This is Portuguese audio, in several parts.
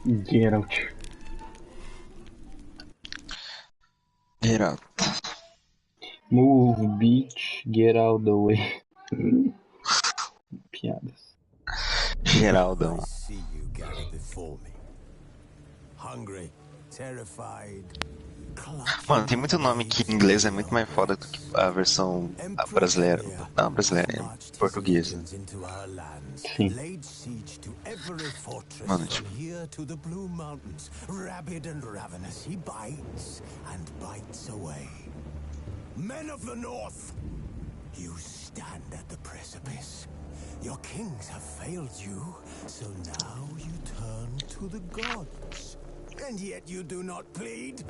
Geralt. Geralt. Move, bitch, get out the way. Piadas. Geraldão. I see you gather before me. Hungry, terrified, Mano, clutching tem muito the nome que waves em inglês é of muito your mais foda do que a versão Emperor brasileira. Fear Não, brasileira, hath é marched his portuguesa. legions into our lands, Sim. laid siege to every fortress Mano, from tipo, here to the Blue Mountains. Rabid and ravenous, he bites and bites away. Men of the North, you stand at the precipice. Your kings have failed you, so now you turn to the gods. And yet you do not plead.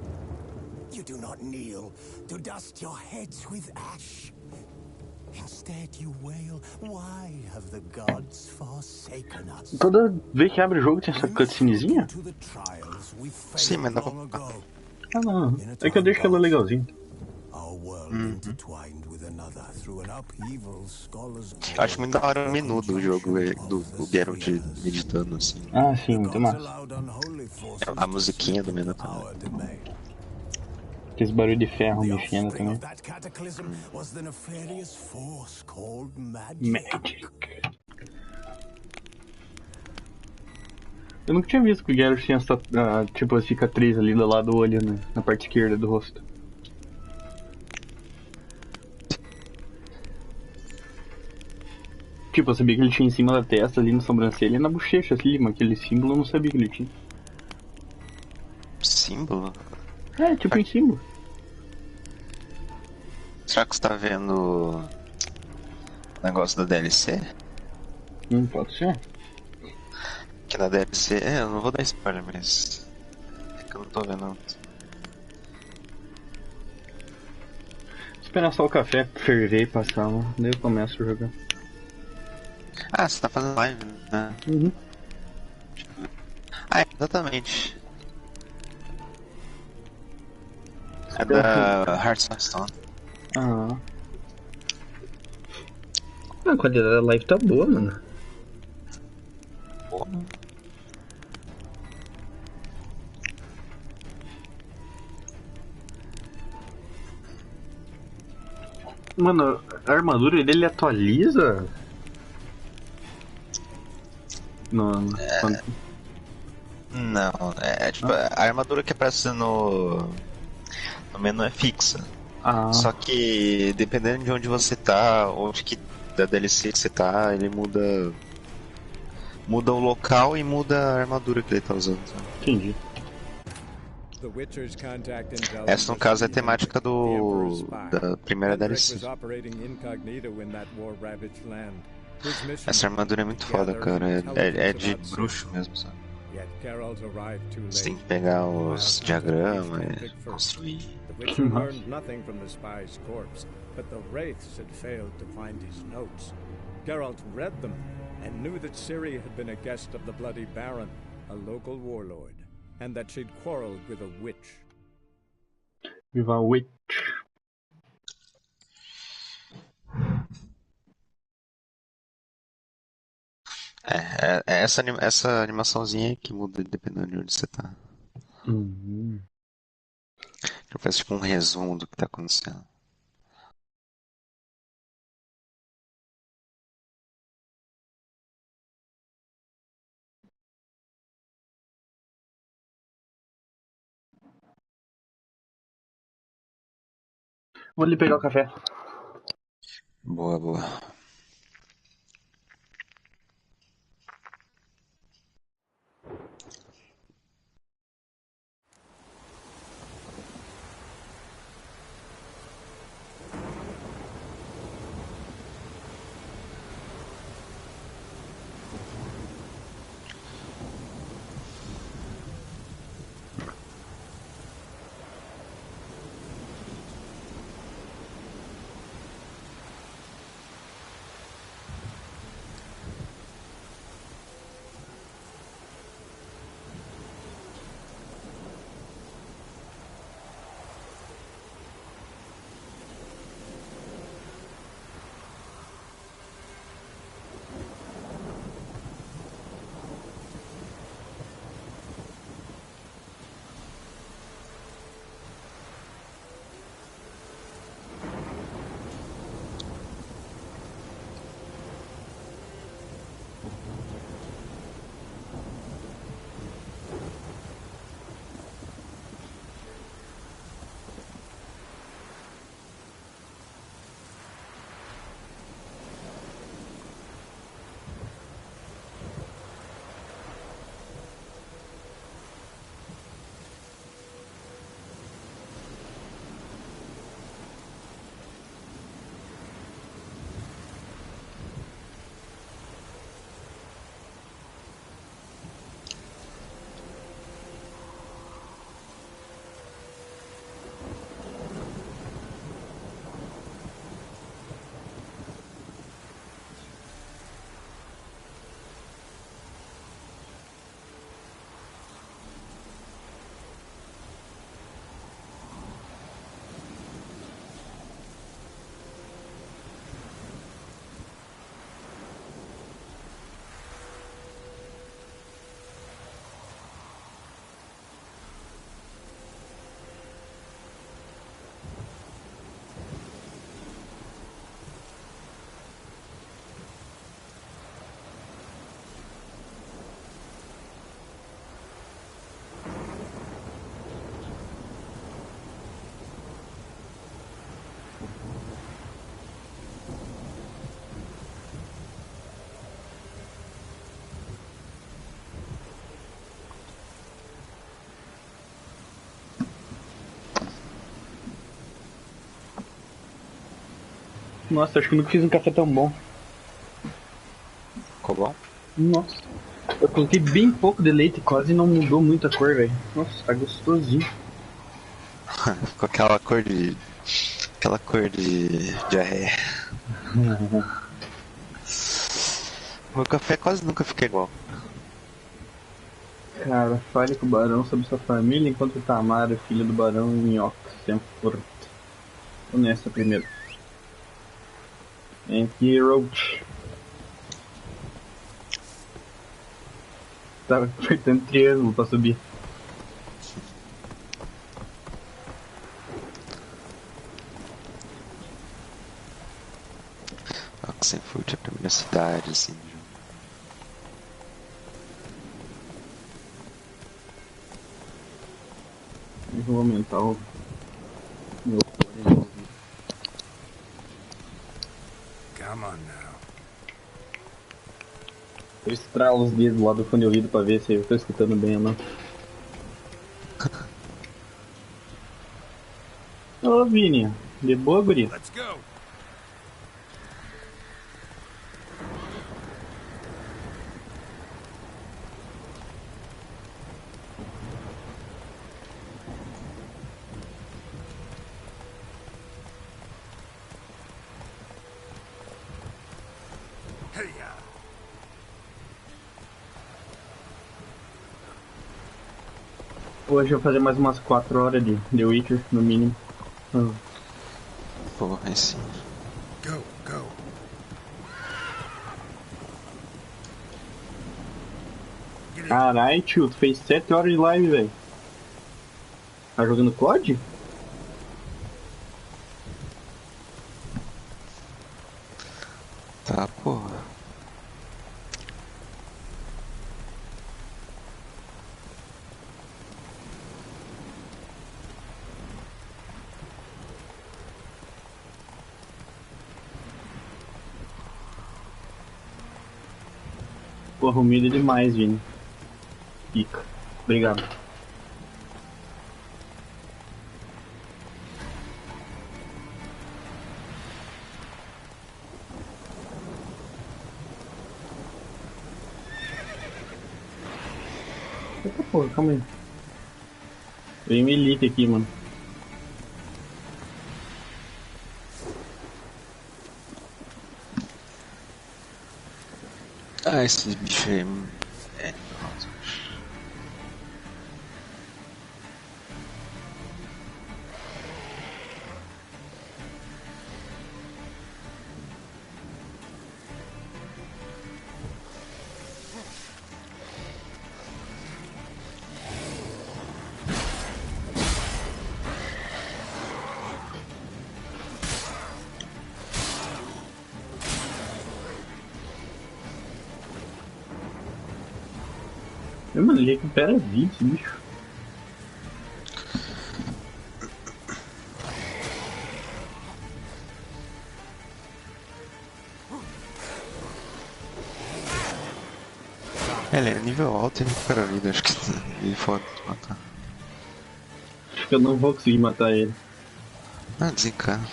You do not kneel to dust your heads with ash. Instead you wail, why have the gods forsaken us? Toda vez que abre o jogo tem essa We must look cutscenezinha? into the trials we sim, faced mas dá pra... long ago. Ah, não. In a É que eu time deixo ela past, legalzinha. our world intertwined with another through an upheaval scholars Eu acho muito da hora o the menu do jogo, conjunction do of the Geralt spheres. meditando, assim. Ah, sim, The muito gods massa. allowed unholy forces A to musiquinha slip do menu into também. our domain. Aquele barulho de ferro The mexendo offspring também. of that cataclysm was the nefarious force called magic. Magic. Eu nunca tinha visto que o Geralt tinha essa, tipo, a cicatriz ali do lado do olho, né? Na parte esquerda do rosto. Tipo, eu sabia que ele tinha em cima da testa, ali na sobrancelha e na bochecha, assim, mas aquele símbolo eu não sabia que ele tinha. Símbolo? É, tipo em símbolo. Será que você tá vendo o negócio da DLC? Pode ser. Que na DLC... É, eu não vou dar spoiler, mas... É que eu não tô vendo. Vou esperar só o café ferver e passar, né? Daí eu começo a jogar. Ah, você tá fazendo live, né? Uhum. Ah, exatamente. É da Hearts of Stone. Ah. A qualidade da live tá boa, mano. Porra. Mano, a armadura dele atualiza? No, quando... Não, é tipo, a armadura que aparece no menu é fixa. Ah, Só que dependendo de onde você tá, onde que da DLC que você tá, ele muda o local e muda a armadura que ele tá usando. Sabe? entendi. Essa no caso é a temática da primeira DLC. Essa armadura é muito foda, cara. É de bruxo mesmo, sabe? Você tem que pegar os diagramas e construir. The Witcher learned nothing from the spy's corpse, but the wraiths had failed to find his notes. Geralt read them and knew that Ciri had been a guest of the Bloody Baron, a local warlord, and that she'd quarreled with a witch. Viva a Witch. É essa animaçãozinha que muda dependendo de onde você tá. Uhum. Eu faço tipo um resumo do que tá acontecendo. Vou ali pegar o café. Boa, boa. Nossa, acho que eu nunca fiz um café tão bom. Ficou bom? Nossa. Eu coloquei bem pouco de leite, quase não mudou muito a cor, velho. Nossa, tá gostosinho. Ficou aquela cor de... aquela cor de diarreia. Meu café quase nunca fica igual. Cara, fale com o Barão sobre sua família enquanto Tamara, filha do Barão e Minhoca, sempre for honesta primeiro. Entre Roach. Tava apertando triângulo pra subir. Oxenfurt é a primeira cidade, assim. Eu vou aumentar o meu Come on now. Eu estralo os dedos lá do fone de ouvido pra ver se eu tô escutando bem ou não. Ô Vini, de boa, guri? Let's go. Hey-ya. Hoje eu vou fazer mais umas 4 horas de The Witcher, no mínimo. Pô, aí sim. Go, go. Carai, tio, tu fez 7 horas de live, velho. Tá jogando COD? Tá, porra. Porra, humilde demais, Vini. Fica. Obrigado. Eita porra, calma aí. Vem um elite aqui, mano. Ah, esses bichos aí... É, Mano, ele recupera vida, esse bicho. ele é nível alto e recupera a vida, acho que ele pode matar. Acho que eu não vou conseguir matar ele. Ah, desencana.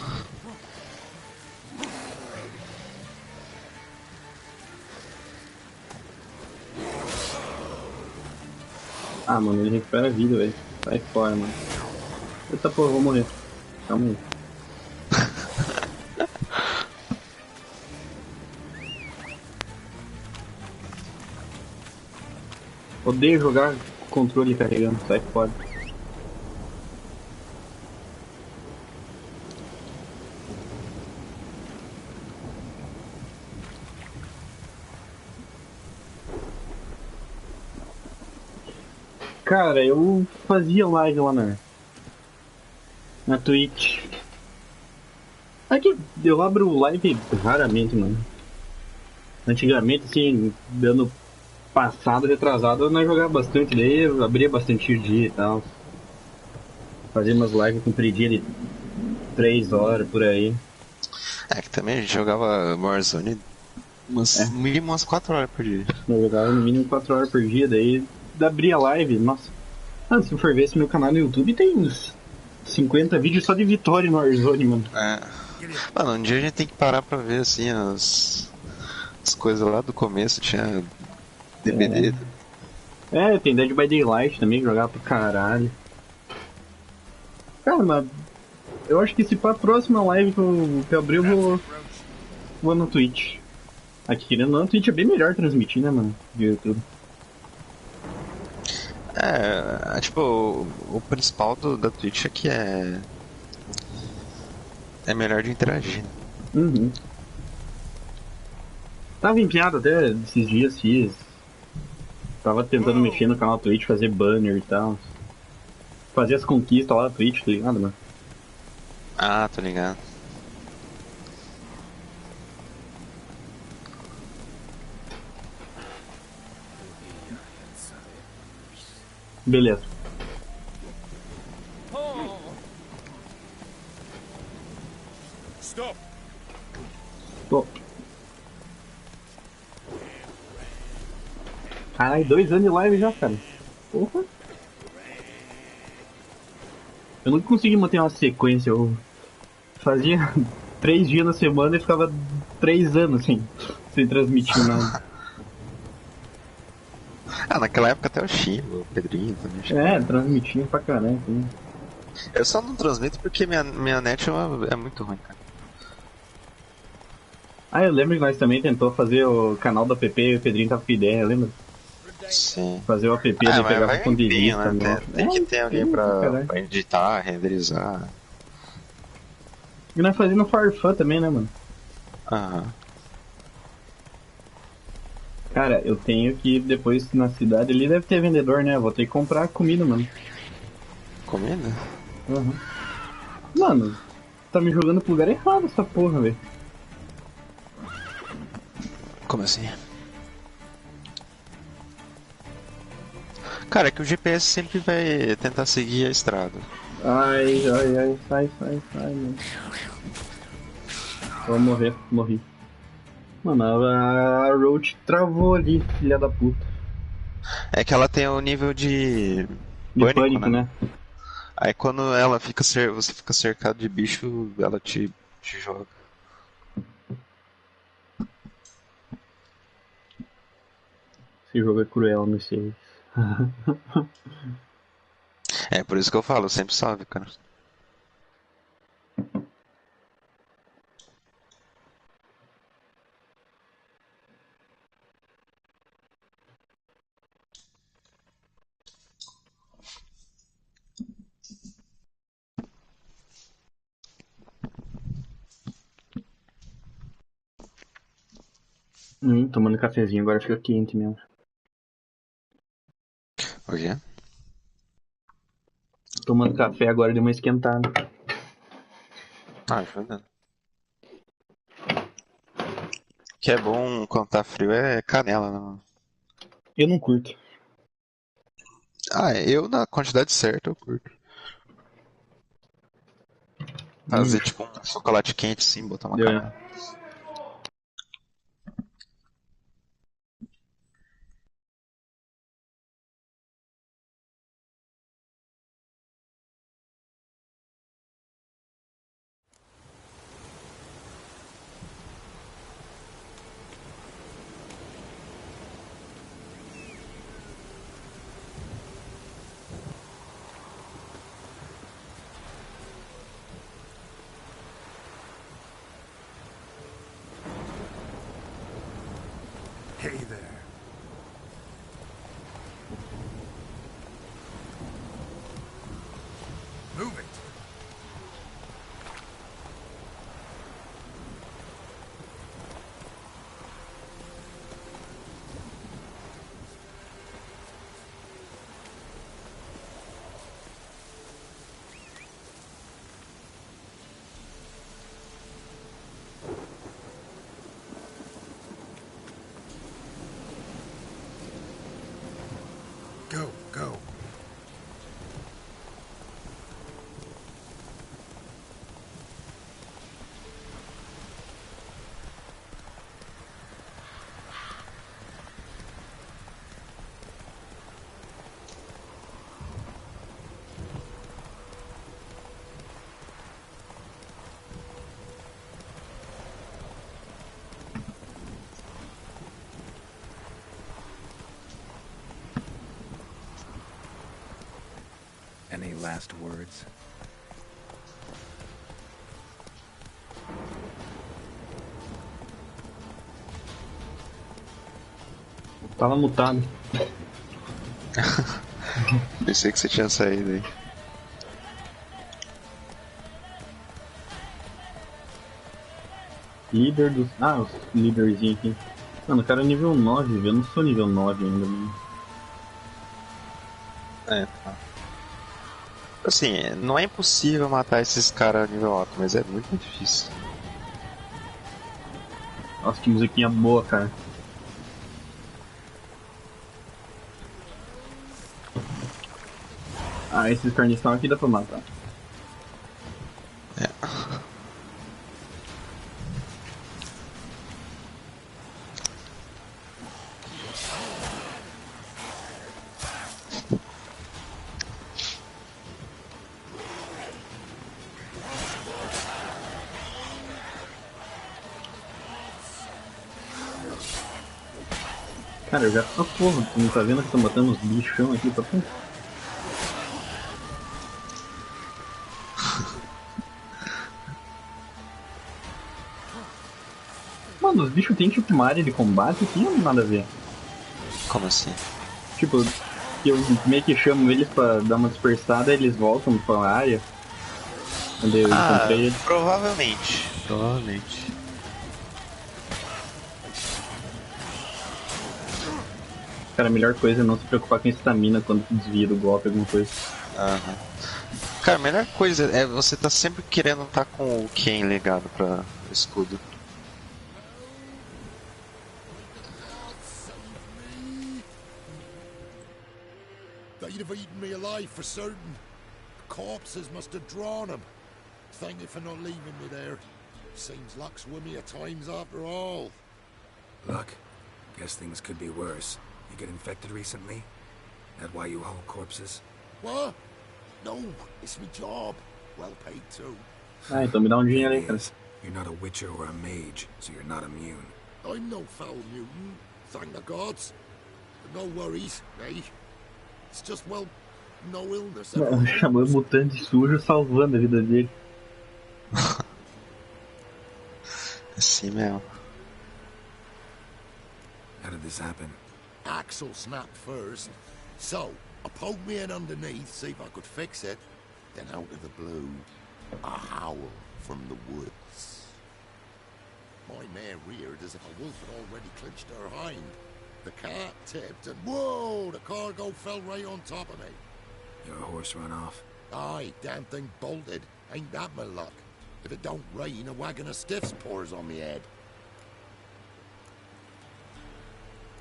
Ah, mano, ele recupera a vida, velho. Sai fora, mano. Eita porra, eu vou morrer. Calma aí. Odeio jogar com controle carregando, sai fora. Cara, eu fazia live lá na Twitch. Aqui, eu abro live raramente, mano. Antigamente, assim, ano passado, retrasado, nós jogava bastante, daí eu abria bastante dia e tal. Fazia umas lives com dia de 3 horas por aí. É que também a gente jogava Warzone mínimo umas 4 horas por dia. Eu jogava no mínimo 4 horas por dia, daí abria live, nossa. Ah, se for ver esse meu canal no YouTube tem uns 50 vídeos só de vitória no Warzone, mano. É, Mano, um dia a gente tem que parar pra ver assim as coisas lá do começo, tinha DVD. Tem Dead by Daylight também, jogar pra caralho. Cara, mas eu acho que se pra próxima live que eu abrir, vou no Twitch. Aqui, querendo ou não, a Twitch é bem melhor transmitir, né, mano? Do YouTube. Tipo, o principal da Twitch é que é melhor de interagir. Né? Uhum. Tava empenhado até esses dias, fiz. Tava tentando mexer no canal Twitch, fazer banner e tal. Fazer as conquistas lá da Twitch, tá ligado, mano? Ah, tô ligado. Beleza. Stop. Pô. Caralho, 2 anos de live já, cara. Porra. Eu nunca consegui manter uma sequência. Eu fazia 3 dias na semana e ficava 3 anos sem transmitir nada. Naquela época até o Chico, o Pedrinho também. Transmitia pra caramba. Assim. Eu só não transmito porque minha net é muito ruim, cara. Eu lembro que nós também tentou fazer o canal da PP e o Pedrinho tava com ideia, lembra? Sim. Fazer o app de pegar vai ponto de empinho, vista. né? Tem que ter alguém pra editar, renderizar. E nós fazendo farfã também, né, mano? Aham. Cara, eu tenho que ir depois na cidade ali, deve ter vendedor, né? Eu vou ter que comprar comida, mano. Comida? Uhum. Mano, tá me jogando pro lugar errado essa porra, velho. Como assim? Cara, é que o GPS sempre vai tentar seguir a estrada. Ai, sai, mano. Vou morri. Mano, a Roach travou ali, filha da puta. É que ela tem o nível de De pânico, né? Aí quando ela você fica cercado de bicho, ela te joga. Esse jogo é cruel, não sei. É por isso que eu falo, sempre salve, cara. Tomando cafezinho, agora fica quente mesmo. O quê? Tomando café agora deu uma esquentada. Ajuda. O que é bom quando tá frio é canela, né? Eu não curto. Eu na quantidade certa eu curto. Fazer tipo um chocolate quente assim, botar uma canela. Hey there. Move it. Any last words? Tava mutado. Pensei que você tinha saído aí. Líder dos... Ah, os líderzinhos aqui. Mano, o cara é nível 9, eu não sou nível 9 ainda, mano. É, tá. Assim, não é impossível matar esses caras nível alto, mas é muito difícil. Nossa, que musiquinha boa, cara. Ah, esses carnição aqui dá pra matar. É. Cara, eu já... Ah, porra, tu não tá vendo que estão matando os bichão aqui pra frente? Mano, os bichos tem tipo uma área de combate aqui ou nada a ver? Como assim? Tipo, eu meio que chamo eles pra dar uma dispersada e eles voltam pra área. Onde eu encontrei eles. Provavelmente. Provavelmente. Cara, a melhor coisa é não se preocupar com estamina quando desvia do golpe, alguma coisa. Aham. Cara, a melhor coisa é você tá sempre querendo estar com o Ken ligado pra escudo. They'd have eaten me alive for certain. Corpses must have drawn him. Thank you for not leaving me there. Seems luck's with me at times after all. Luck? Guess things could be worse. You get infected recently? That why you haul corpses? What? No, it's my job. Well paid too. Ah, então me dá um dinheiro aí, Thing cara. is, you're not a witcher or a mage, so you're not immune. I'm no foul mutant, thank the gods. But no worries, eh? It's just, well, no illness ever. Chamou o mutante sujo salvando a vida dele. Assim mesmo. How did this happen? Axel snapped first. So, I poked me in underneath, see if I could fix it. Then out of the blue, a howl from the woods. My mare reared as if a wolf had already clinched her hind. The cart tipped and whoa, the cargo fell right on top of me. Your horse run off? Aye, damn thing bolted. Ain't that my luck? If it don't rain, a wagon of stiffs pours on me head.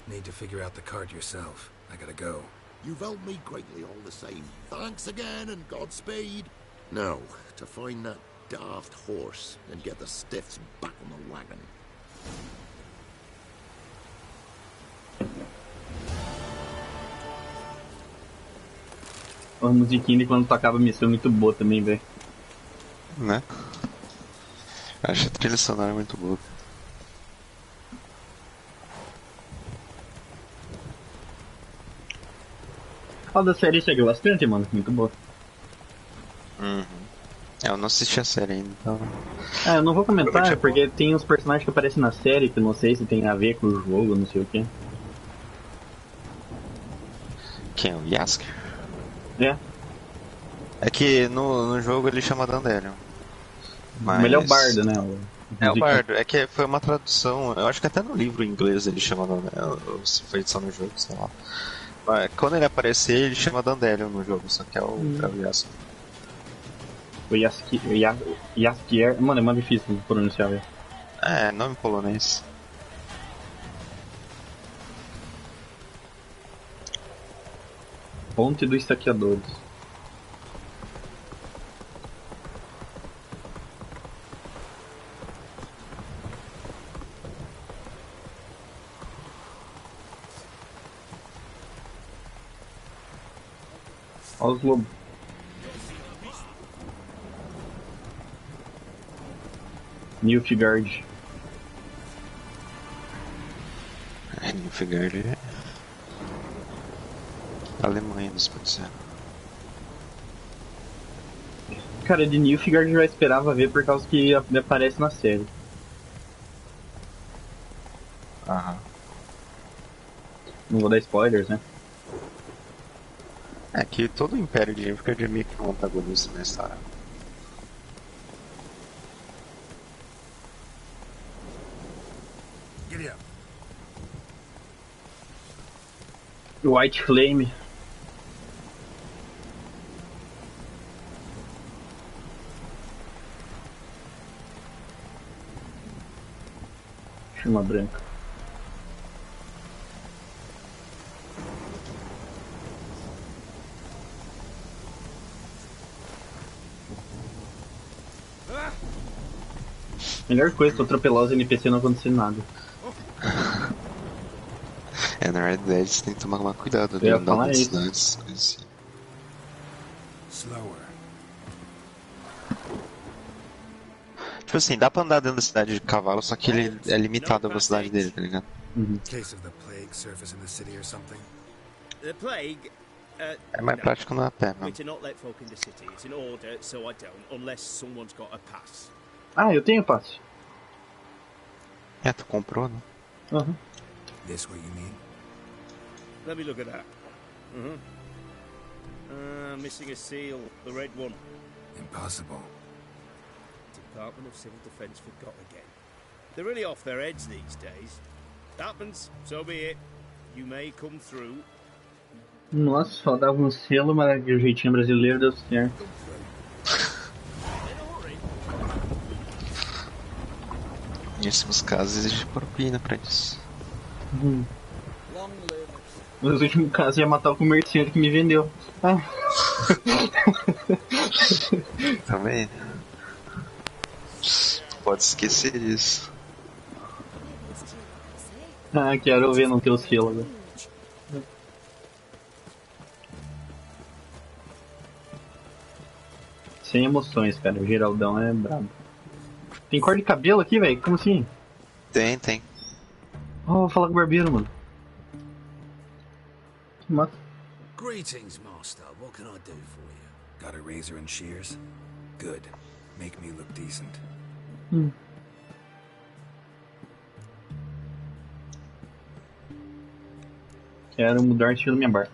Need to figure out the cart yourself. I gotta go. You've helped me greatly all the same. Thanks again and Godspeed. Now, to find that daft horse and get the stiffs back on the wagon. A musiquinha de quando tocava a missão é muito boa também, velho. Né? Acho a trilha sonora muito boa. A da série chega bastante, mano. Muito boa. Uhum. Eu não assisti a série ainda, então. Ah, eu não vou comentar, Provavelmente é porque tem uns personagens que aparecem na série que eu não sei se tem a ver com o jogo, não sei o que. Quem é o Yasker? É, É que no jogo ele chama Dandelion. Mas... mas ele é o bardo, né? É o bardo, é que foi uma tradução, eu acho que até no livro em inglês ele chama Dandelion, ou se foi edição no jogo, sei lá. Mas quando ele aparecer, ele chama Dandelion no jogo, só que é o Yasker. O Yaskier. Mano, é mais difícil de pronunciar, velho. É, nome polonês. Ponte dos Saqueadores. Olha os lobos. Nilfgaard. Nilfgaard é Alemanha, não se pode ser. Cara, de Nilfgaard eu já esperava ver por causa que aparece na série. Aham. Não vou dar spoilers, né? É que todo o Império de Nilfgaard é meio que um antagonista na história. Giddy up. White Flame. Chama branca. Melhor coisa, tu atropelar os NPC e não acontecer nada. É, na verdade você tem que tomar mais cuidado Eu ia de falar isso. cidades, coisas assim. Slower. Tipo assim, dá pra andar dentro da cidade de cavalo, só que ele é limitado a velocidade dele, tá ligado? Case of the plague surface in the city or something. The plague? É mais prático no a pé, We're mano. to not let folk into city. It's an order, so I don't, unless someone's got a pass. Ah, eu tenho passe. É, tu comprou, né? Aham. This what you mean? Let me look at that. Missing a seal, the red one. Impossible. Department of Civil Defense forgot again. They're really off their heads these days. Happens, so be it. You may come through. Nossa, faltava um selo, mas o jeitinho brasileiro deu certo. Em últimos casos existe propina pra isso. Nos últimos casos ia matar o comerciante que me vendeu. Ah. Também. Pode esquecer disso. Ah, quero ver no teu selo agora. Sem emoções, cara. O Geraldão é brabo. Tem cor de cabelo aqui, velho? Como assim? Tem. Oh, vou falar com o barbeiro, mano. Que massa. Greetings, Master. What can I do for you? Got a razor and shears? Good. Make me look decent. Quero mudar o estilo da minha barba.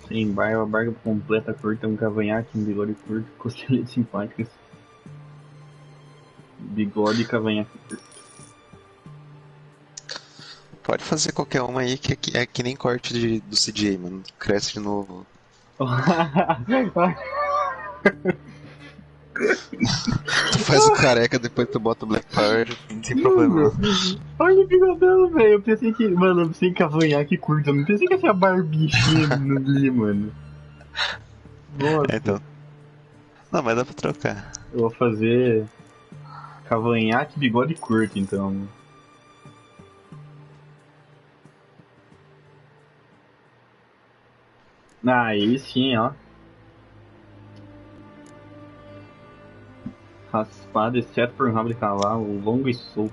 Sem barba, barba completa, curta, um cavanhaque, um bigode curto, costeletas simpáticas. Bigode e cavanhaque curto. Pode fazer qualquer uma aí que é que nem corte do CJ, mano. Cresce de novo. Tu faz o careca, depois tu bota o Black Power, não tem problema. Olha o bigodão, velho. Eu pensei que, mano, eu pensei em cavanhaque curto. Eu não pensei que ia ser a barbichinha ali, mano. Nossa. Então. Não, mas dá pra trocar. Eu vou fazer cavanhaque bigode curto, então. Aí sim, ó. Raspado, exceto por um rabo de cavalo, longo e solto.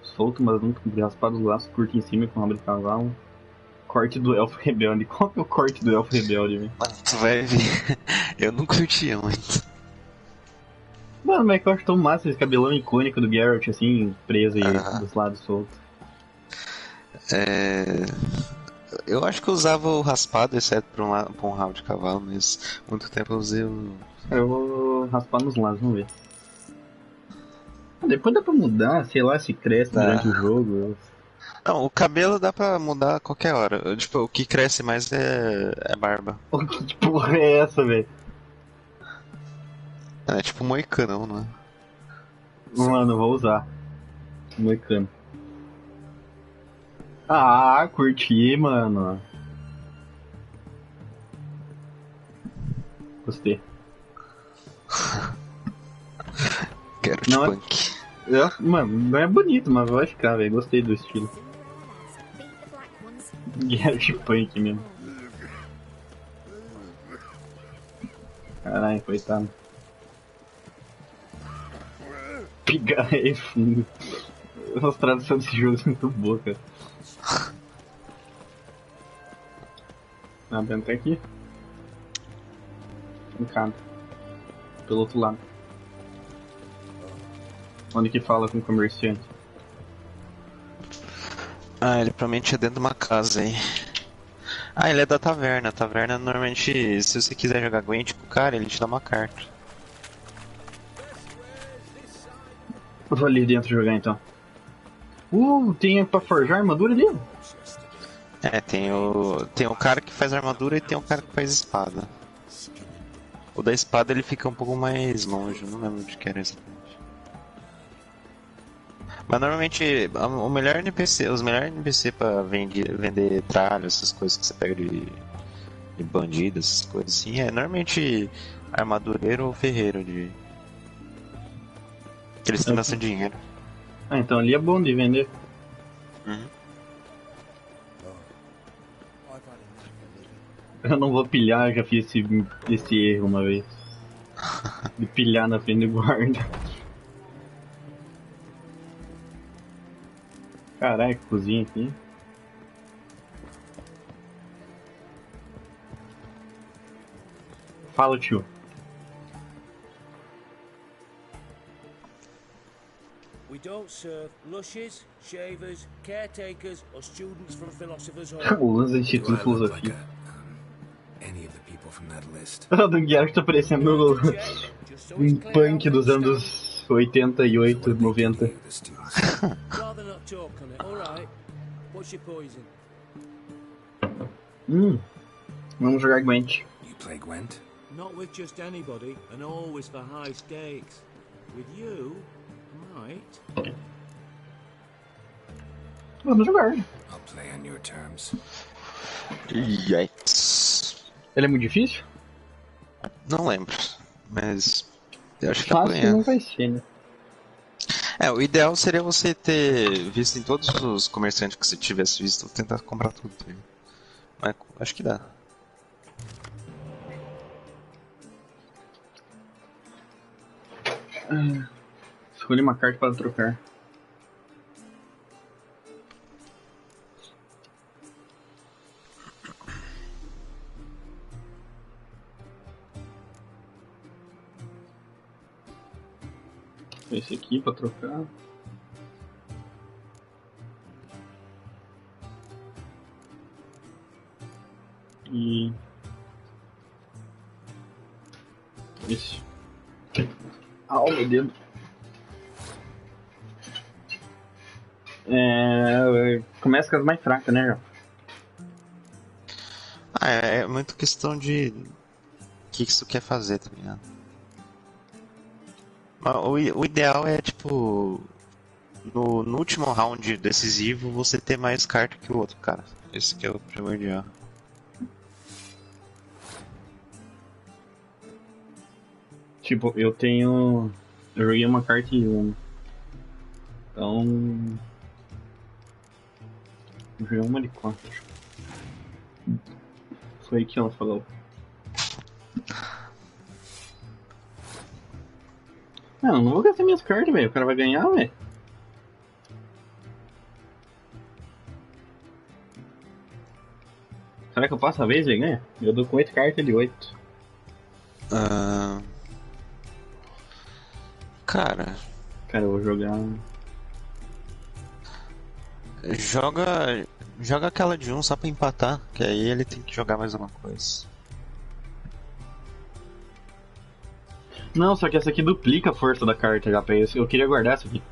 Solto, mas nunca raspado os laços, curto em cima com rabo de cavalo. Corte do elfo rebelde. Qual que é o corte do elfo rebelde, velho? Mano, tu vai ver. Eu não curtia muito. Mano, mas é que eu acho tão massa esse cabelão icônico do Geralt, assim, preso e dos lados soltos. Eu acho que eu usava o raspado, exceto pra um rabo de cavalo, mas muito tempo eu usei o. Eu vou raspar nos lados, vamos ver. Depois dá pra mudar, sei lá, se cresce durante o jogo. Não, o cabelo dá pra mudar a qualquer hora. Tipo, o que cresce mais é barba. Que porra é essa, velho? É tipo moicanão, não é? Mano, eu vou usar. Moicano. Ah, curti, mano. Gostei. Quero Não é- punk. Mano, não é bonito, mas vai ficar, velho. Gostei do estilo. Geralt Punk mesmo. Caralho, coitado. Pigarra é fundo. As traduções desse jogo são muito boas, cara. Ah, dentro aqui. Trancado. Pelo outro lado. Onde que fala com o comerciante? Ah, ele provavelmente é dentro de uma casa aí. Ah, ele é da taverna. A taverna normalmente, se você quiser jogar Gwent com o cara, ele te dá uma carta. Eu vou ali dentro jogar então. Tem pra forjar armadura ali? É, tem o cara que faz armadura e tem o cara que faz espada. O da espada ele fica um pouco mais longe, eu não lembro de que era exatamente. Mas normalmente o melhor NPC, os melhores NPC pra vender tralha, essas coisas que você pega de bandido, essas coisas assim, é normalmente armadureiro ou ferreiro de. Eles têm bastante dinheiro. Ah, então ali é bom de vender. Uhum. Eu não vou pilhar, eu já fiz esse erro uma vez. De pilhar na frente do guarda. Caraca, cozinha aqui. Fala, tio. We don't serve lushes, shavers, caretakers, or students from Philosopher's Hall. O lance do Do Instituto de I look like Filosofia. any of the people from that list? O do Guilherme tá parecendo Just so it's um clear punk how dos we anos 88, What they do to 90. you, the students? stand. Rather not talk on it, alright? What's your poison? Vamos jogar Gwent. You play Gwent? Not with just anybody, and always for high stakes. With you, might. Vamos jogar. I'll play on your terms. Yikes. Ele é muito difícil? Não lembro, mas eu acho que dá pra Fácil ganhar. não vai ser, né? É, o ideal seria você ter visto em todos os comerciantes que você tivesse visto, tentar comprar tudo. Mas acho que dá. Escolhi uma carta para trocar. Esse aqui para trocar. E esse. Au, meu dedo. Começa com as mais fracas, né, João? Ah, é muito questão de o que isso quer fazer, tá ligado? Mas o ideal é, tipo, no último round decisivo, você ter mais carta que o outro, cara. Esse que é o primordial. Tipo, eu joguei uma carta em uma. Então. Eu joguei uma de 4. Foi que ela falou. Não vou gastar minhas cartas, velho. O cara vai ganhar, velho. Será que eu passo a vez e ganha? Eu dou com 8 cartas de 8. Cara, Cara, eu vou jogar. joga aquela de 1 só pra empatar, que aí ele tem que jogar mais uma coisa. Não, só que essa aqui duplica a força da carta já pra isso. Eu queria guardar essa aqui.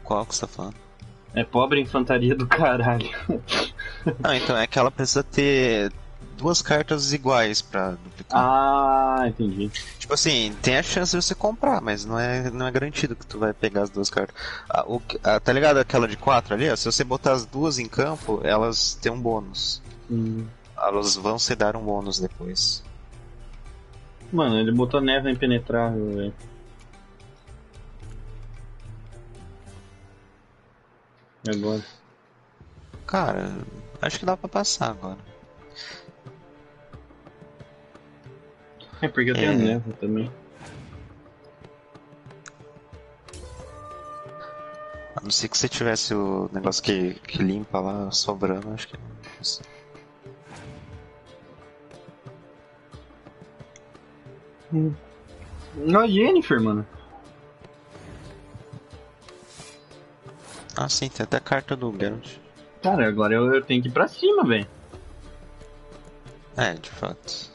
Qual que você tá falando? É pobre infantaria do caralho. Ah, então é que ela precisa ter 2 cartas iguais pra duplicar. Ah, entendi. Tipo assim, tem a chance de você comprar, mas não é garantido que tu vai pegar as 2 cartas. Tá ligado aquela de 4 ali? Ó, se você botar as 2 em campo, elas têm um bônus. Elas vão se dar um bônus depois. Mano, ele botou neve impenetrável, velho. E agora? Cara, acho que dá pra passar agora. É porque eu tenho É. neve também. A não ser que você tivesse o negócio que limpa lá, sobrando, acho que. A Yennefer, mano. Ah, sim, tem até a carta do Geralt. Cara, agora eu tenho que ir pra cima, velho. É, de fato.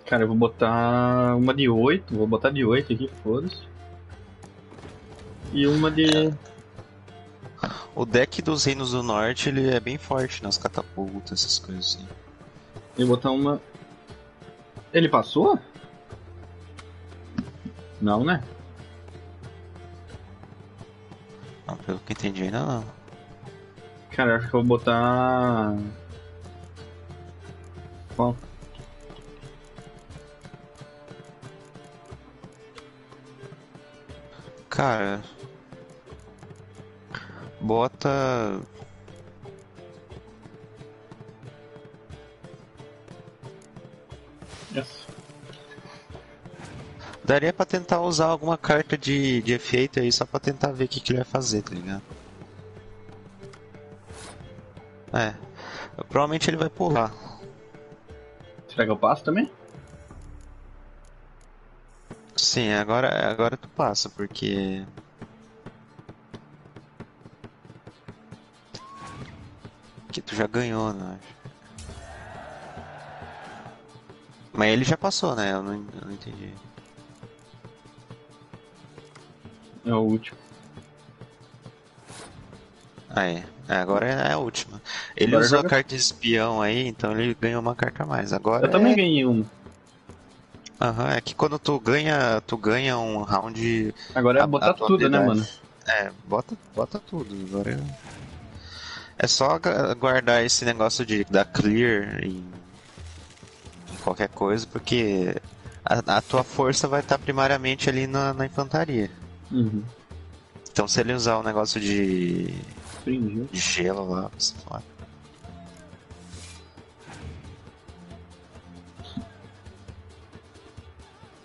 Cara, eu vou botar uma de 8. Vou botar de 8 aqui, foda-se. E uma de... O deck dos Reinos do Norte, ele é bem forte nas catapultas, essas coisas assim. Eu vou botar uma... Ele passou? Não, né? Não, pelo que eu entendi ainda não. Cara, eu acho que eu vou botar... Qual? Cara... Bota... Yes. Daria pra tentar usar alguma carta de efeito aí só pra tentar ver o que ele vai fazer, tá ligado? É. Provavelmente ele vai pular. Será que eu passo também? Sim, agora tu passa, porque... Que tu já ganhou, né? Mas ele já passou, né? Eu não entendi. É o último. Ah, é. Agora é a última. Ele Agora usou joga. a carta de espião aí, então ele ganhou uma carta a mais. Agora Eu também ganhei uma. Aham, é que quando tu ganha um round. Agora é botar tua tudo, né, habilidade. mano? É, bota tudo. Agora é só guardar esse negócio da clear em qualquer coisa, porque a tua força vai estar primariamente ali na infantaria. Uhum. Então se ele usar o negócio de Fingiu. gelo lá, você fala.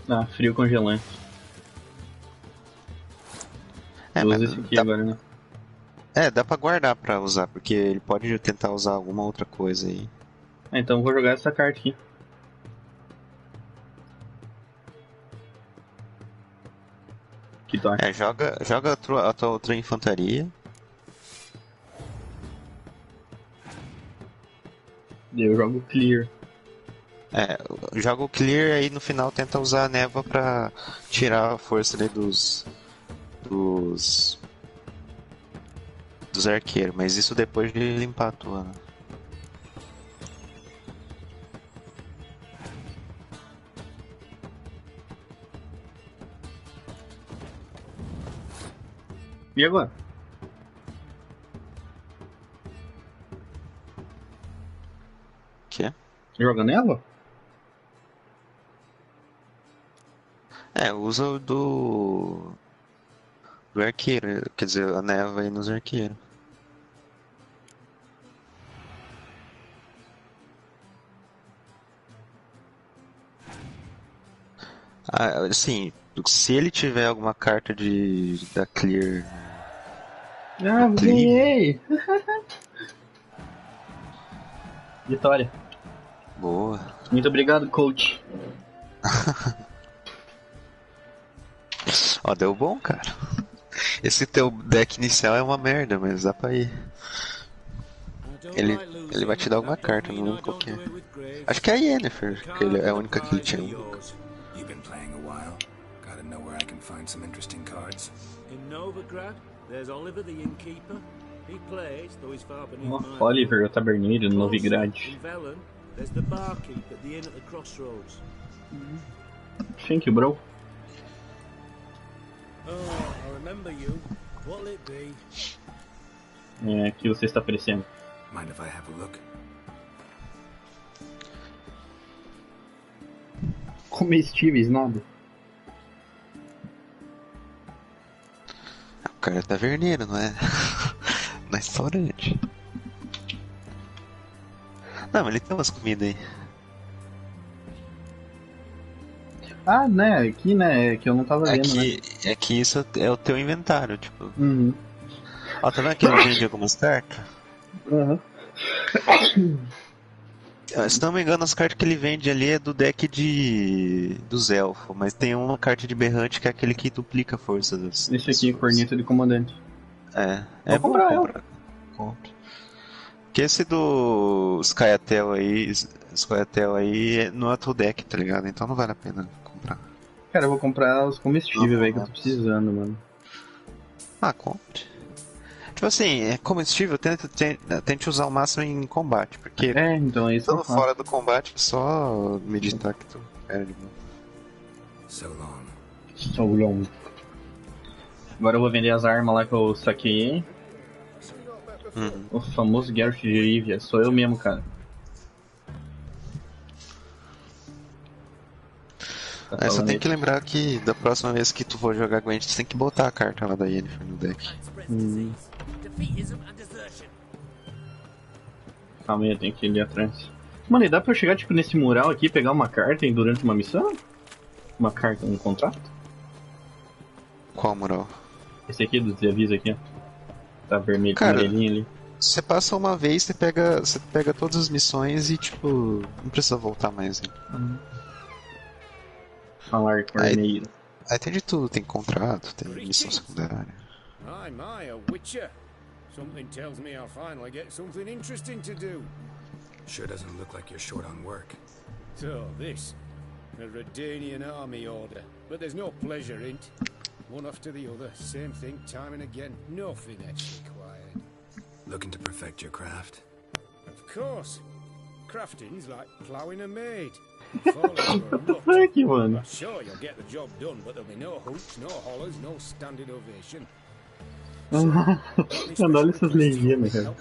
Ah, frio congelante. É, Usa mas esse aqui agora, né? dá pra guardar pra usar, porque ele pode tentar usar alguma outra coisa aí. Ah, então eu vou jogar essa carta aqui. Que tu acha? Joga a tua outra infantaria. Eu jogo clear. Joga o clear aí no final tenta usar a névoa pra tirar a força ali dos arqueiros, mas isso depois de limpar a tua, né? E agora? Que? Joga nela? Usa o do arqueiro, quer dizer, a névoa aí nos arqueiros. Assim, se ele tiver alguma carta da Clear. Ah, ganhei! Vitória. Boa. Muito obrigado, coach. Ó, deu bom, cara. Esse teu deck inicial é uma merda, mas dá pra ir. Ele vai te dar alguma carta, não lembro qual que é. Acho que é a Yennefer, que ele é a única que ele tinha. You've been playing a while. Gotta know where I can find some interesting cards. In Novigrad, there's Oliver the innkeeper. He plays, though he's far beneath Ó, my Oliver, o taberneiro, no Novigrad. In Velen, there's the barkeep at the inn at the crossroads. Thank you, bro. Oh, I remember you. What'll it be? É, que você está aparecendo. Mind if I have a look? Comestíveis, nada. O cara é taverneiro, não é? No restaurante. Não, mas ele tem umas comidas aí. Ah, né, aqui, né, que eu não tava vendo, né? É que isso é o teu inventário, tipo. Uhum. Ó, tá vendo que ele vende algumas cartas? Uhum. Se não me engano, as cartas que ele vende ali é do deck dos elfos, mas tem uma carta de berrante que é aquele que duplica a força das Esse aqui, pessoas. corneta de comandante. É Vou bom comprar comprar. Compre. Que esse do Skyatel aí não é teu deck, tá ligado? Então não vale a pena comprar. Cara, eu vou comprar os comestíveis, Não, velho, que eu não. tô precisando, mano. Ah, compre. Tipo assim, comestível, tente usar o máximo em combate, porque Então é isso que eu estando faço. fora do combate é só meditar que tu perde, mano. So long. So long. Agora eu vou vender as armas lá que eu saquei. O famoso Geralt de Rivia. Sou eu mesmo, cara. Tá Aí só falando tem aí. que lembrar que da próxima vez que tu for jogar Gwent, tu tem que botar a carta lá da Yennefer no deck. Calma aí, eu tenho que ir ali atrás. Mano, e dá pra eu chegar tipo nesse mural aqui e pegar uma carta durante uma missão? Uma carta, um contrato? Qual moral? Esse aqui dos avisos aqui, ó. Tá vermelho, Cara, amarelinho ali. você passa uma vez, você pega todas as missões e tipo, não precisa voltar mais. Hein? Falar com vermelho. Aí tem de tudo, tem contrato, tem missão secundária. My, a witcher. Something tells me I'll finally get something interesting to do. Sure doesn't look like you're short on work. So, this. A Redanian army order. But there's no pleasure in it. One after the other, same thing time and again. No finesse required. Looking to perfect your craft? Of course. Crafting's like ploughing a maid. Falling for a rut. Fuck, mano. Sure, you'll get the job done, but there'll be no hoots, no hollers, no standing ovation. Mano, olha essas legendas, cara.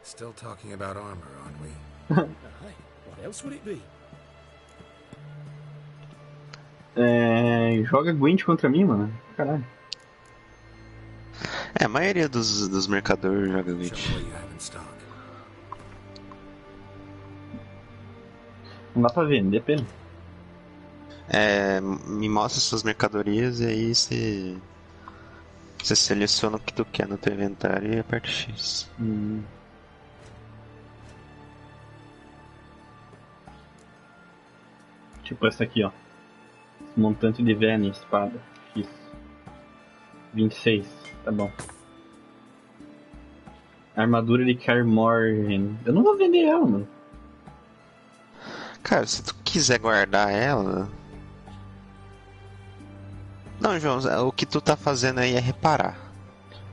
Still talking about armor, aren't we? Aye, what else would it be? Joga Gwent contra mim, mano. Caralho. A maioria dos mercadores joga Show Gwent. me what you have in stock. Não dá pra vender, pena. Me mostra suas mercadorias e aí você seleciona o que tu quer no teu inventário e aperta X. Tipo essa aqui, ó. Montante de Vene, espada. X. 26, tá bom. Armadura de Kaer Morhen. Eu não vou vender ela, mano. Cara, se tu quiser guardar ela. Não, João, o que tu tá fazendo aí é reparar.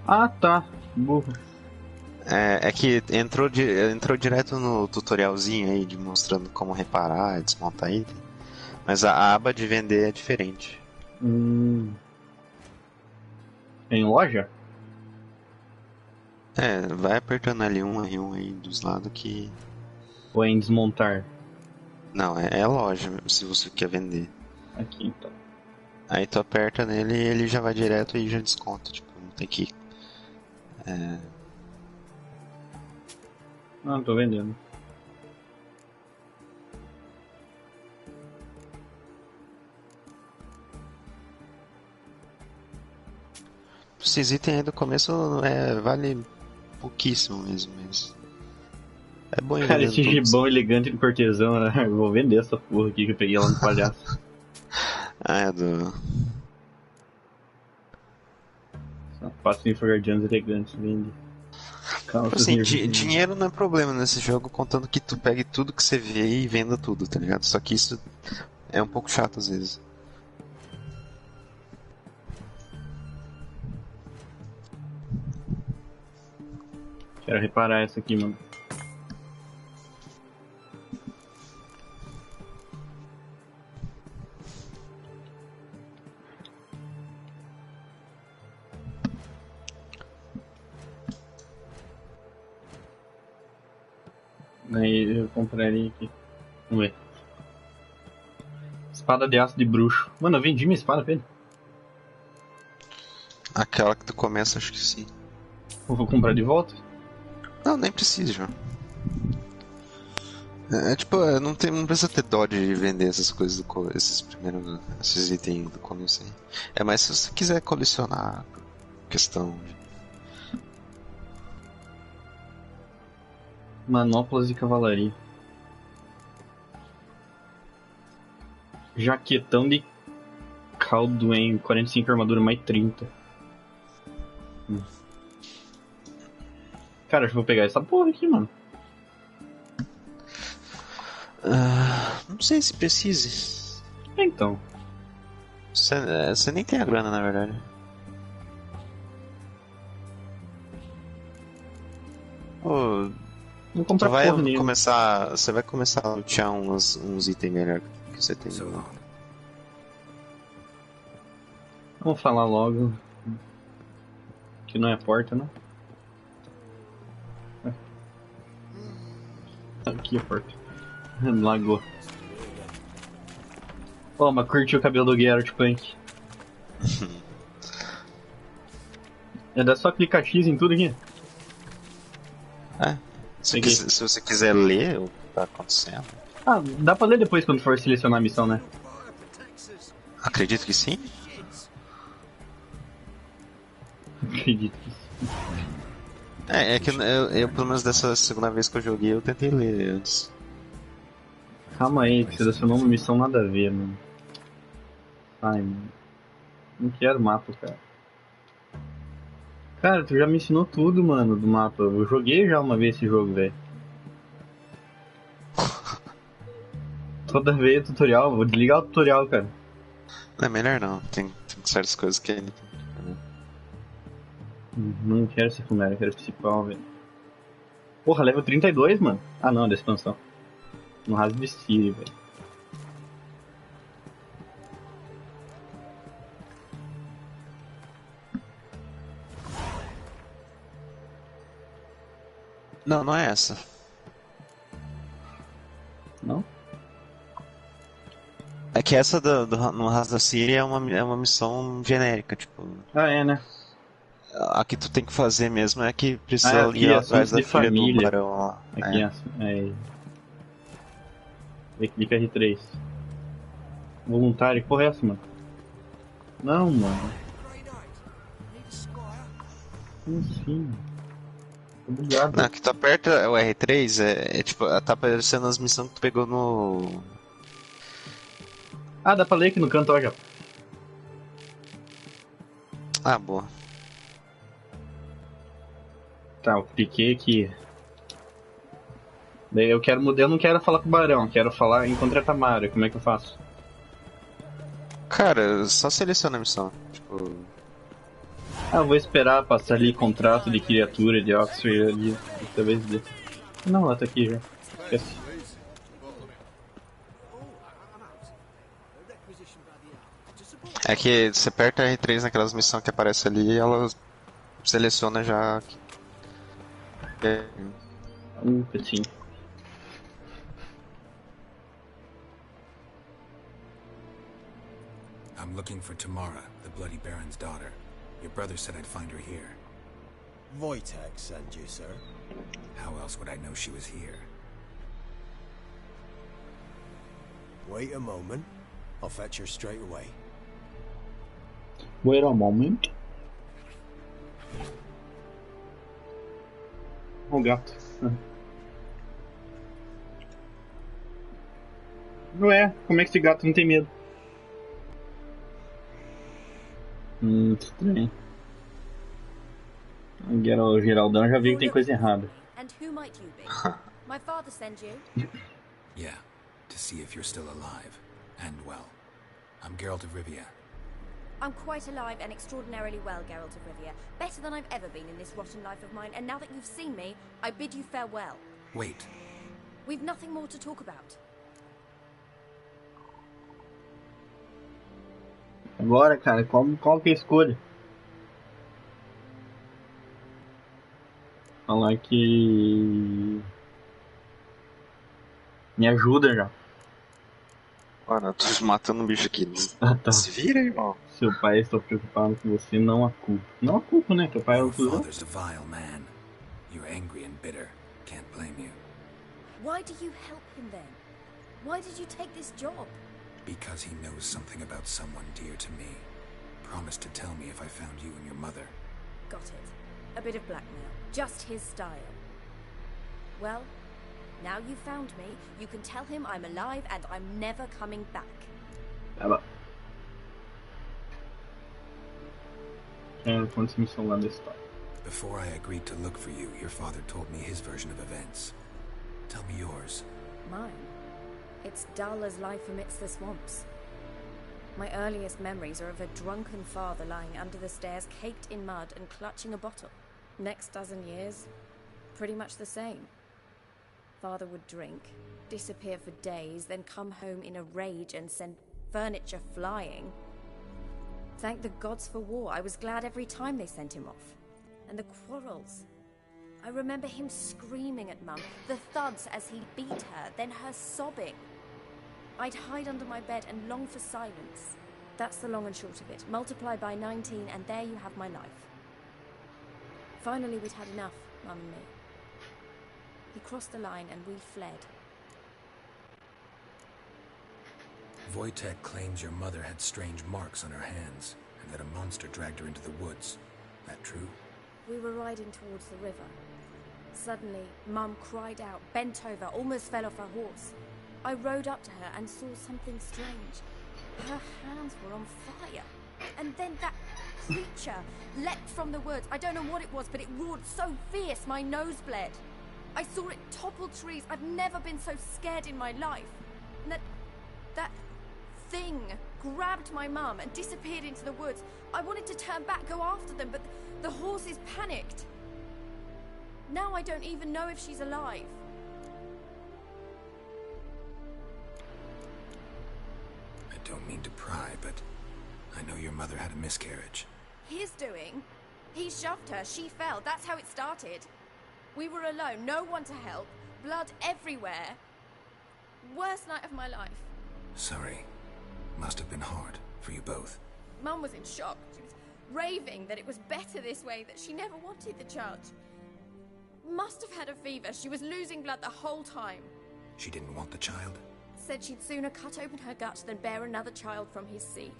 Ah, tá. Burro. É que entrou direto no tutorialzinho aí, de mostrando como reparar, desmontar item. Mas a aba de vender é diferente. Em loja? Vai apertando R1 aí dos lados que... Ou é em desmontar? Não, é loja, se você quer vender. Aqui, então. Aí tu aperta nele e ele já vai direto e já desconta, tipo, não tem que... Não tô vendendo. Esses itens aí do começo vale pouquíssimo mesmo, mas... É bom ir Cara, vendendo esse todos. gibão elegante de cortesão, né? Eu vou vender essa porra aqui que eu peguei lá no palhaço. É do... Sapatos enforjados elegantes, vende. Calças Assim, nervosas. dinheiro não é problema nesse jogo, contando que tu pegue tudo que você vê e venda tudo, tá ligado? Só que isso é um pouco chato às vezes. Quero reparar essa aqui, mano. Aí eu compraria aqui. Vamos ver. Espada de aço de bruxo. Mano, eu vendi minha espada, Pedro. Aquela que tu começa, acho que sim. Eu vou comprar de volta? Não, nem precisa, João. Tipo, não precisa ter dó de vender essas coisas, esses itens do começo aí. É mais se você quiser colecionar, questão de... Manoplas e cavalaria. Jaquetão de Calduin, 45 armadura mais 30. Cara, acho que vou pegar essa porra aqui, mano. Não sei se precise. Então. Você nem tem a grana, na verdade. Ô, Vou comprar porra nenhuma. você vai começar a lutear uns itens melhor que você tem. So long. Vamos falar logo. Que não é porta, né? Aqui é a porta. Lagou. Ó, mas curtiu o cabelo do Geralt Punk. Dá só clicar X em tudo aqui. Se você quiser ler o que tá acontecendo. Ah, dá pra ler depois quando for selecionar a missão, né? Acredito que sim. Acredito que sim. É que eu, pelo menos dessa segunda vez que eu joguei, eu tentei ler antes. Calma aí, que selecionou uma missão nada a ver, mano. Ai, mano. Não quero mapa, cara. Cara, tu já me ensinou tudo, mano, do mapa. Eu joguei já uma vez esse jogo, velho. Toda vez tutorial, vou desligar o tutorial, cara. Não é melhor não, tem certas coisas que... Não quero secundário, quero principal, velho. Porra, level 32, mano. Ah não, da expansão. No raso de Siri, velho. Não é essa. Não? É que essa no Ras da Síria é uma missão genérica, tipo... Ah, é, né? A que tu tem que fazer mesmo é que precisa aqui, ir atrás da de filha família. do barão lá. Aqui, clica R3. Voluntário, porra é essa, mano? Não, mano. Como assim? Tô bugado. Não, que tu aperta o R3, tipo, tá aparecendo as missões que tu pegou no... Ah, dá pra ler aqui no canto, ó, já. Ah, boa. Tá, eu cliquei aqui. Daí eu não quero falar com o Barão, quero falar encontrar a Tamara, como é que eu faço? Cara, só seleciona a missão. Tipo... Ah, eu vou esperar passar ali contrato de criatura de Oxford ali, talvez dê. Não, ela tá aqui já. Esquece. É que você aperta R3 naquelas missões que aparece ali e ela seleciona já. Petinho. I'm looking for Tamara, the Bloody Baron's daughter. Your brother said I'd find her here. Wojtek sent you, sir. How else would I know she was here? Wait a moment. I'll fetch her straight away. Wait a moment. Oh, gato. Ué, como é que esse gato não tem medo? Estranho. O Geraldão já viu que tem coisa errada. And who might you be? My father sent you? Yeah, to see if you're still alive. And well. I'm Geralt of Rivia. I'm quite alive and extraordinarily well, Geralt of Rivia. Better than I've ever been in this rotten life of mine, and now that you've seen me, I bid you farewell. Wait. We've nothing more to talk about. Agora, cara, qual que é a escolha? Falar que... Me ajuda já. Mano, eu tô matando um bicho aqui. Ah, tá. Se vira, irmão. Seu pai está preocupado com você, não a culpa. Não a culpa, né? Teu pai é o Your cuzão. father's a vile man. You're angry and bitter. Can't blame you. Why do you help him then? Why did you take this job? Because he knows something about someone dear to me. Promised to tell me if I found you and your mother. Got it. A bit of blackmail. Just his style. Well, now you've found me, you can tell him I'm alive and I'm never coming back. Ela. Acontece missão lá da história. Before I agreed to look for you, your father told me his version of events. Tell me yours. Mine? It's dull as life amidst the swamps. My earliest memories are of a drunken father lying under the stairs, caked in mud and clutching a bottle. Next dozen years, pretty much the same. Father would drink, disappear for days, then come home in a rage and send furniture flying. Thank the gods for war. I was glad every time they sent him off. And the quarrels. I remember him screaming at Mum, the thuds as he beat her, then her sobbing. I'd hide under my bed and long for silence. That's the long and short of it. Multiply by 19 and there you have my life. Finally we'd had enough, Mum and me. He crossed the line and we fled. Wojtek claims your mother had strange marks on her hands, and that a monster dragged her into the woods. That true? We were riding towards the river. Suddenly, Mum cried out, bent over, almost fell off her horse. I rode up to her and saw something strange. Her hands were on fire. And then that creature leapt from the woods. I don't know what it was, but it roared so fierce my nose bled. I saw it topple trees. I've never been so scared in my life. And that thing grabbed my mum and disappeared into the woods. I wanted to turn back, go after them, but the horses panicked. Now I don't even know if she's alive. I don't mean to pry, but I know your mother had a miscarriage. His doing? He shoved her, she fell, that's how it started. We were alone, no one to help, blood everywhere. Worst night of my life. Sorry. Must have been hard for you both. Mum was in shock. She was raving that it was better this way, that she never wanted the child. Must have had a fever. She was losing blood the whole time. She didn't want the child? Said she'd sooner cut open her gut than bear another child from his seed.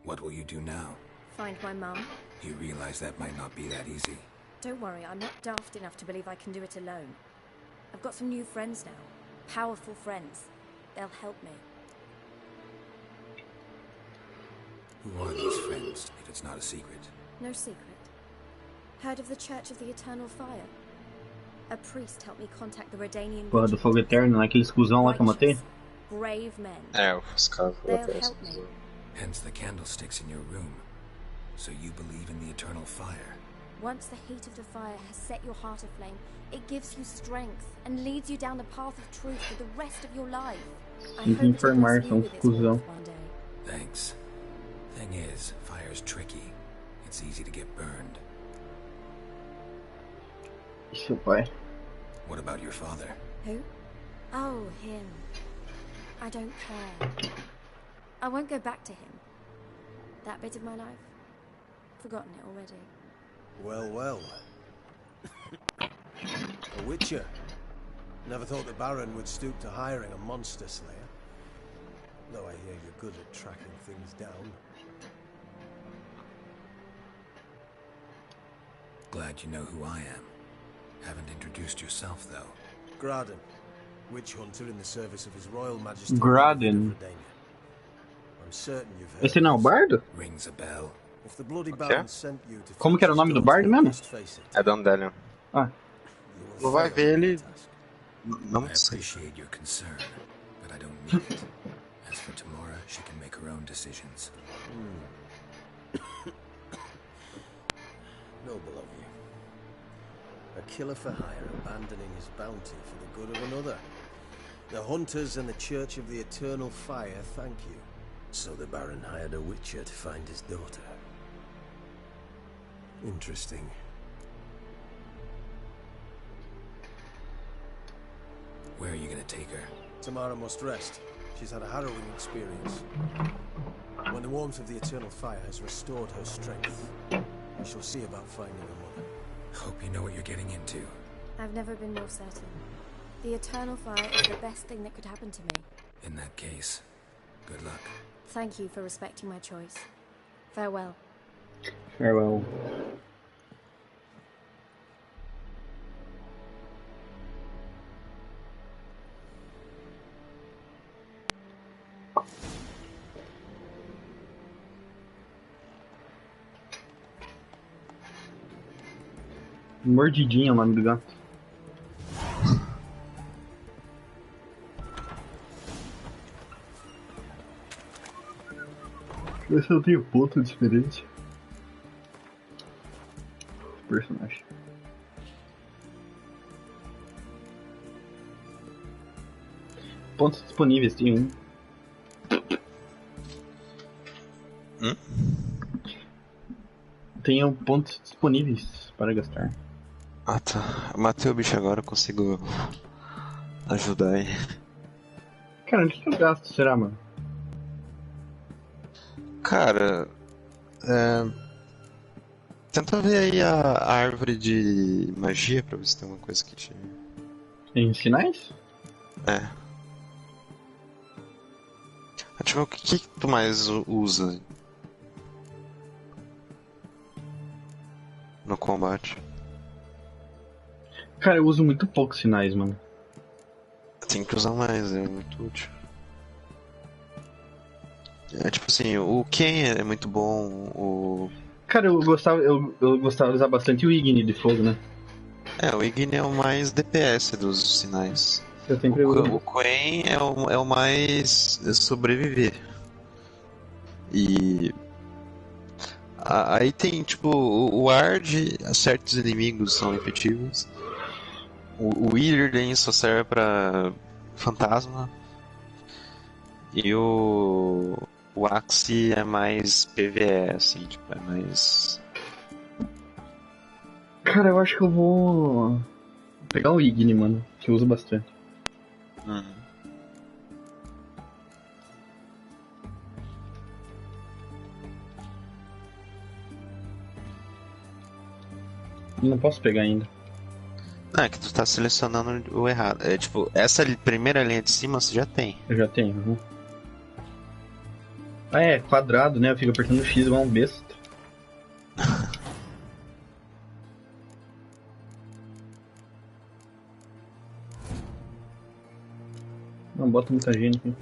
What will you do now? Find my mum. You realize that might not be that easy. Don't worry, I'm not daft enough to believe I can do it alone. I've got some new friends now. Powerful friends. They'll help me. Who are these friends, if it's not a secret? No secret. Heard of the Church of the Eternal Fire? A priest helped me contact the Redanian. Porra do Fogo Eterno, naquele exclusão lá que eu matei. Brave men. Os caras They'll help me. Hence the candlesticks in your room. So you believe in the eternal fire? Once the heat of the fire has set your heart aflame, it gives you strength and leads you down the path of truth for the rest of your life. I hope it bless you with its warmth one day. Thanks. Thing is, fire's tricky. It's easy to get burned. Seu pai. What about your father? Who? Oh, him. I don't care. I won't go back to him. That bit of my life? Forgotten it already. Well, well. A witcher. Never thought the Baron would stoop to hiring a monster slayer. Though I hear you're good at tracking things down. Glad you know who I am. Haven't introduced yourself, though. Graden. Witch hunter in the service of His Royal Majesty. Graden. I'm certain you've heard. Esse não é o bardo? Rings a bell. If the bloody Baron sent you to Como que era o nome do bardo mesmo? É Dandelion. Ah. Não vai ver ele. I Não sei. appreciate your concern, but I don't need it. As for Tamora, she can make her own decisions. Noble of you. A killer for hire abandoning his bounty for the good of another. The hunters and the Church of the Eternal Fire thank you. So the Baron hired a witcher to find his daughter. Interesting. Where are you gonna take her? Tamara must rest. She's had a harrowing experience. When the warmth of the Eternal Fire has restored her strength, we shall see about finding her mother. Hope you know what you're getting into. I've never been more certain. The Eternal Fire is the best thing that could happen to me. In that case, good luck. Thank you for respecting my choice. Farewell. Farewell. Mordidinha é o nome do gato. Deixa eu ver se eu tenho ponto de experiência. Personagem. Pontos disponíveis, tem um. Tenho pontos disponíveis para gastar. Ah tá, eu matei o bicho agora, eu consigo ajudar aí. Cara, onde que eu gasto, será, mano? Cara, tenta ver aí a árvore de magia pra ver se tem uma coisa que te... Em sinais? É. Deixa eu ver o que tu mais usa no combate. Cara, eu uso muito poucos sinais, mano. Tem que usar mais, é muito útil. É tipo assim, o Ken é muito bom, o... Cara, eu gostava de usar bastante o Igni de fogo, né? É, o Igni é o mais DPS dos sinais. Eu sempre uso. O Quen é o mais sobreviver. E... Aí tem, tipo, o Ward, certos inimigos são efetivos. O Illidan só serve pra fantasma. E o Axie é mais PvE, assim, tipo, é mais... Cara, eu acho que eu vou pegar o Igni, mano, que eu uso bastante. Não posso pegar ainda. Não, é que tu tá selecionando o errado. É tipo, essa primeira linha de cima você já tem. Eu já tenho, uhum. Ah, é, quadrado, né? Eu fico apertando X igual um besta. Não bota muita gente aqui.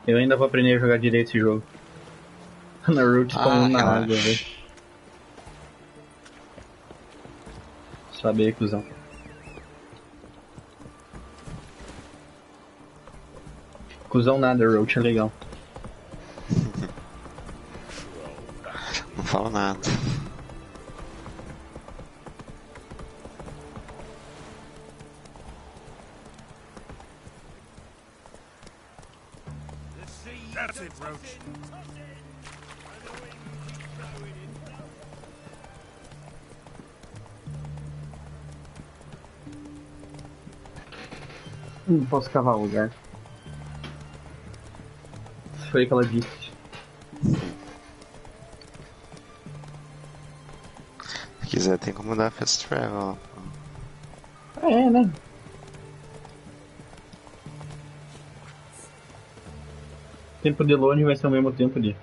Eu ainda vou aprender a jogar direito esse jogo. Naruto tomando na água, velho. Saber, cuzão. Cuzão nada, Roach é legal. Não falo nada. That's it, Roach. Não posso cavar o lugar. Foi o que ela disse. Se quiser tem como dar fast travel. É, né? Tempo de longe vai ser o mesmo tempo de...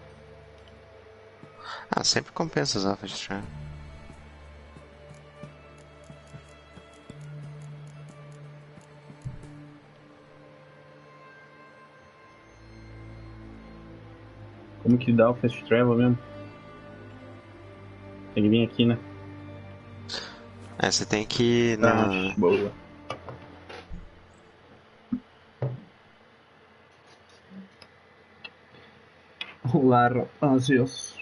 Ah, sempre compensa usar fast travel. Como que dá o fast travel mesmo? Tem que vir aqui, né? É, você tem que ir na... Ah, boa. Olá, rapazios.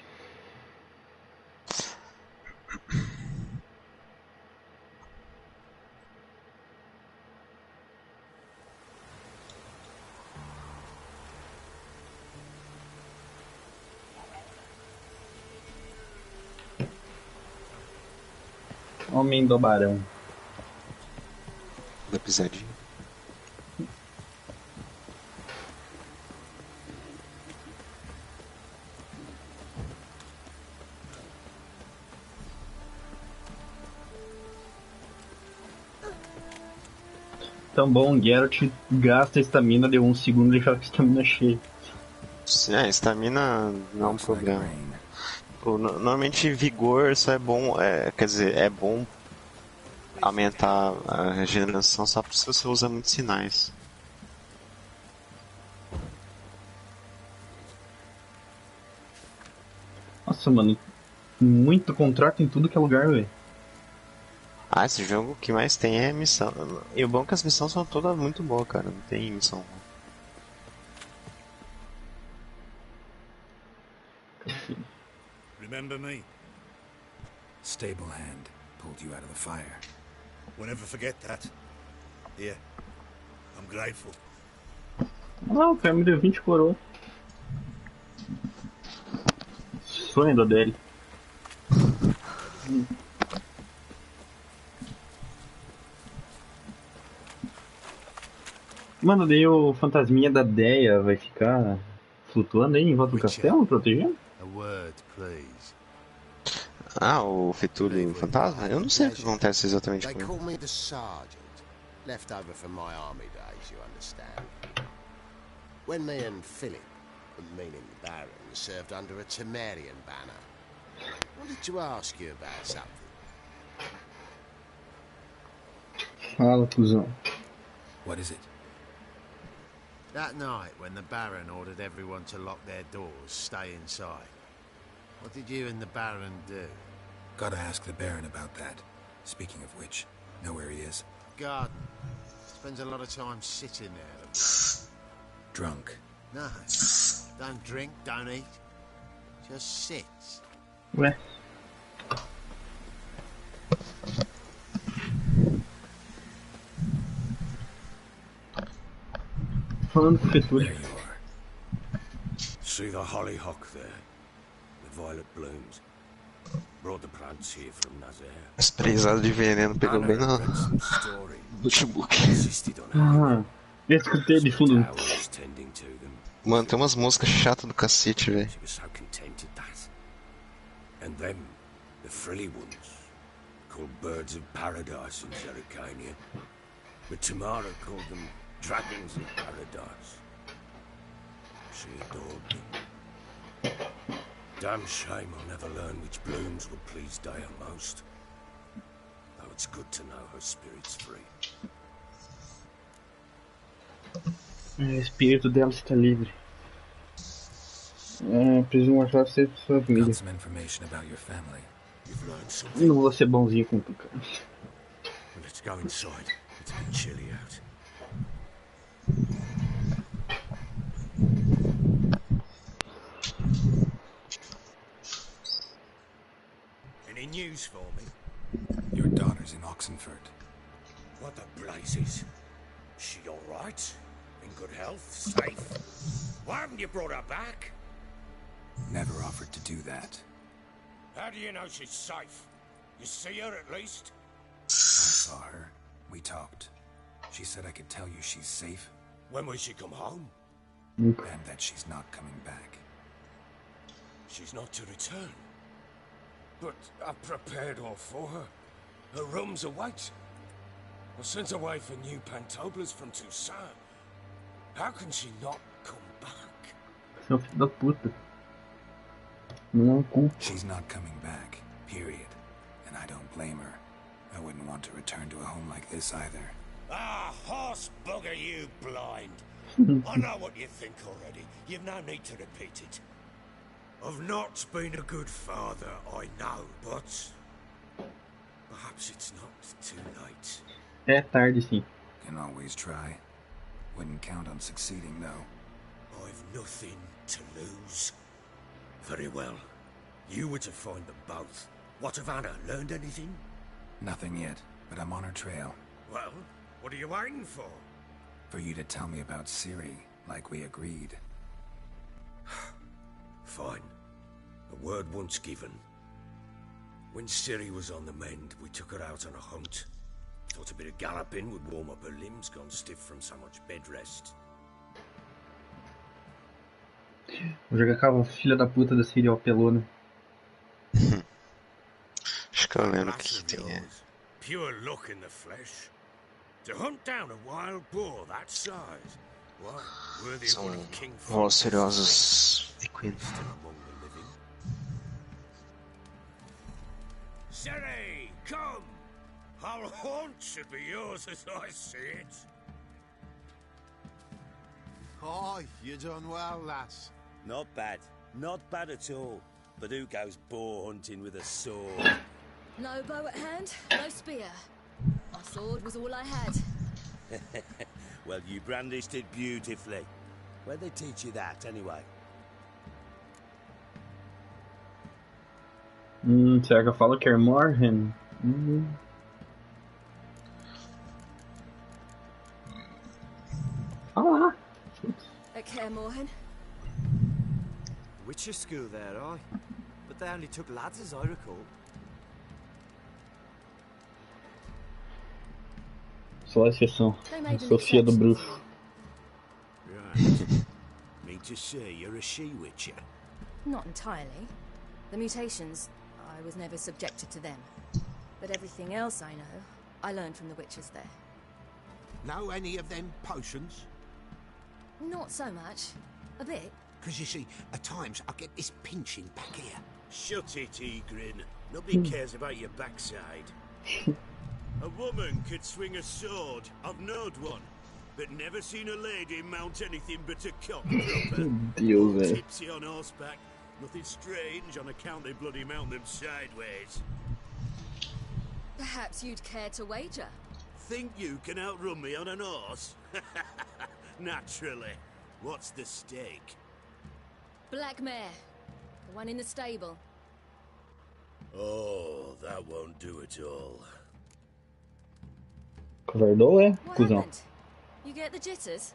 Homem do Barão. da pisadinha. Tão bom, Geralt gasta a estamina de 1 segundo e fica com a estamina cheia. É, estamina não é um problema. Normalmente vigor só é bom, quer dizer, é bom aumentar a regeneração só se você usa muitos sinais. Nossa, mano. Muito contrato em tudo que é lugar, velho. Ah, esse jogo o que mais tem é missão. E o bom é que as missões são todas muito boas, cara. Não tem missão ruim. Remember me? Stable hand pulled you out of the fire. We'll never forget that. Here. I'm grateful. Ah, o cara me deu 20 coroas. Sonho da Deli. Mano, daí o fantasminha da Deia vai ficar flutuando aí em volta do castelo, protegendo? A word, please. Ah, o Fitulho Fantasma? Eu não sei o que acontece exatamente They com ele. call me the sergeant, left over from my army days, you understand. When me and Philip, meaning the Baron, served under a Temerian banner. Wanted to ask you about something. Fala, cuzão. What is it? That night when the Baron ordered everyone to lock their doors, stay inside. What did you and the Baron do? Gotta ask the Baron about that. Speaking of which, know where he is? Garden. Spends a lot of time sitting there. Drunk. No. Don't drink, don't eat. Just sits. Ué. Falando com o Fitulho. There you are. See the hollyhock there? The violet blooms. Brought the plants here from Nazaire. Sprayzado de veneno pegou bem no Story. notebook. Insisted on having Ah, eu escutei de fundo. towers tending to them. Mano, tem umas músicas chatas do cacete, velho. She was so content at that. And them, the frilly ones, called birds of paradise in Zerrikania. But Tamara called them dragons of paradise. She adored them. Damn shame I'll never learn which blooms will please Daya most. Though it's good to know her spirit's free. O espírito dela está livre. Preciso mostrar pra você sua família. Got some information about your family. You've learned something. Não vou ser bonzinho com tu, cara. Well, let's go inside. It's a bit chilly out. Any news for me? Your daughter's in Oxenford. What the blazes? She all right? In good health? Safe? Why haven't you brought her back? Never offered to do that. How do you know she's safe? You see her at least? I saw her. We talked. She said I could tell you she's safe When will she come home? and that she's not coming back. She's not to return. But I've prepared all for her. Her rooms await. I sent away for new Pantoblas from Toussaint. How can she not come back? Você é um filho da puta. Não é um cu. She's not coming back, period. And I don't blame her. I wouldn't want to return to a home like this either. Ah, horse bugger you blind. I know what you think already. You've no need to repeat it. I've not been a good father, I know, but perhaps it's not too late. É tarde, sim. Can always try. Wouldn't count on succeeding, though. I've nothing to lose. Very well. You were to find them both. What of Anna? Learned anything? Nothing yet, but I'm on her trail. Well, what are you waiting for? For you to tell me about Ciri, like we agreed. Fine. A word once given. When Ciri was on the mend, we took her out on a hunt. Thought a bit of galloping would warm up her limbs, gone stiff from so much bed rest. Vou jogar com a filha da puta da Ciri Pelona. Acho que eu lembro o Lass que of tem. yours. Pure luck in the flesh. To hunt down a wild boar that size. Why, worthy of São one of King voos Philip's seriosos equinos. still among the living. Ciri, come! Our haunt should be yours as I see it. Oh, you done well, lass. Not bad. Not bad at all. but who goes boar hunting with a sword? No bow at hand, no spear. My sword was all I had. Well, you brandished it beautifully. Where'd they teach you that, anyway? Será que eu falo que é Morhen? Fala lá. At Kaer Morhen? Witcher school there, aye. But they only took lads, as I recall. Só a exceção. They made an Sofia do exception. Bruxo. Right. Mean to say you're a she-witcher? Not entirely. The mutations, I was never subjected to them. But everything else I know, I learned from the witches there. Know any of them potions? Not so much. A bit. Because you see, at times I get this pinching back here. Shut it, Egrin. Nobody cares about your backside. A woman could swing a sword. I've knowed one. But never seen a lady mount anything but a cock proper. Deus, velho. Tipsy on horseback. Nothing strange on account they bloody mount them sideways. Perhaps you'd care to wager? Think you can outrun me on an horse? Naturally. What's the stake? Black mare. The one in the stable. Oh, that won't do it all. Coverdou é, What cuzão. happened? You get the jitters?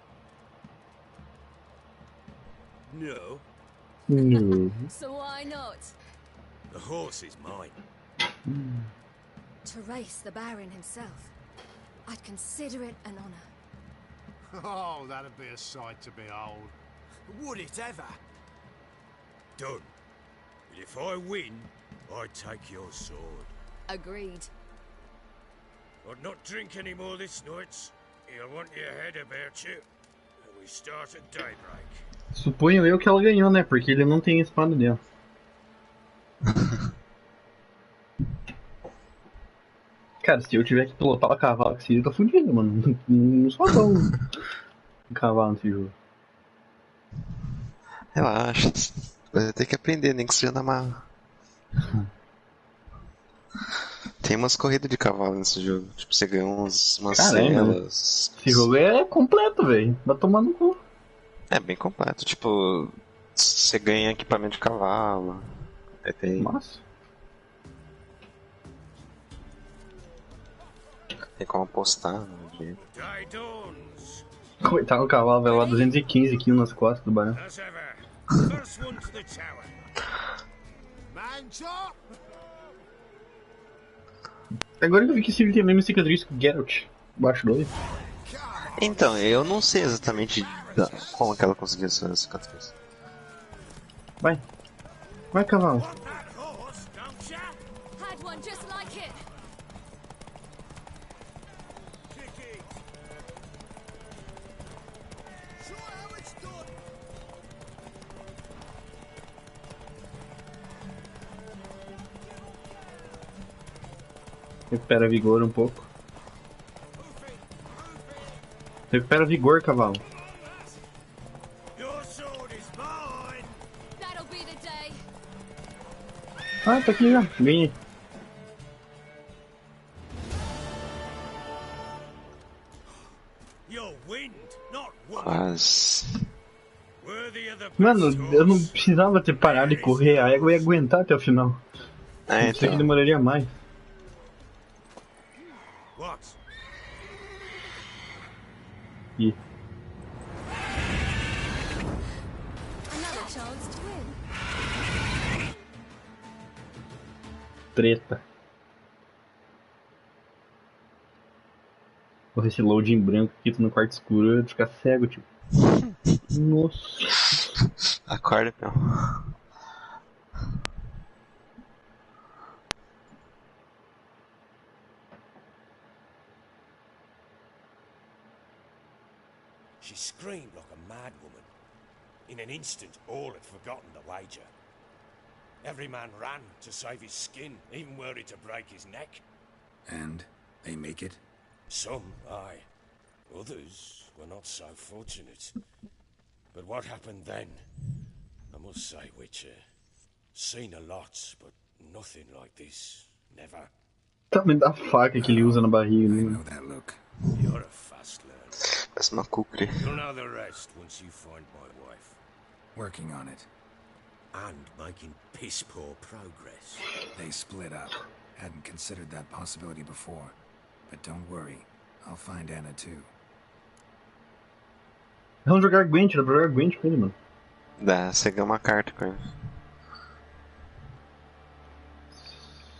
No, No. So why not? the horse is mine. To race the Baron himself. I'd consider it an honor. Oh, that'd be a sight to behold. Would it ever? Done. But if I win, I take your sword. Agreed. I'd not drink any more this night. You'll want your head about you. And we start at daybreak. Suponho eu que ela ganhou, né? Porque ele não tem a espada dela. Cara, se eu tiver que pilotar o cavalo que seria, tá fudido, mano. Não sou bom um cavalo nesse jogo. Relaxa. Vai ter que aprender, nem que seja na marra. Tem umas corridas de cavalo nesse jogo. Tipo, você ganha umas celas. Esse jogo é completo, velho. Vai tomar no cu. É bem completo. Tipo, você ganha equipamento de cavalo. Aí tem. Nossa. Tem como apostar no dinheiro. Day dawns. Coitado do cavalo, vai lá 215 quilos nas costas do barão. As ever. First one to the tower. Man chop! Agora que eu vi que esse livro tem a mesma cicatriz que o Geralt. Baixo do olho. Então, eu não sei exatamente como que ela conseguiu essa cicatriz. Vai. Vai, cavalo. That horse, don't ya? Had one just like it. Kick it. Show how it's done! Recupera vigor um pouco. Recupera vigor, cavalo. Your sword is mine. That'll be the day. Ah, tá aqui já. Ganhei. You're wind, not woman. Mas. Worthy of the Mano, best eu não horse. precisava ter parado de correr. A égua ia aguentar até o final. É, Isso aqui então. demoraria mais. What? Ih. Another chance to win. Treta. Porra, esse load em branco aqui, tô no quarto escuro, eu ia ficar cego, tipo. Nossa. Acorda, meu. She screamed like a mad woman. In an instant, all had forgotten the wager. Every man ran to save his skin, even were it to break his neck. And they make it? Some, aye. Others were not so fortunate. But what happened then? I must say, Witcher, Seen a lot, but nothing like this. Never. Tamanho da faca que ele usa na barriga. Né? That look. You're a fast learner. Parece uma kukri. You'll know the rest once you find my wife. Working on it. And making piss-poor progress. They split up. Hadn't considered that possibility before. But don't worry. I'll find Anna too. Vamos jogar Gwent, dá pra jogar Gwent com ele, mano. Dá, você ganha uma carta com ele.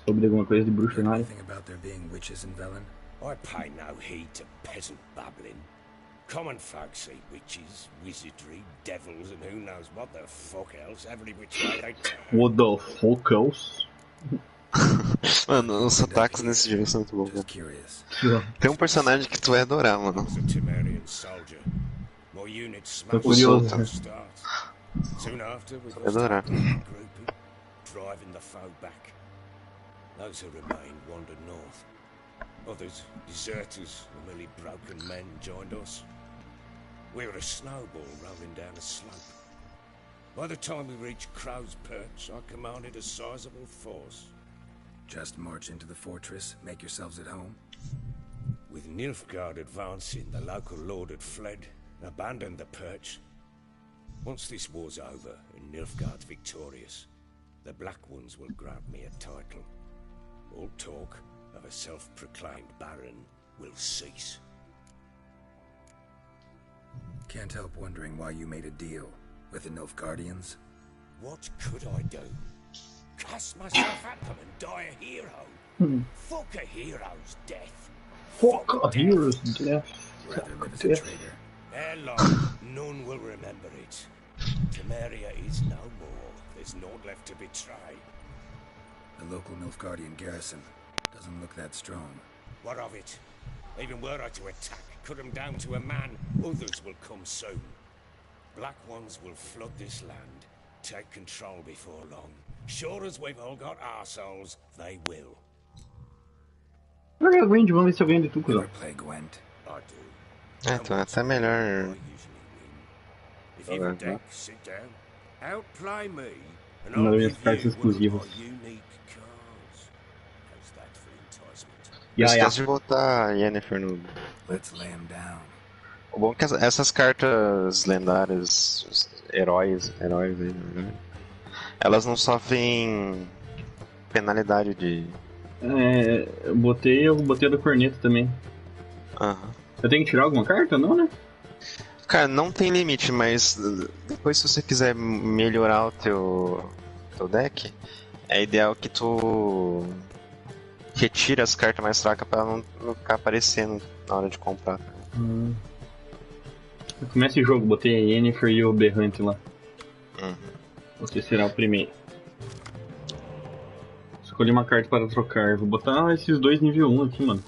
Sobre alguma coisa de bruxa na área. Anything about there being witches in Velen? I pay no heed to peasant babbling. Common folk see witches, wizardry, devils, and who knows what the fuck else every which way they turn. What the fuck else? Mano, os sotaques nesse jogo são muito bons. Tem um personagem que tu vai adorar, mano. Tô curioso. Vai adorar. Driving the foe back. Those who remain wandered north. Others, deserters or merely broken men, joined us. We were a snowball rolling down a slope. By the time we reached Crow's Perch, I commanded a sizable force. Just march into the fortress, make yourselves at home? With Nilfgaard advancing, the local lord had fled, abandoned the Perch. Once this war's over and Nilfgaard's victorious, the Black Ones will grant me a title. All talk of a self-proclaimed baron will cease. Can't help wondering why you made a deal with the Nilfgaardians. What could I do? Cast myself at them and die a hero? Fuck a hero's death. Fuck a hero's death. Rather live as a traitor. Ere long, none will remember it. Temeria is no more. There's naught left to betray. The local Nilfgaardian garrison doesn't look that strong. What of it? Even were I to attack, cut them down to a man, others will come soon. Black Ones will flood this land, take control before long. Sure as we've all got arseholes, they will. Vamos jogar Gwent, vamos ver se eu ganho de tu, cuzão. Play Gwent. I do. Então é até melhor. If you deck, sit down. Outplay me, and Uma I'll das minhas give cartas you one of my exclusivas. unique cards. How's that for enticement? Não esquece de botar a Yennefer no... Let's lay him down. O bom é que essas cartas lendárias, os heróis aí, na verdade, elas não sofrem penalidade de... Eu botei a do corneto também. Aham. Eu tenho que tirar alguma carta? Não, né? Cara, não tem limite, mas depois se você quiser melhorar o teu deck, é ideal que tu retire as cartas mais fracas pra não ficar aparecendo na hora de comprar. Começa o jogo, botei a Yennefer e o Berrante lá. Uhum. Você será o primeiro. Escolhi uma carta para trocar. Vou botar esses dois nível 1 aqui, mano.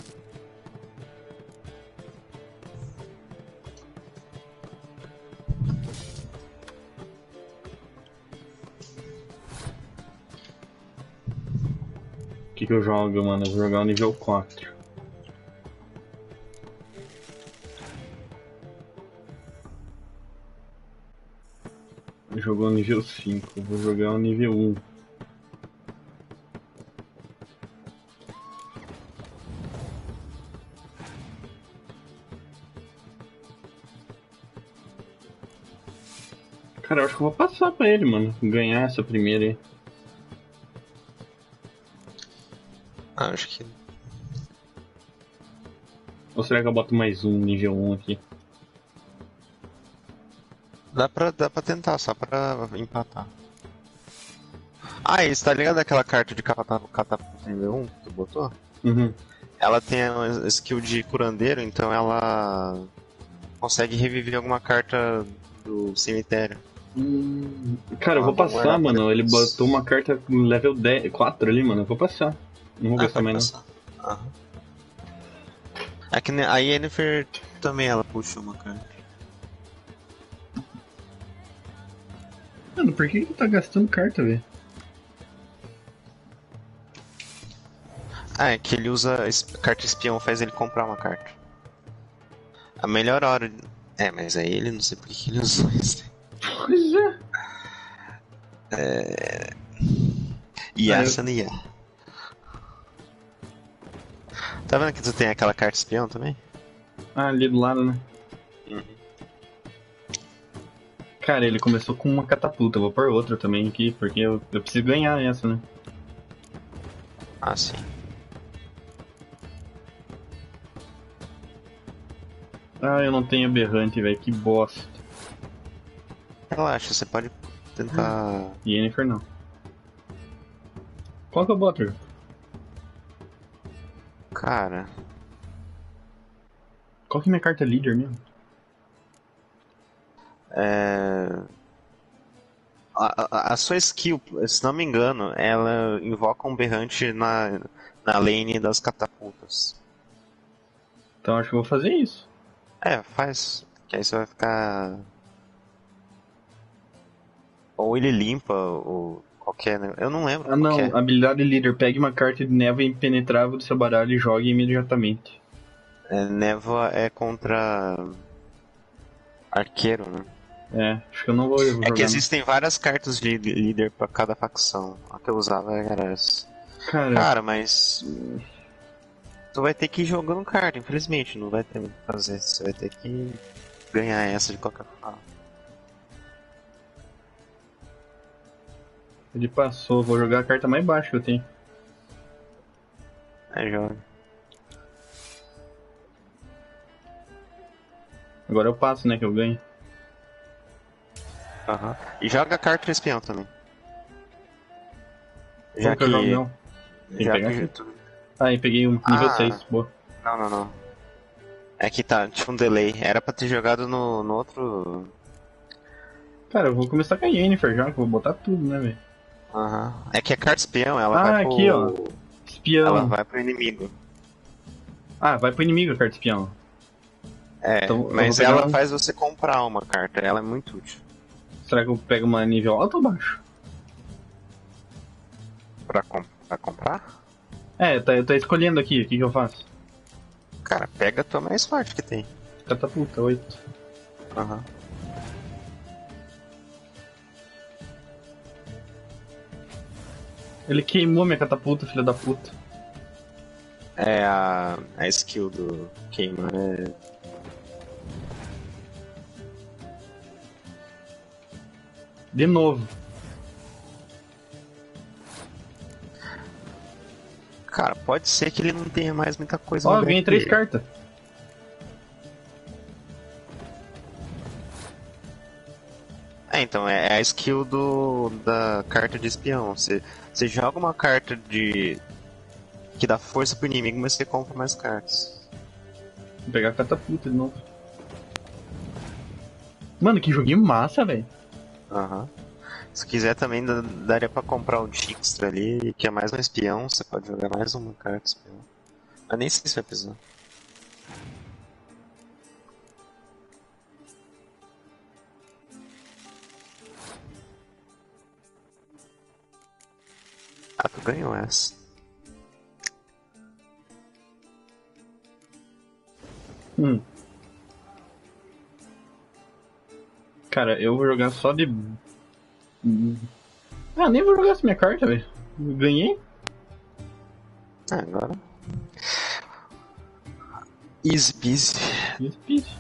O que eu jogo, mano? Eu vou jogar o nível 4. Jogou o nível 5, vou jogar o nível 1. Cara, eu acho que eu vou passar pra ele, mano. Ganhar essa primeira aí. Acho que... Ou será que eu boto mais um nível 1 aqui? Dá pra tentar, só pra empatar. Ah, e você tá ligado aquela carta de catapulta nível 1 que tu botou? Uhum. Ela tem uma skill de curandeiro, então ela consegue reviver alguma carta do cemitério. Cara, eu vou passar, mano. Ele botou uma carta level 4 ali, mano. Eu vou passar. Não vou gastar mais não. Aham. É que a Yennefer também ela puxa uma carta. Mano, por que ele tá gastando carta, velho? Ah, é que ele usa carta espião, faz ele comprar uma carta. A melhor hora... mas aí ele não sei por que ele usou isso. Pois é. Yasania. Tá vendo que tu tem aquela carta espião também? Ah, ali do lado, né? Cara, ele começou com uma catapulta, eu vou pôr outra também aqui, porque eu preciso ganhar essa, né? Ah, sim. Ah, eu não tenho aberrante, velho, que bosta. Relaxa, você pode tentar... Yennefer não. Qual que eu boto? Cara... Qual que é minha carta líder mesmo? A sua skill, se não me engano, ela invoca um berrante na lane das catapultas. Então acho que eu vou fazer isso. Faz. Que aí você vai ficar... Ou ele limpa, ou qualquer... Eu não lembro. Ah não, habilidade líder. Pegue uma carta de névoa impenetrável do seu baralho e jogue imediatamente. Névoa é contra... arqueiro, né? Acho que eu não vou jogar. É que existem várias cartas de líder pra cada facção. A que eu usava era essa. Cara, mas... Tu vai ter que ir jogando carta, infelizmente. Não vai ter o que fazer. Você vai ter que ganhar essa de qualquer forma. Ele passou, vou jogar a carta mais baixa que eu tenho. Joga. Agora eu passo, né, que eu ganho. Aham. E joga a carta de espião também. Já que eu jogo não. Já que... eu peguei um nível 6, boa. Não. É que tá, tinha um delay. Era pra ter jogado no outro... Cara, eu vou começar com a Yennefer já, que eu vou botar tudo, né, velho? Aham. É que a carta espião, ela vai pro... aqui, ó. Espião. Ela vai pro inimigo. Ah, vai pro inimigo a carta espião. Então, mas ela faz você comprar uma carta, ela é muito útil. Será que eu pego uma nível alto ou baixo? Pra comprar? Eu tô escolhendo aqui, o que eu faço? Cara, pega a tua mais forte que tem. Catapulta, 8. Aham. Ele queimou minha catapulta, filho da puta. A skill do queimar De novo. Cara, pode ser que ele não tenha mais muita coisa. Ó, ganhei 3 cartas. Então, é a skill da carta de espião. Você joga uma carta que dá força pro inimigo, mas você compra mais cartas. Vou pegar a catapulta de novo. Mano, que joguinho massa, velho. Aham. Se quiser também daria pra comprar o Dijkstra ali, que é mais um espião, você pode jogar mais uma carta espião. Mas nem sei se vai precisar. Ah, tu ganhou essa. Cara, eu vou jogar só de... nem vou jogar essa minha carta, velho. Ganhei. Agora... Easy peasy. Easy peasy.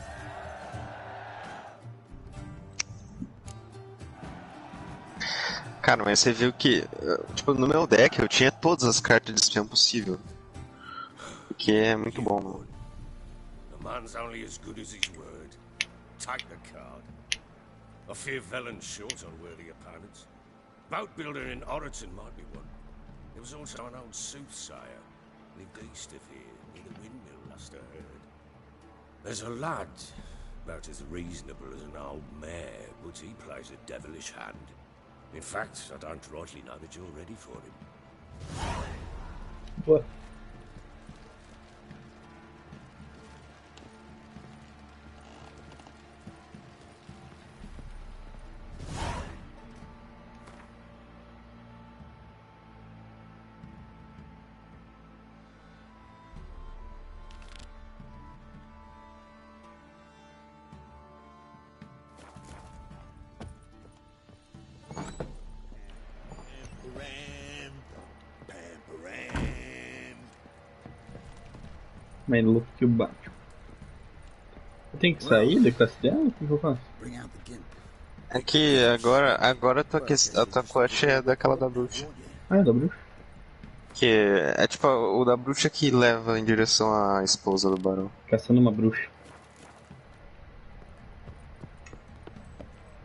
Cara, mas você viu que, tipo, no meu deck eu tinha todas as cartas de espião possível. O que é muito bom, mano. A man's only as good as his word. Take the card. I fear Velen's short on worthy opponents. Boat builder in Oroton might be one. There was also an old soothsayer. Lived east of here, near the windmill, last I heard. There's a lad, about as reasonable as an old mare, but he plays a devilish hand. In fact, I don't rightly know that you're ready for him. What? mais louco que o Batman. Eu tenho que sair do castelo? O que eu faço? É que agora a tua quest é daquela da bruxa. Ah, é da bruxa? Que é tipo o da bruxa que leva em direção à esposa do barão. Caçando uma bruxa.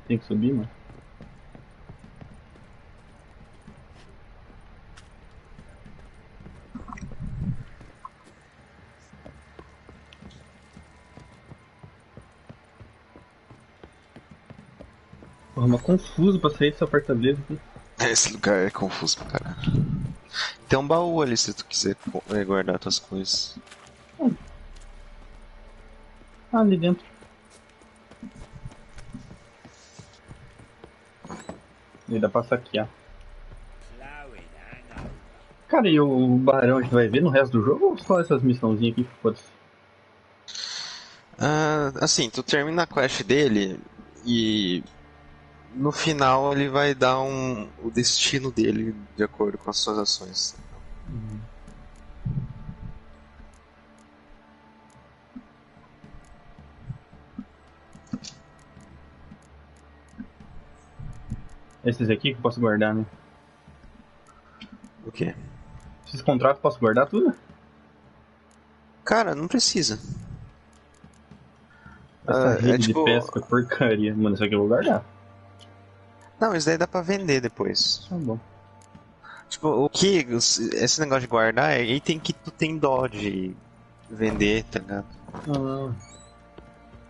Tem que subir, mano. Porra, mas confuso pra sair dessa porta-mesa aqui. Esse lugar é confuso pra caralho. Tem um baú ali se tu quiser guardar tuas coisas. Ah, ali dentro. E dá pra saquear. Cara, e o barão a gente vai ver no resto do jogo ou só essas missãozinhas aqui? Foda-se. Assim, tu termina a quest dele e no final ele vai dar o destino dele de acordo com as suas ações. Esses aqui que eu posso guardar, né? O quê? Esses contratos eu posso guardar tudo? Cara, não precisa. Essa rede de pesca porcaria. Mano, isso aqui eu vou guardar. Não, isso daí dá pra vender depois. Tá bom. Tipo, esse negócio de guardar é item que tu tem dó de vender, tá ligado?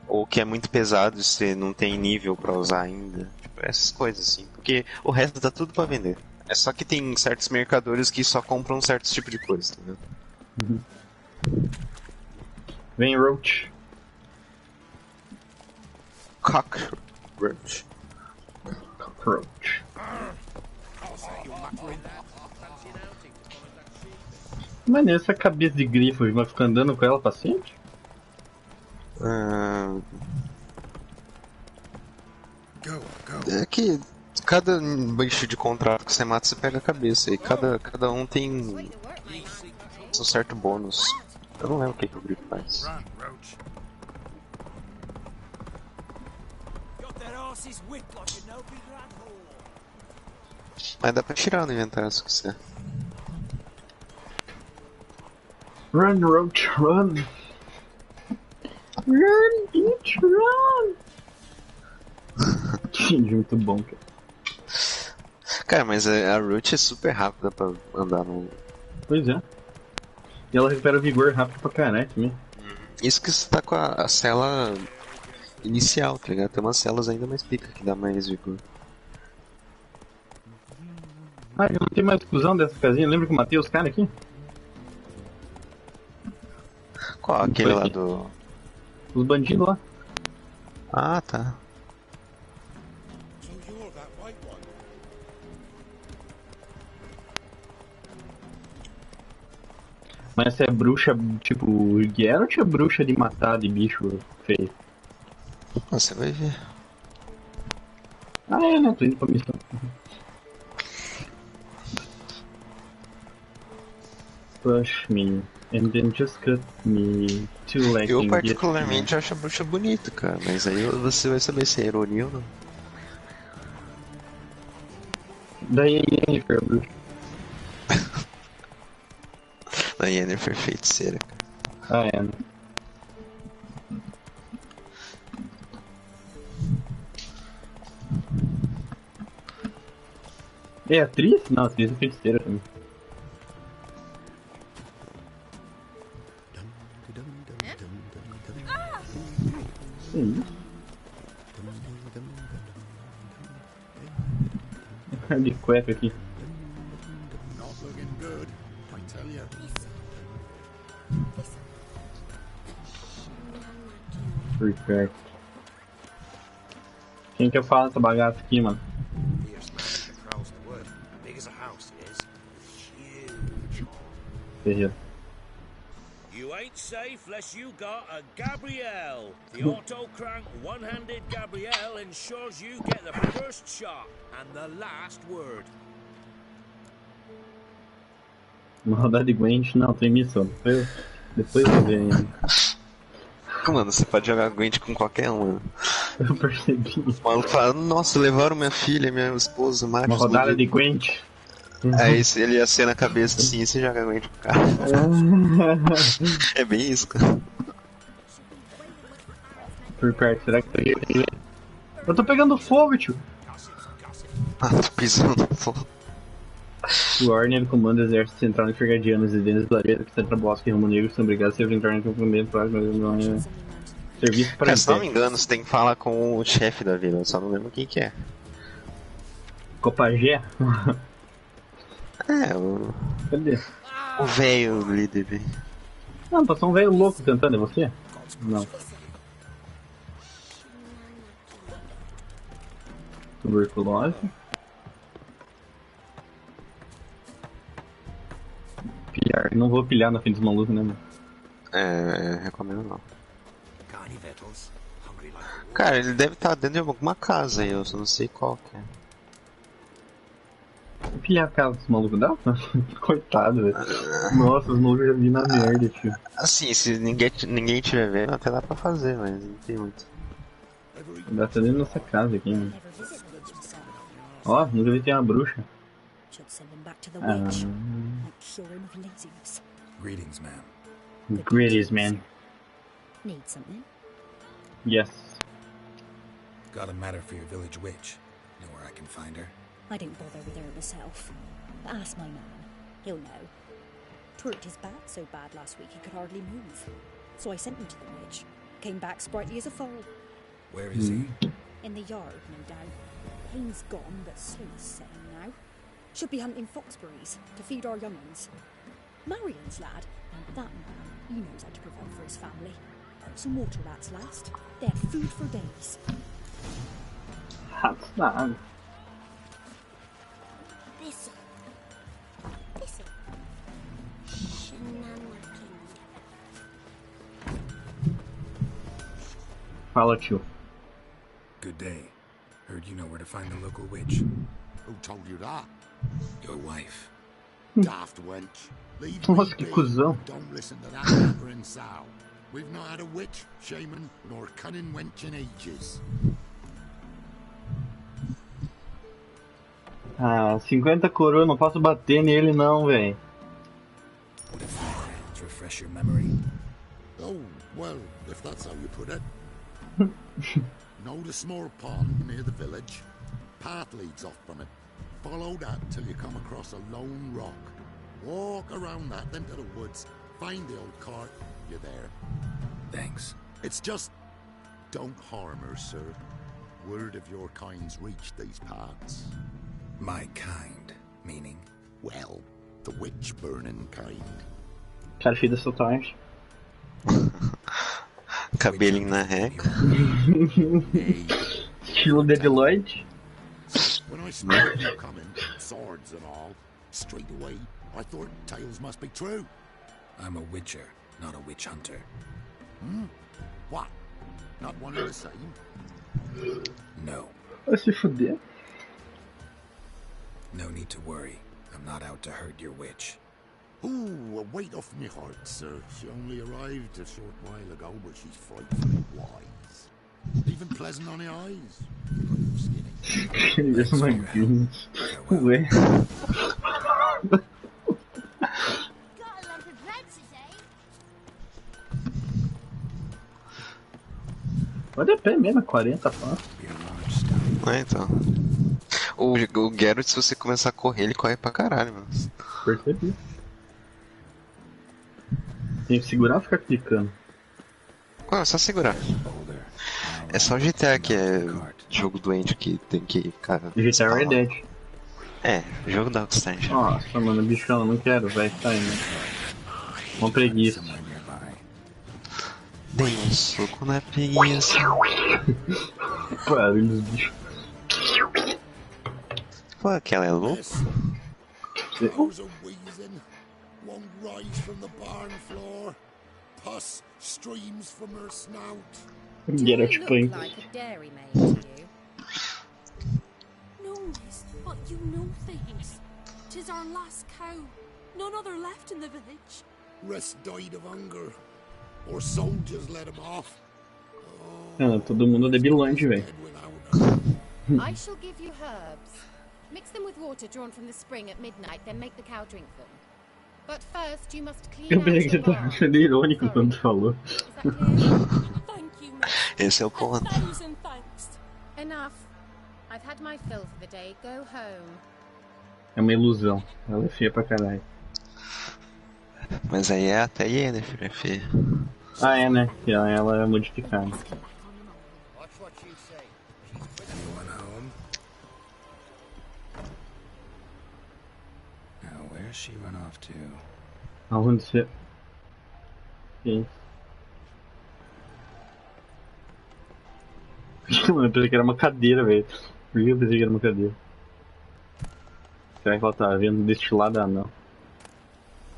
Ou que é muito pesado e você não tem nível pra usar ainda. Tipo, essas coisas assim. Porque o resto tá tudo pra vender. É só que tem certos mercadores que só compram certos tipos de coisa, tá ligado? Vem, Roach. Cockroach. Cockroach. Mas essa cabeça de grifo vai ficar andando com ela pra sempre? É que cada bicho de contrato que você mata, você pega a cabeça. E cada um tem um certo bônus. Eu não lembro o que o grifo faz. Mas dá pra tirar no inventário se quiser. Run, Roach, run! Run, bitch, run! Muito bom, cara. Cara, mas a Roach é super rápida pra andar no... Pois é. E ela recupera o vigor rápido pra caralho também. Isso que você tá com a cela inicial, tá ligado? Tem umas celas ainda mais pica que dá mais vigor. Ah, eu não tenho mais exclusão dessa casinha. Lembra que eu matei os caras aqui? Qual? Aquele lá do... Os bandidos lá. Ah, tá. Mas essa é bruxa, tipo, Geralt ou é bruxa de matar de bicho feio? Você vai ver. Ah, é, né? Tô indo pra missão. Push me, and then just cut me to like. Eu particularmente acho a bruxa bonita, cara, mas aí você vai saber se é ironia ou não. Daí é Yennefer, a bruxa. A Yennefer feiticeira, cara. Ah, é, né? É atriz? Não, atriz é feiticeira também. Que isso? De cueca aqui. Perfeito. Quem que eu falo essa bagaça aqui, mano? Ferreira. You ain't safe unless you got a Gabrielle. The auto-crank one-handed Gabrielle ensures you get the first shot and the last word. Uma rodada de Gwent, não, tem missão. Depois eu vou ver ainda. Mano, você pode jogar Gwent com qualquer um, mano. Eu percebi. O maluco fala, nossa, levaram minha filha, minha esposa, o Max. Uma rodada de Gwent. Aí ele acena a cabeça assim e você joga Gwent pro cara. É bem isso, cara. Por perto, será que peguei? Eu tô pegando fogo, tio. Ah, tô pisando no fogo. O Warner comanda o exército central de Fergadianos e dentro do laredo que centra bosque e rumo negro são obrigados a se enfrentar no cumprimento para serviço para se não me engano, você tem que falar com o chefe da vila, eu só não lembro quem que é. Copagé? Cadê? O velho líder dele. Não, passou um velho louco cantando, é você? Não. Tuberculose. Pilhar. Não vou pilhar na frente dos malucos, né, mano? Recomendo não. Cara, ele deve estar dentro de alguma casa aí, eu só não sei qual que é. Pilhar a casa dos malucos dá? Coitado, velho. Nossa, os malucos já vi na merda, tio. Assim, se ninguém tiver vendo, até dá pra fazer, mas não tem muito. Dá até dentro da nossa casa aqui, mano. Ó, nunca vi ter uma bruxa. Greetings, ma'am. Greetings, man. Need something? Yes. Got a matter for your village witch. Know where I can find her? I didn't bother with her myself. But ask my man. He'll know. Twerked his back so bad last week he could hardly move. So I sent him to the witch. Came back sprightly as a foal. Where is he? In the yard, no doubt. Pain's gone, but sleep's setting now. Should be hunting foxberries to feed our young'uns. Marion's lad, and that man, he knows how to provide for his family. Some water rats last. They had food for days. That's not. Thistle. Fala, tio. Good day. Heard you know where to find the local witch. Who told you that? Your wife. Daft wench. Leave Nossa, me que be. cuzão. Don't listen to that yammering sow. We've not had a witch, shaman, nor cunning wench in ages. Ah, 50 coroa, não posso bater nele não, velho. Would a few crowns refresh your memory? Oh, well, if that's how you put it. Know the small pond near the village? Path leads off from it. Follow that till you come across a lone rock. Walk around that, then to the woods. Find the old cart. You're there. Thanks. It's just... don't harm her, sir. Word of your kind's reached these parts. My kind, meaning? Well, the witch-burning kind. Cara, filho dessa tarde. Cabelinho na régua. Estilo Deloitte. When I spotted you coming, swords and all, straight away, I thought tales must be true. I'm a witcher, not a witch hunter. What? Not one of the same? No. Vai se fuder. No need to worry. I'm not out to hurt your witch. Ooh, a weight off me heart, sir. She only arrived a short while ago, but she's frightfully wise. Even pleasant on the eyes. Oh my goodness. Ué. Olha a pé mesmo, 40 pá. Então. O Geralt, se você começar a correr, ele corre pra caralho, mano. Percebi. Tem que segurar ou ficar clicando? Não, é só segurar. É só o GTA que é jogo doente que tem que ficar. GTA Red Dead. É, jogo da Rockstar. Nossa, mano, bichão, não quero, vai, tá indo. Uma preguiça. Dei um soco na preguiça. Barulho dos bichos. Pô, aquela é louca? Cows are wheezing. Won't rise from the barn floor. Pus streams from her snout. Get out look like a dairymaid to you? No, miss, but you know things. 'Tis our last cow. None other left in the village. rest died of hunger, or soldiers let him off. Todo mundo debilante, velho. I shall give you herbs. Mix them with water drawn from the spring at midnight, then make the cow drink them. But first, you must clean Eu out pensei que your você tava barn. sendo irônico quando falou. Esse é o ponto. Enough. I've had my fill for the day. Go home. É uma ilusão. Ela é feia pra caralho. Mas aí é até Yennefer, é feia. Ah, é, né? Que ela é modificada. Anyone home? Now, where's she run off to? Aonde você... Que isso? Mano, eu pensei que era uma cadeira, velho. Por que eu pensei que era uma cadeira? Será que ela tá vendo deste lado? Ah, não.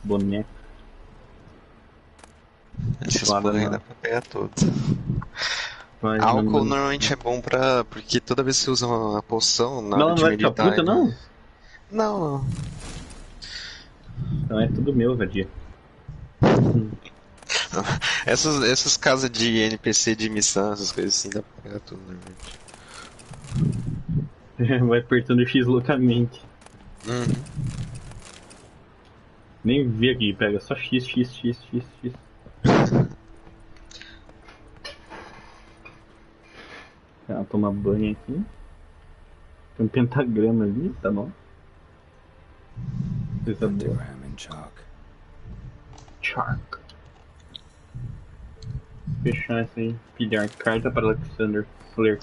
Boneca. Esses porra dá pra pegar todos. Mas, álcool normalmente é bom pra... porque toda vez que você usa uma poção na hora de vai ficar meditar... puta, não? Não. Então é tudo meu, vadia. Essas casas de NPC de missão, essas coisas assim, dá pra pegar tudo normalmente. Vai apertando X loucamente. Nem vê aqui, pega só X. Tá, tomar banho aqui. Tem um pentagrama ali, tá bom? Coisa boa. Chalk. Fechar isso aí. Pilhar carta para Alexander. Ler.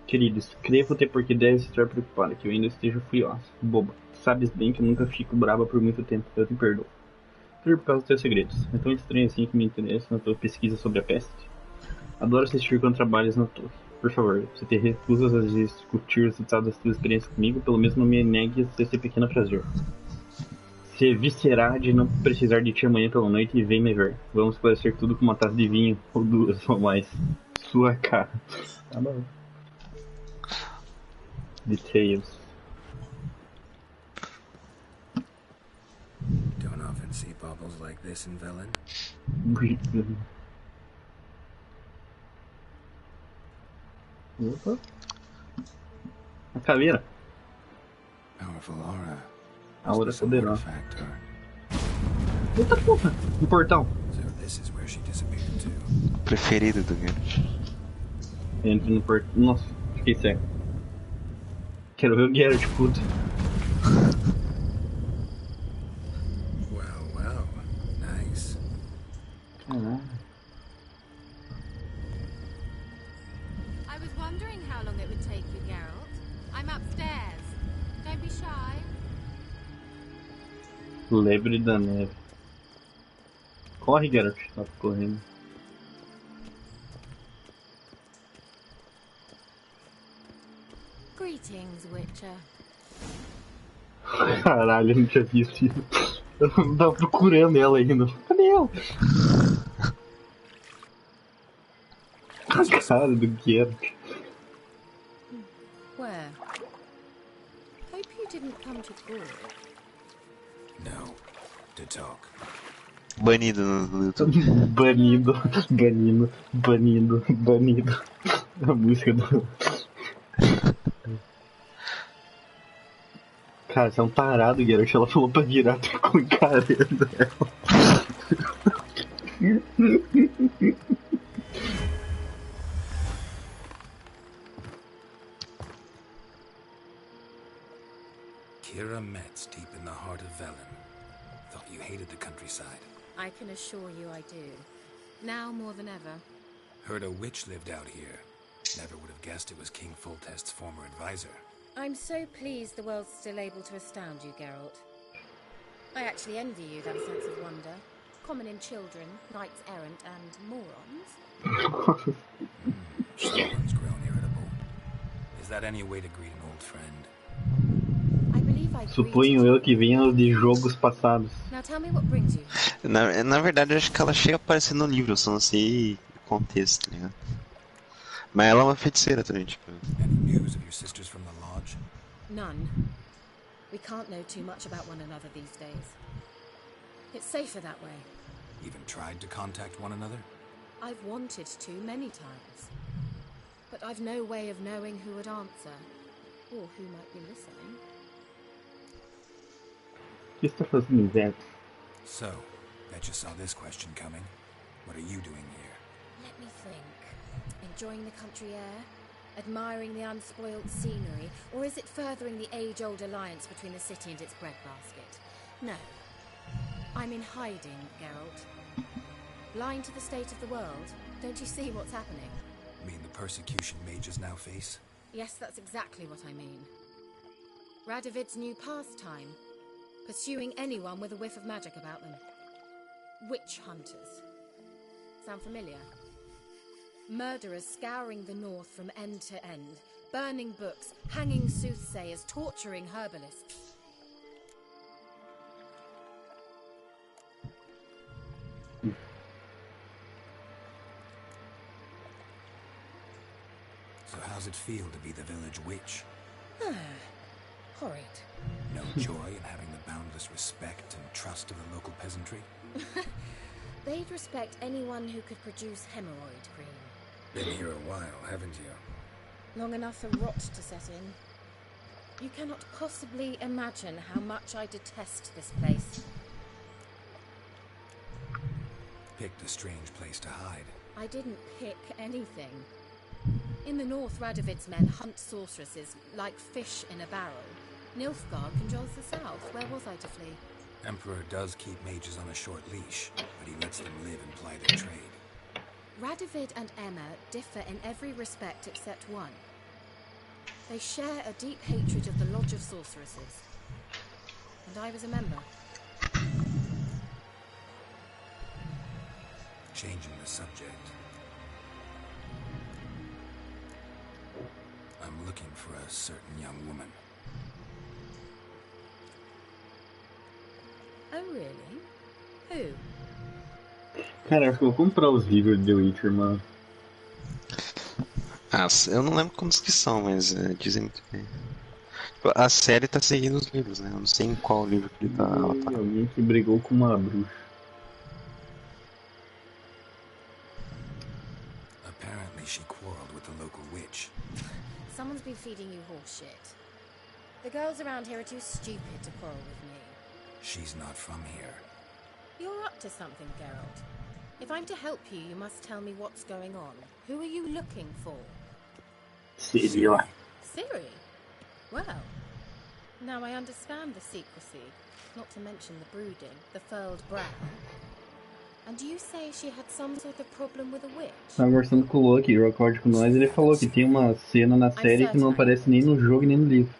Querido, escrevo-te porque deves estar preocupado, que eu ainda esteja furiosa. Boba, sabes bem que eu nunca fico brava por muito tempo, eu te perdoo. Tudo por causa dos teus segredos. É tão estranho assim que me interessa na tua pesquisa sobre a peste. Adoro assistir quando trabalhas na torre. Por favor, se te recusas a discutir os resultados das tuas experiências comigo, pelo menos não me negue esse pequeno prazer. Se viscerar de não precisar de ti amanhã pela noite e vem me ver. Vamos esclarecer tudo com uma taça de vinho, ou duas ou mais. Sua cara. Tá bom. Details. Don't often see baubles like this in Velen. Opa. A caveira. Powerful aura. Aura poderosa. Eita porra! Um portão. So this is where she disappeared to. Preferido do Geralt. Entra no portão. Nossa, fiquei cego. Quero ver o Geralt, puto. Well, nice. Caralho. I was wondering how long it would take you, Geralt. I'm upstairs. Don't be shy. Lebre da neve. Corre, Geralt. Tá correndo. Greetings, Witcher. Caralho, eu não tinha visto isso. Eu não tava procurando ela ainda. Cadê ela? A cara do Geralt. Where? Hope you didn't come to court. No, to talk. Banido no YouTube. Banido. A música do... Cara, você é um tarado, Geralt. Ela falou pra virar, tá com encarando ela. Kira Metz, deep in the heart of Velen. Thought you hated the countryside. I can assure you I do. Now more than ever. Heard a witch lived out here. Never would have guessed it was King Foltest's former advisor. I'm so pleased the world's still able to astound you, Geralt. I actually envy you that sense of wonder. Common in children, knights errant, and morons. Someone's grown irritable. Is that any way to greet an old friend? Suponho eu que venha de jogos passados. Now tell me what brings you. Na verdade, eu acho que ela chega a aparecer no livro, eu só não sei o contexto, tá ligado? Mas ela é uma feiticeira também, tipo. Any news of your sisters from the lodge? None. We can't know too much about one another these days. It's safer that way. Even tried to contact one another? I've wanted to many times. But I've no way of knowing who would answer. Or who might be listening. O que você tá fazendo, inverno? So, bet you saw this question coming. What are you doing here? Let me think. Enjoying the country air? Admiring the unspoiled scenery? Or is it furthering the age-old alliance between the city and its breadbasket? No. I'm in hiding, Geralt. Blind to the state of the world? Don't you see what's happening? Mean the persecution mages now face? Yes, that's exactly what I mean. Radovid's new pastime. Pursuing anyone with a whiff of magic about them. Witch hunters. Sound familiar? Murderers scouring the north from end to end. Burning books, hanging soothsayers, torturing herbalists. So how's it feel to be the village witch? Horrid. No joy in having the boundless respect and trust of the local peasantry? They'd respect anyone who could produce hemorrhoid cream. Been here a while, haven't you? Long enough for rot to set in. You cannot possibly imagine how much I detest this place. Picked a strange place to hide. I didn't pick anything. In the north, Radovid's men hunt sorceresses like fish in a barrel. Nilfgaard controls the south. Where was I to flee? Emperor does keep mages on a short leash, but he lets them live and ply their trade. Radovid and Emma differ in every respect except one. They share a deep hatred of the Lodge of Sorceresses. And I was a member. Changing the subject. I'm looking for a certain young woman. Oh, really? Who? Cara, acho que eu vou comprar os livros de The Witcher, mano. Ah, eu não lembro quantos que são, mas dizem muito bem. Tipo, a série tá seguindo os livros, né? Eu não sei em qual livro que ele tá. Alguém que brigou com uma bruxa. Apparently she quarreled with the local witch. Someone's been feeding you horse shit. The girls around here are too stupid to quarrel with me. She's not from here. You're up to something, Geralt. If I'm to help you, you must tell me what's going on. Who are you looking for? Ciri. Ciri? Well, now I understand the secrecy, not to mention the brooding, the furled brow. And you say she had some sort of problem with a witch? Tava conversando com o Loki, o Record com nós, ele falou que tem uma cena na série que não aparece nem no jogo nem no livro.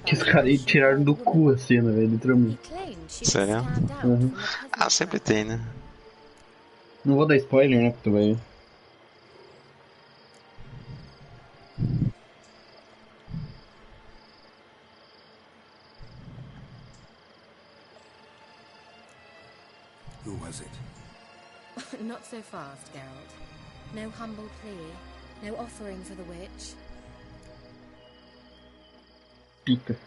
Que os caras tiraram do cu a cena, velho, literalmente. Sério? Uhum. Ah, sempre tem, né? Não vou dar spoiler, né, porque tu vai... Who was it? Not so fast, Geralt. No humble plea, no offering for the witch. Pica.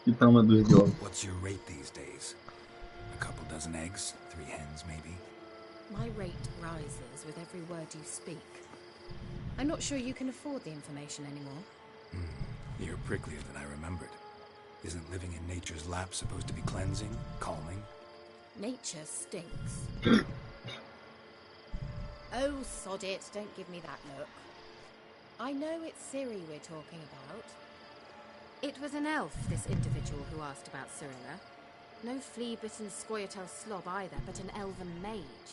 E tá uma dúzia de ovos. What's your rate these days? A couple dozen eggs? 3 hens, maybe? My rate rises with every word you speak. I'm not sure you can afford the information anymore. You're pricklier than I remembered. Isn't living in nature's lap supposed to be cleansing, calming? Nature stinks. Oh, sod it, don't give me that look. I know it's Ciri we're talking about. It was an elf, this individual who asked about Cyrilla. No flea-bitten Scoia'tael slob either, but an elven mage.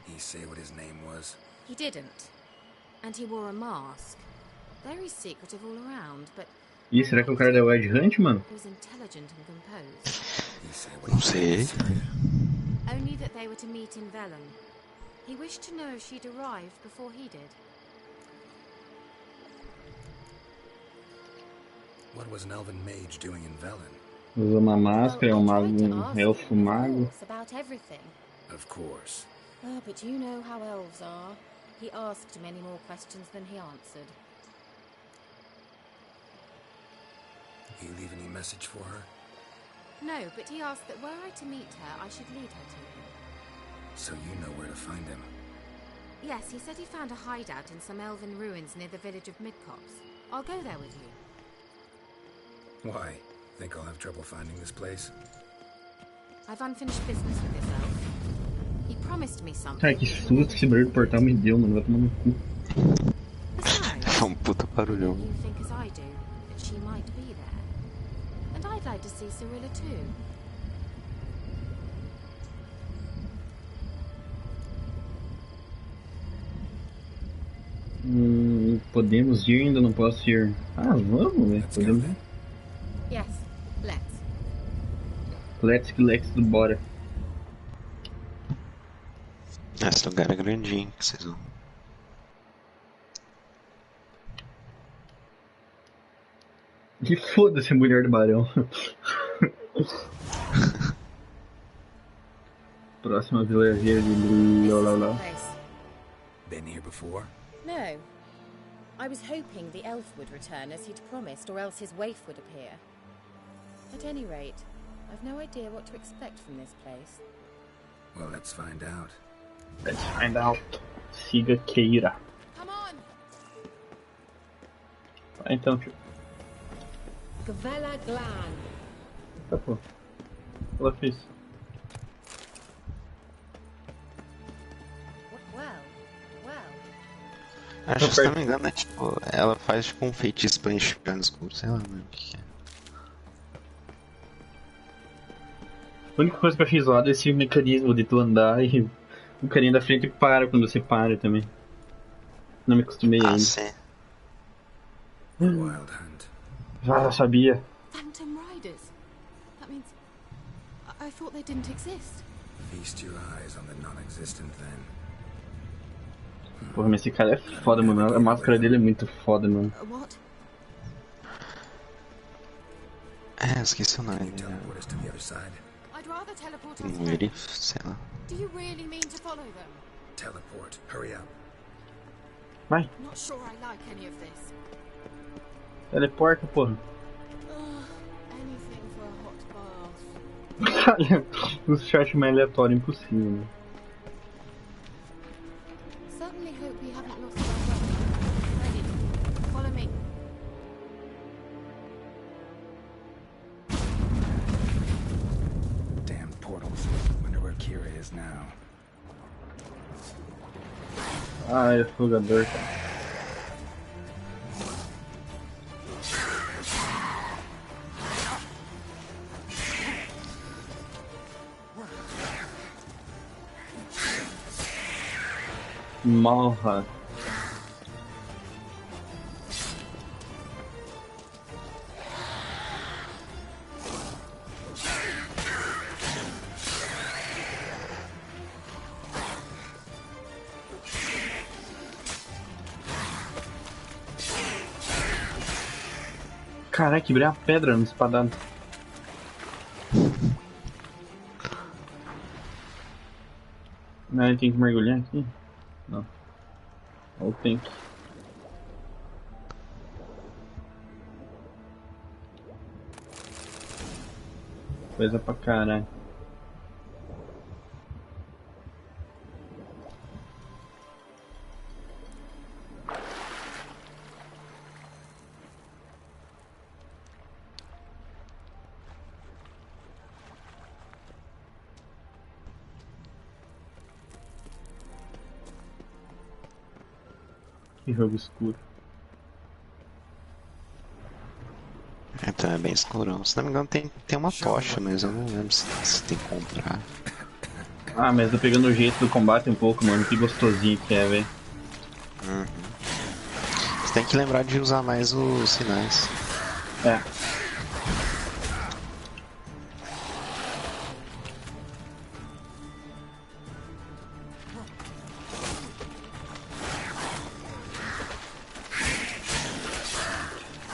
He say what his name was? He didn't. And he wore a mask. Very secretive all around, but... Ih, será que é o cara da Wild Hunt, mano? He was intelligent and composed. Não sei. Only that they were to meet in Velen. He wished to know if she'd arrived before he did. What was an elven mage doing in Velen? Usa uma máscara, é um mago, elfo mago. About everything. Of course. Oh, but you know how elves are. He asked many more questions than he answered. You leave any message for her? No, but he asked that were I to meet her, I should lead her to him. So you know where to find him. Yes, he said he found a hideout in some elven ruins near the village of Midcopse. I'll go there with you. Why? Think I'll have trouble finding this place? I've unfinished business with this elf. He promised me something. Cara, que susto que esse barulho do portal me deu, mano. Vai tomar no cu. É puta barulhão. You think as I do, that she might be there. And I'd like to see Cirilla too. Podemos ir, ainda não posso ir. Ah, vamos, velho. Podemos. Yes, let's. Let's do bora. Esse lugar é grandinho, que vocês vão. Que foda-se a mulher do barão. Próxima vilageira de Lololó. Been here before? No. I was hoping the elf would return as he'd promised, or else his waif would appear. At any rate, I've no idea what to expect from this place. Well, let's find out. Let's find out. Siga Keira. Come on! Vai então, tio. Gavella Glan. Tá, pô. Ela fez. Acho que, se não me engano, é tipo, ela faz tipo um feitiço pra enxergar no escuro, sei lá, né, o que é. A única coisa que eu achei zoada é esse mecanismo de tu andar e o carinha da frente para quando você para também. Não me acostumei ainda. Sim. Wild Hunt. Já sabia. Phantom Riders. That means I thought they didn't exist. Feast your eyes on the non-existent then. Porra, mas esse cara é foda, mano. A máscara dele é muito foda, mano. What? É, esqueci o nome dele. I'd rather teleport us to Ele, sei lá. Do you really mean to follow them? Teleport. Hurry up. Vai. Not sure I like any of this. Teleporta, porra. Anything for a hot bath. Cara, os chat mais aleatório impossível, né? Certainly hope we haven't lost our way. Ready. Follow me. Damn portals. Wonder where Kira is now. Ah, é fogador, cara. Morra. Caraca, quebrei a pedra no espadado. Não, ele tem que mergulhar aqui? Não. Ou tem que. Coisa pra caralho. Que jogo escuro. Então é bem escurão. Se não me engano tem uma tocha, mas eu não lembro se tem que comprar. Ah, mas tô pegando o jeito do combate um pouco, mano. Que gostosinho que é, velho. Uhum. Você tem que lembrar de usar mais os sinais. É.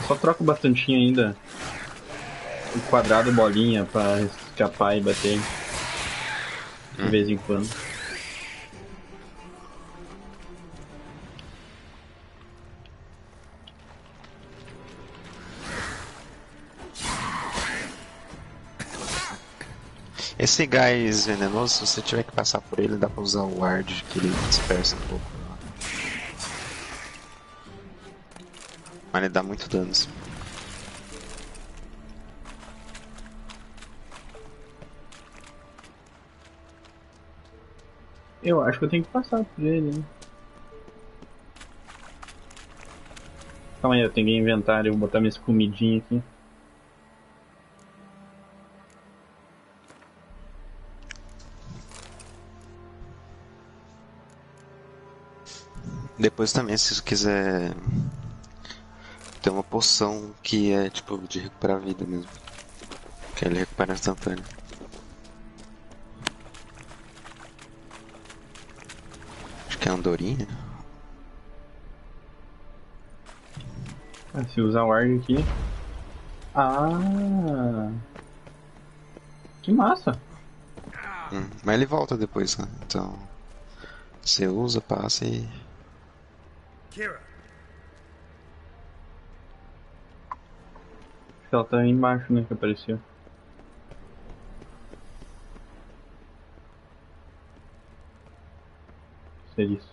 Só troco bastante ainda o quadrado bolinha pra escapar e bater de vez em quando. Esse gás venenoso, se você tiver que passar por ele, dá pra usar o ward que ele dispersa um pouco. Mas ele dá muito dano. Assim. Eu acho que eu tenho que passar por ele, né? Calma aí, eu tenho que inventário, eu vou botar minhas comidinhas aqui. Depois também, se você quiser, tem uma poção que é tipo de recuperar a vida mesmo. Que ele recupera instantâneo. Acho que é andorinha. Ah, se usar o arg aqui. Ah! Que massa! Mas ele volta depois, né? Então você usa, passa e... Acho que ela tá aí embaixo, né, que apareceu. Seria isso.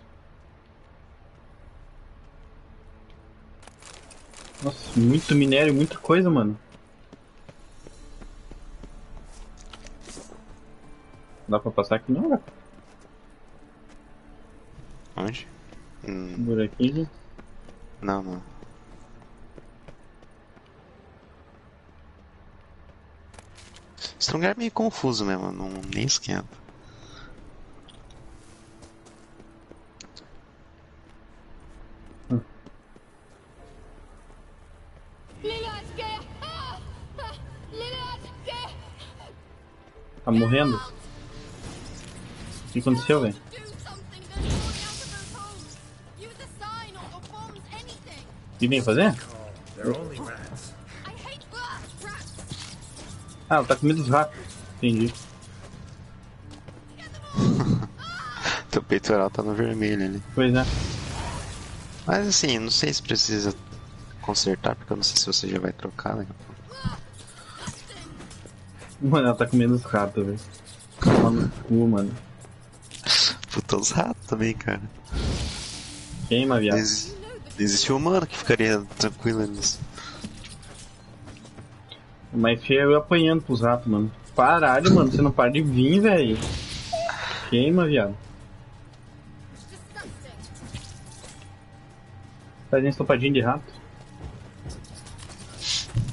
Nossa, muito minério, muita coisa, mano. Dá pra passar aqui não, né? Onde? Buraquinho. Não, não. Esse lugar é meio confuso mesmo, não, nem esquenta. Tá morrendo? O que aconteceu, velho? O que vem fazer? Ah, ela tá com medo dos ratos. Entendi. Teu peitoral tá no vermelho ali. Pois é. Mas assim, não sei se precisa consertar, porque eu não sei se você já vai trocar, né? Mano, ela tá com medo dos ratos, velho. Calma no cu, mano. Puta, os ratos também, cara. Queima, viado. Existe um humano que ficaria tranquilo nisso. Mas feio eu apanhando pros ratos, mano. Caralho, mano, você não para de vir, velho. Queima, viado. Faz uma estopadinha de rato.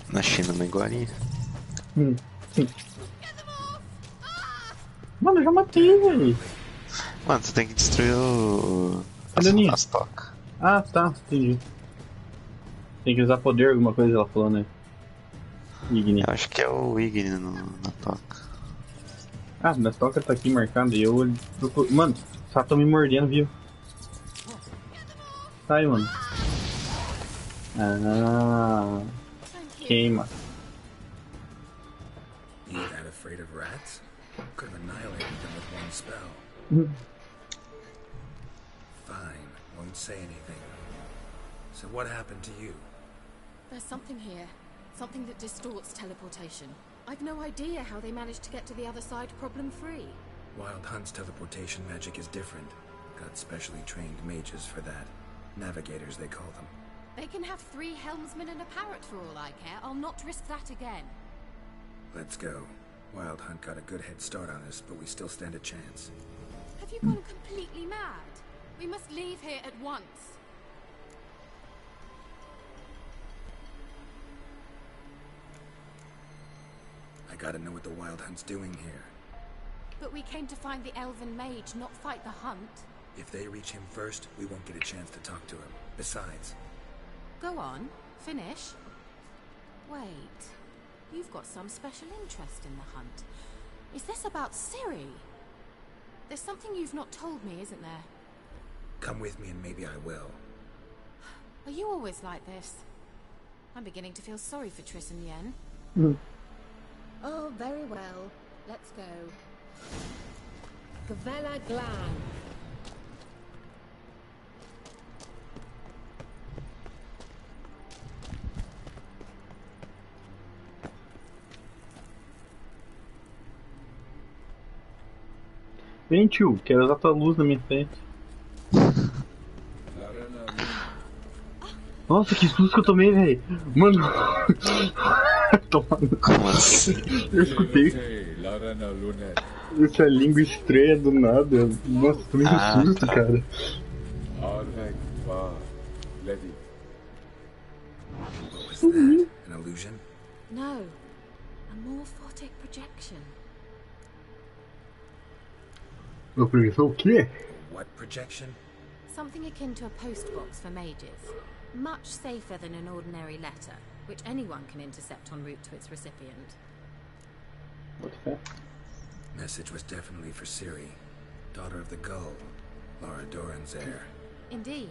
Na China, uma iguaria. Mano, eu já matei, velho. Mano, você tem que destruir o... as tocas. Ah, tá, entendi. Tem que usar poder, alguma coisa ela falou, né? Igni. Eu acho que é o Igni na toca. Ah, na toca tá aqui marcado e eu procuro... Mano, os ratos tão me mordendo, viu? Sai, mano. Ah, queima. You that afraid of rats? Could have annihilated them with one spell. Fine, won't say anything. So what happened to you? There's something here. Something that distorts teleportation. I've no idea how they managed to get to the other side problem-free. Wild Hunt's teleportation magic is different. Got specially trained mages for that. Navigators, they call them. They can have 3 helmsmen and a parrot for all I care. I'll not risk that again. Let's go. Wild Hunt got a good head start on us, but we still stand a chance. Have you gone completely mad? We must leave here at once. I gotta know what the Wild Hunt's doing here. But we came to find the Elven Mage, not fight the hunt. If they reach him first, we won't get a chance to talk to him. Besides... Go on, finish. Wait, you've got some special interest in the hunt. Is this about Ciri? There's something you've not told me, isn't there? Come with me and maybe I will. Are you always like this? I'm beginning to feel sorry for Triss and Yen. Oh, very well. Let's go. Gavella Glan. Vem, tio, quero usar tua luz na minha frente. Nossa, que susto que eu tomei, velho. Mano. Como assim? Eu escutei. Essa língua estranha do nada. Nossa, tomei um susto, tá. cara. What was that? An illusion? No. A morphotic projection. Eu perguntei o quê? What projection? Something akin to a postbox for mages. Much safer than an ordinary letter, which anyone can intercept en route to its recipient. What's that? Message was definitely for Ciri, daughter of the Gull, Lara Doran's heir. Indeed.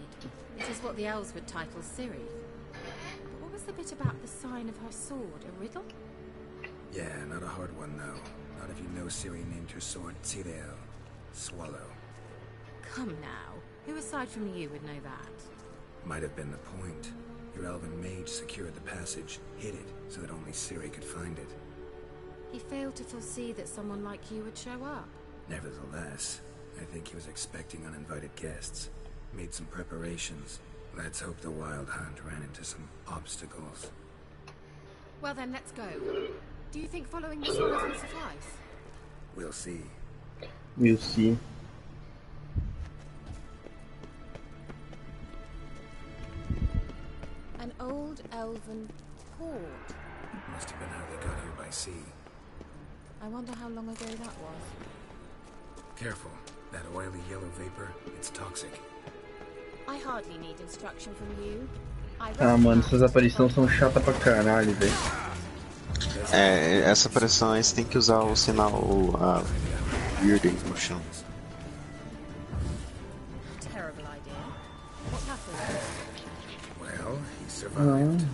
It is what the elves would title Ciri. But what was the bit about the sign of her sword? A riddle? Yeah, not a hard one though. Not if you know Ciri named her sword Tirel, Swallow. Come now. Who aside from you would know that? Might have been the point. Your elven mage secured the passage, hid it, so that only Ciri could find it. He failed to foresee that someone like you would show up. Nevertheless, I think he was expecting uninvited guests. Made some preparations. Let's hope the Wild Hunt ran into some obstacles. Well then, let's go. Do you think following the sword will suffice? We'll see. We'll see. An old elven port. Must have been how they got here by sea. I wonder how long ago that was. Careful. That oily yellow vapor, it's toxic. I hardly need instruction from you. Ah, mano, essas aparições são chatas pra caralho, velho. É, essa aparição aí você tem que usar o sinal a Weird no chão. Terrible idea. What happened? Well, he survived.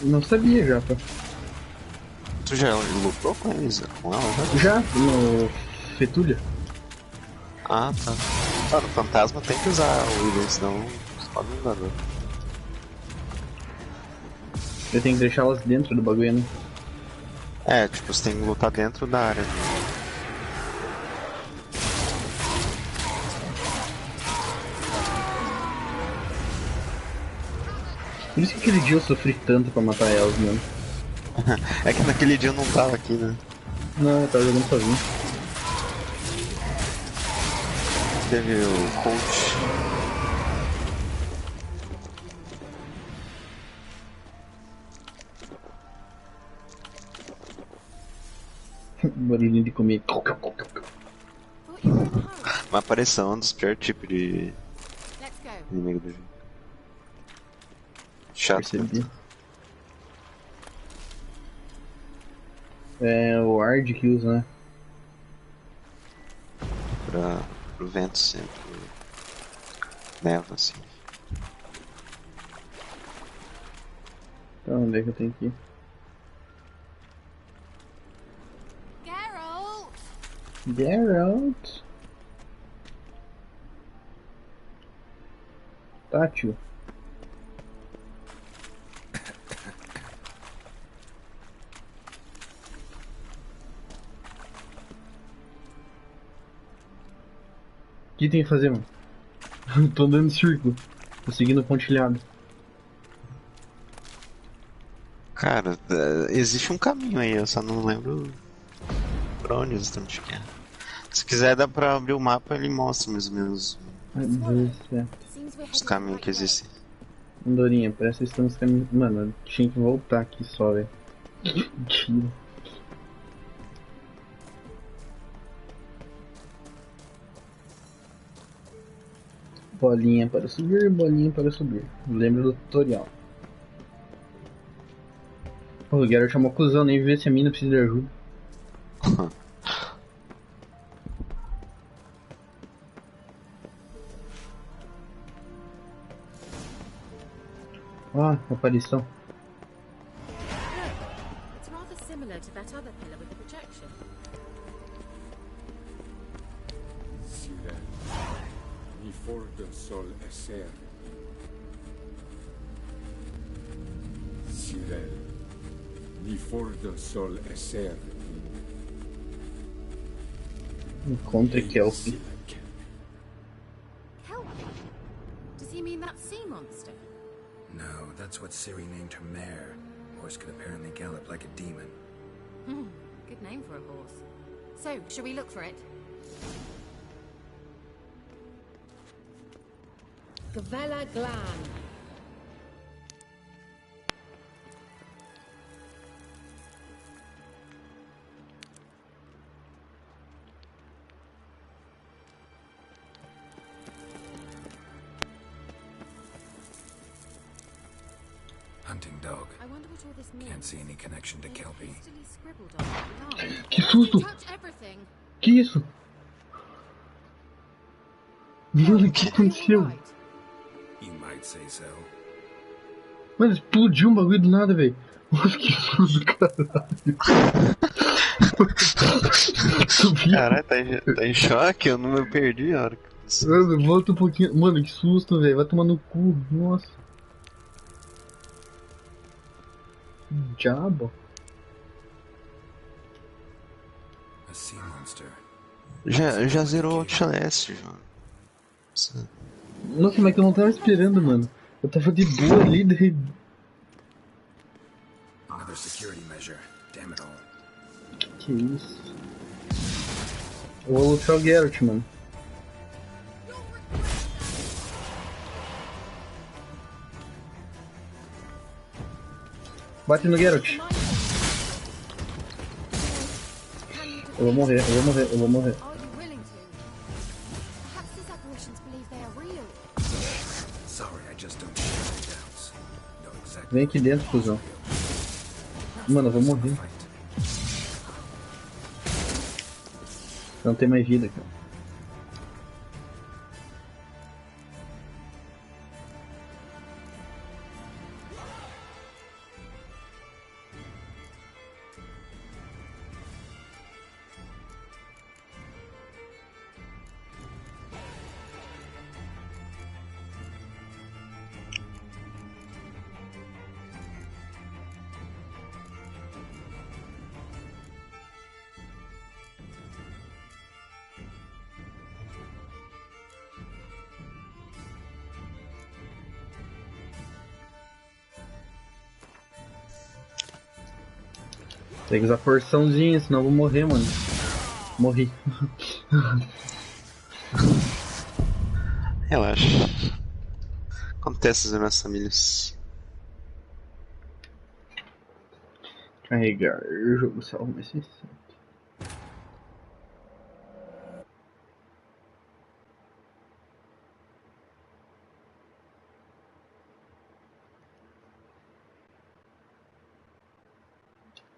Não sabia, Japa. Tu já lutou com eles? Com ela? Já, no Fetulha. Ah, tá. Ah, no fantasma tem que usar o William, senão você pode não dar dor. Eu tenho que deixá-las dentro do bagulho, né? É, tipo, você tem que lutar dentro da área. Por isso que aquele dia eu sofri tanto pra matar elas, mano. É que naquele dia eu não tava aqui, né? Não, eu tava jogando sozinho. Teve o coach. Barulhinho de comer. Uma aparição, um dos piores tipos de inimigo do jogo. Chato. Percebi. É o Ard que usa, né? Pro vento sempre. Neva, assim. Então, onde é que eu tenho que ir? Geralt! Tá, tio. O que tem que fazer, mano? Tô andando em círculo. Tô seguindo o pontilhado. Cara, existe um caminho aí, eu só não lembro pra onde exatamente que é. Se quiser dá pra abrir o mapa, ele mostra mais ou menos os caminhos que existem. Andorinha, parece que estamos caminhando. Mano, eu tinha que voltar aqui só, velho. Mentira. Bolinha para subir, bolinha para subir. Lembra do tutorial. Pô, o Geralt chamou cuzão, nem ver se a mina precisa de ajuda. Ah, aparição. It's rather similar to that other pillar with the projection. See that? He forged del sol eser. Cyril, ni for del sol eser. Encontre Kelpie. Kelpie? Does he mean that sea monster? No, that's what Ciri named her mare. Horse could apparently gallop like a demon. Good name for a horse. So, shall we look for it? Gavella Glan. Hunting dog. I wonder what all this means. Can't see any connection to Kelpie. Hastily scribbled on the line. Que susto! Touch everything. Que isso? Mano, o que aconteceu? You might say so. Mano, explodiu um bagulho do nada, velho. Nossa, que susto, caralho. Caralho, tá em choque? Eu não me perdi a hora que... Mano, volta um pouquinho. Mano, que susto, velho. Vai tomar no cu. Nossa. Diabo. A sea monster. Já zerou o Outlast, João. Nossa, mas que eu não tava esperando, mano. Eu tava de boa ali, daí... Another security measure. Damn it all. Que isso? Eu vou lutar o Geralt, mano. Bate no Geralt. Eu vou morrer, eu vou morrer, eu vou morrer. Vem aqui dentro, cuzão. Mano, eu vou morrer. Não tem mais vida, cara. Tem que usar porçãozinha, senão eu vou morrer, mano. Morri. Relaxa. Acontece nas nossas famílias. Carregar o jogo salvo mais recente.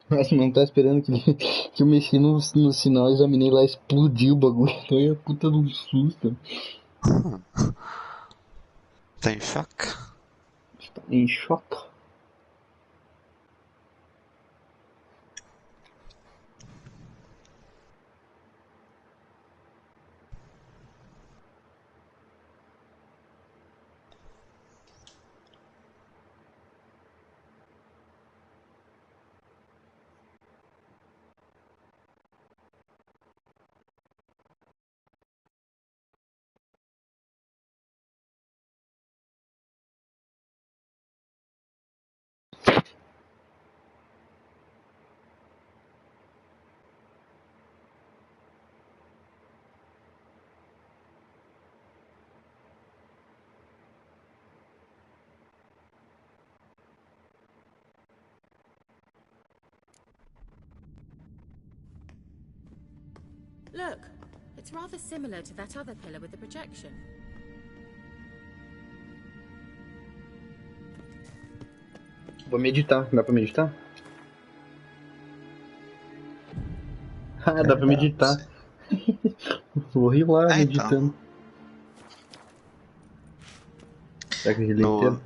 Nossa, não tá esperando que eu mexi no sinal, examinei lá, explodiu o bagulho. Então é puta de um susto. Tá em choque? Está em choque. Look, it's rather similar to that other pillar with the projection. Vou meditar, dá pra meditar? Ah, dá pra meditar. Vou rir lá meditando. Será que eu relei inteiro?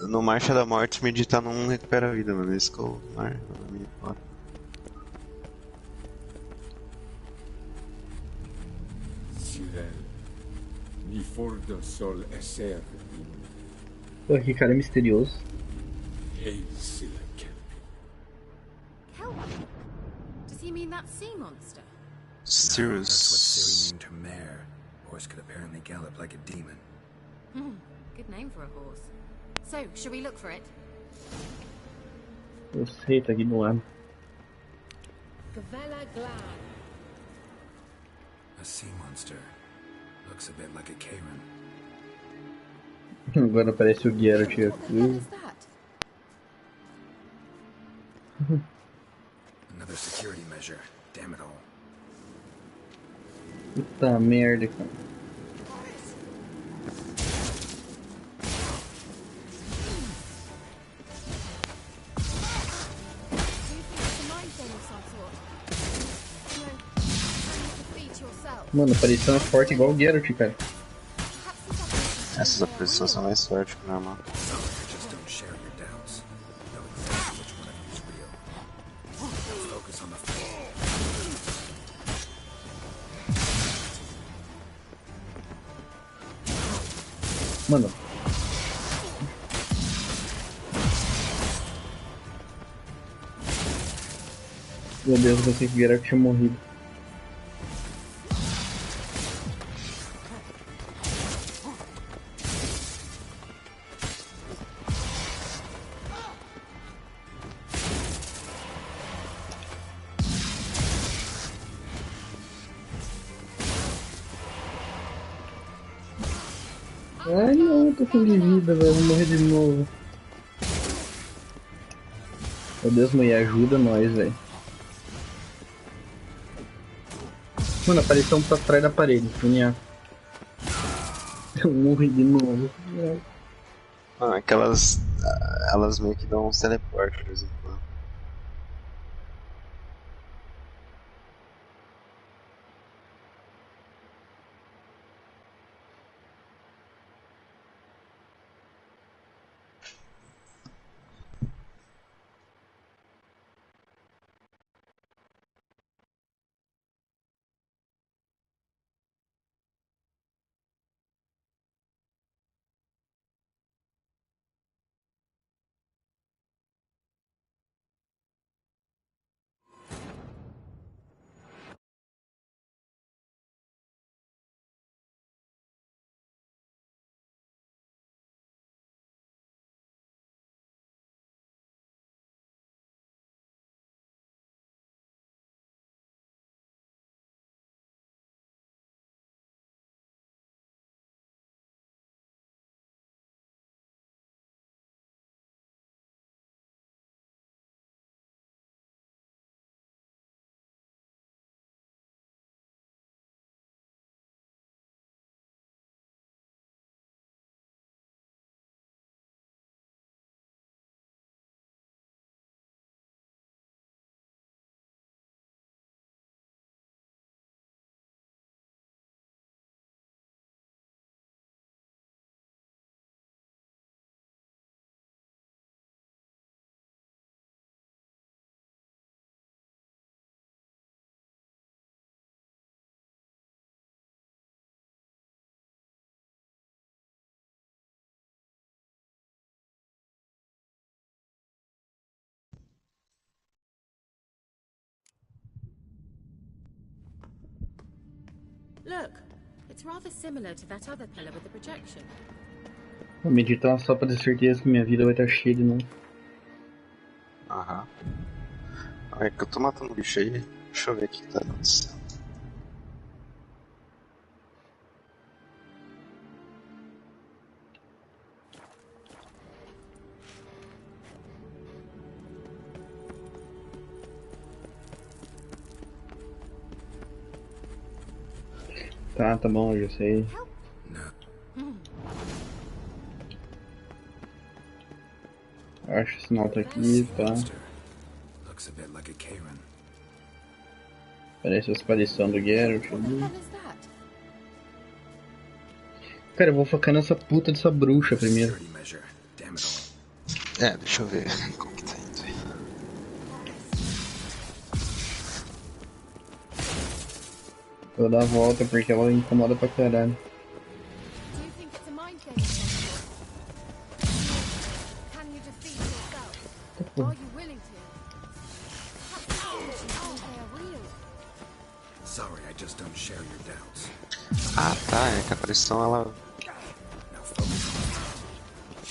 No Marcha da Morte, meditar não recupera a vida, mano. Isso que eu... Ni fordo sol esser. Pô, que cara misterioso. Hey, Silla Kelpie. Kelpie? Does he mean that sea monster? No, that's what Ciri named her mare. Horse could apparently gallop like a demon. Good name for a horse. So, shall we look for it? Eu sei, tá aqui do lado. Gavella Glan. A sea monster. Looks a bit like a Karen. Agora aparece o Geralt aqui. Another security measure. Damn it all. Puta merda, cara. Mano, a aparição é forte igual o Geralt, cara. Essas aparições são mais fortes que o normal. Mano. Meu Deus, eu pensei que o Geralt tinha morrido. Ai não, tô sem de vida, velho. Vou morrer de novo. Meu Deus, mulher, ajuda nós, velho. Mano, a aparição tá atrás da parede, Sonia. Eu morri de novo. Ah, aquelas. Elas meio que dão uns teleportes de vez em quando. Look, it's rather similar to that other pillar with the projection. Vou meditar só pra ter certeza que minha vida vai estar cheia de novo. Aham. É que eu tô matando bicho aí. Deixa eu ver o que tá acontecendo. Tá bom, eu já sei. Acho esse sinal tá aqui, tá. Parece a aparição do Geralt ali. Cara, eu vou focar nessa puta dessa bruxa primeiro. É, deixa eu ver como que tá indo aí. Vou dar a volta porque ela incomoda pra caralho. Are you willing to? They are real. Sorry, I just don't share your doubts. Ah, tá, é que a aparição ela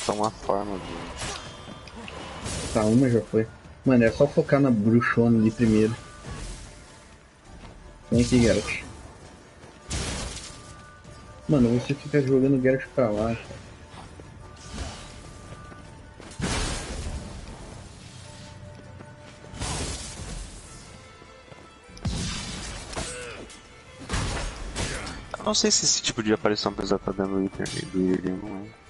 toma forma do... Tá, uma já foi. Mano, é só focar na bruxona ali primeiro. Vem aqui, Geralt. Mano, você fica jogando Geralt pra lá, cara. Eu não sei se esse tipo de aparição precisa estar dentro do Iridium, não é?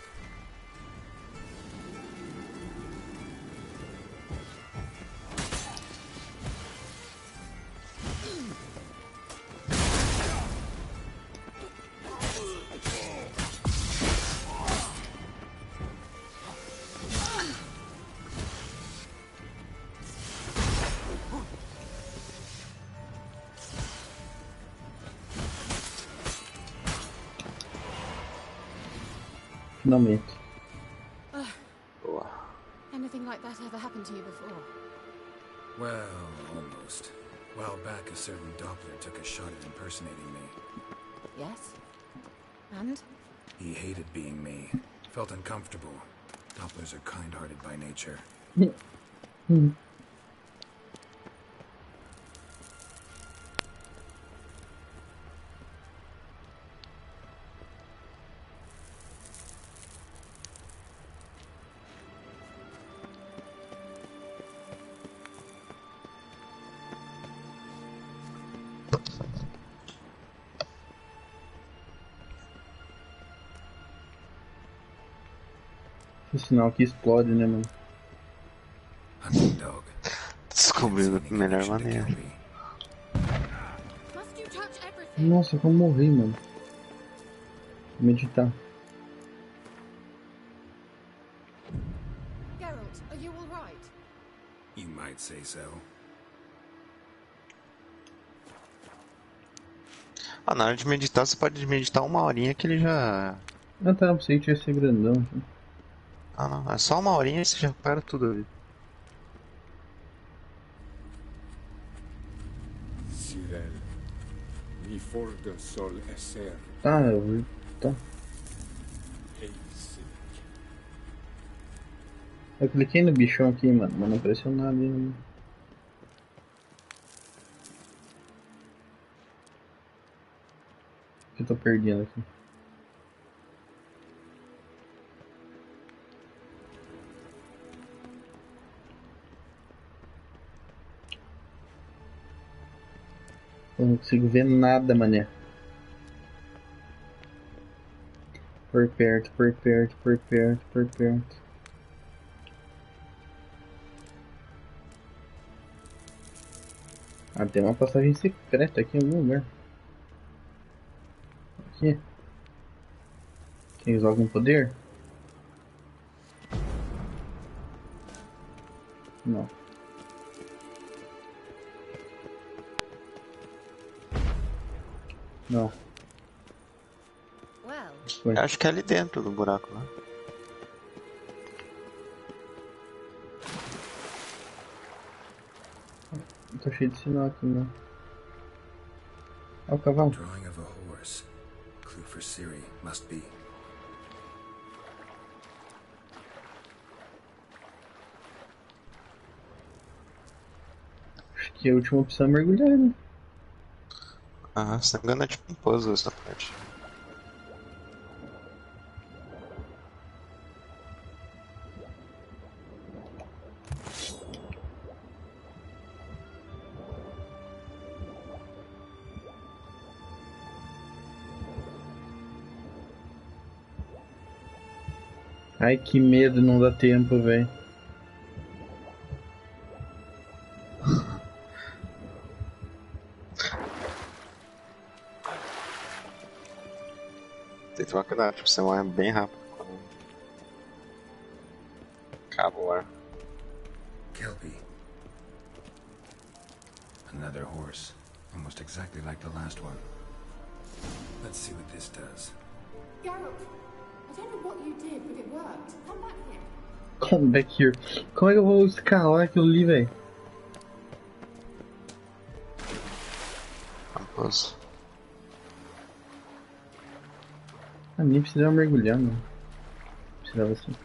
Finalmente. Anything like that ever happened to you before? Well, almost. A while back, a certain Doppler took a shot at impersonating me. Yes? And? He hated being me. Felt uncomfortable. Dopplers are kind-hearted by nature. O sinal que explode, né, mano? Descobriu da melhor maneira. Nossa, como morri, mano. Vou meditar. Geralt, are you all right? You might say so. Ah, na hora de meditar, você pode meditar 1 horinha que ele já... Ah tá, eu pensei que ia ser grandão aqui. Ah não, é só 1 horinha e você já para tudo ali. Cyril, ni for de sol esser. Tá, eu vou... Tá. Eu cliquei no bichão aqui, mano, mas não apareceu nada ainda. O que eu tô perdendo aqui? Eu não consigo ver nada, mané. Por perto, por perto, por perto, por perto. Ah, tem uma passagem secreta aqui em algum lugar. Aqui. Tem algum poder? Não. Não. Eu acho que é ali dentro do buraco, né? Tô cheio de sinal aqui, né? Olha o cavalo. Drawing of a horse. Clue for Ciri must be. Acho que a última opção é mergulhar, né? Ah, se não me engano é tipo um puzzle essa parte. Ai, que medo, não dá tempo, velho. Tem que tomar cuidado, tipo, você morre bem rápido quando acaba o ar. Kelpie. Another horse. Almost exactly like the last one. Let's see what this does. Geralt, I don't know what you did, but it worked. Come back here. Come back here. Como é que eu vou escalar aquilo ali, velho? Não posso. Ah, nem precisava mergulhar, mano. Precisava assim.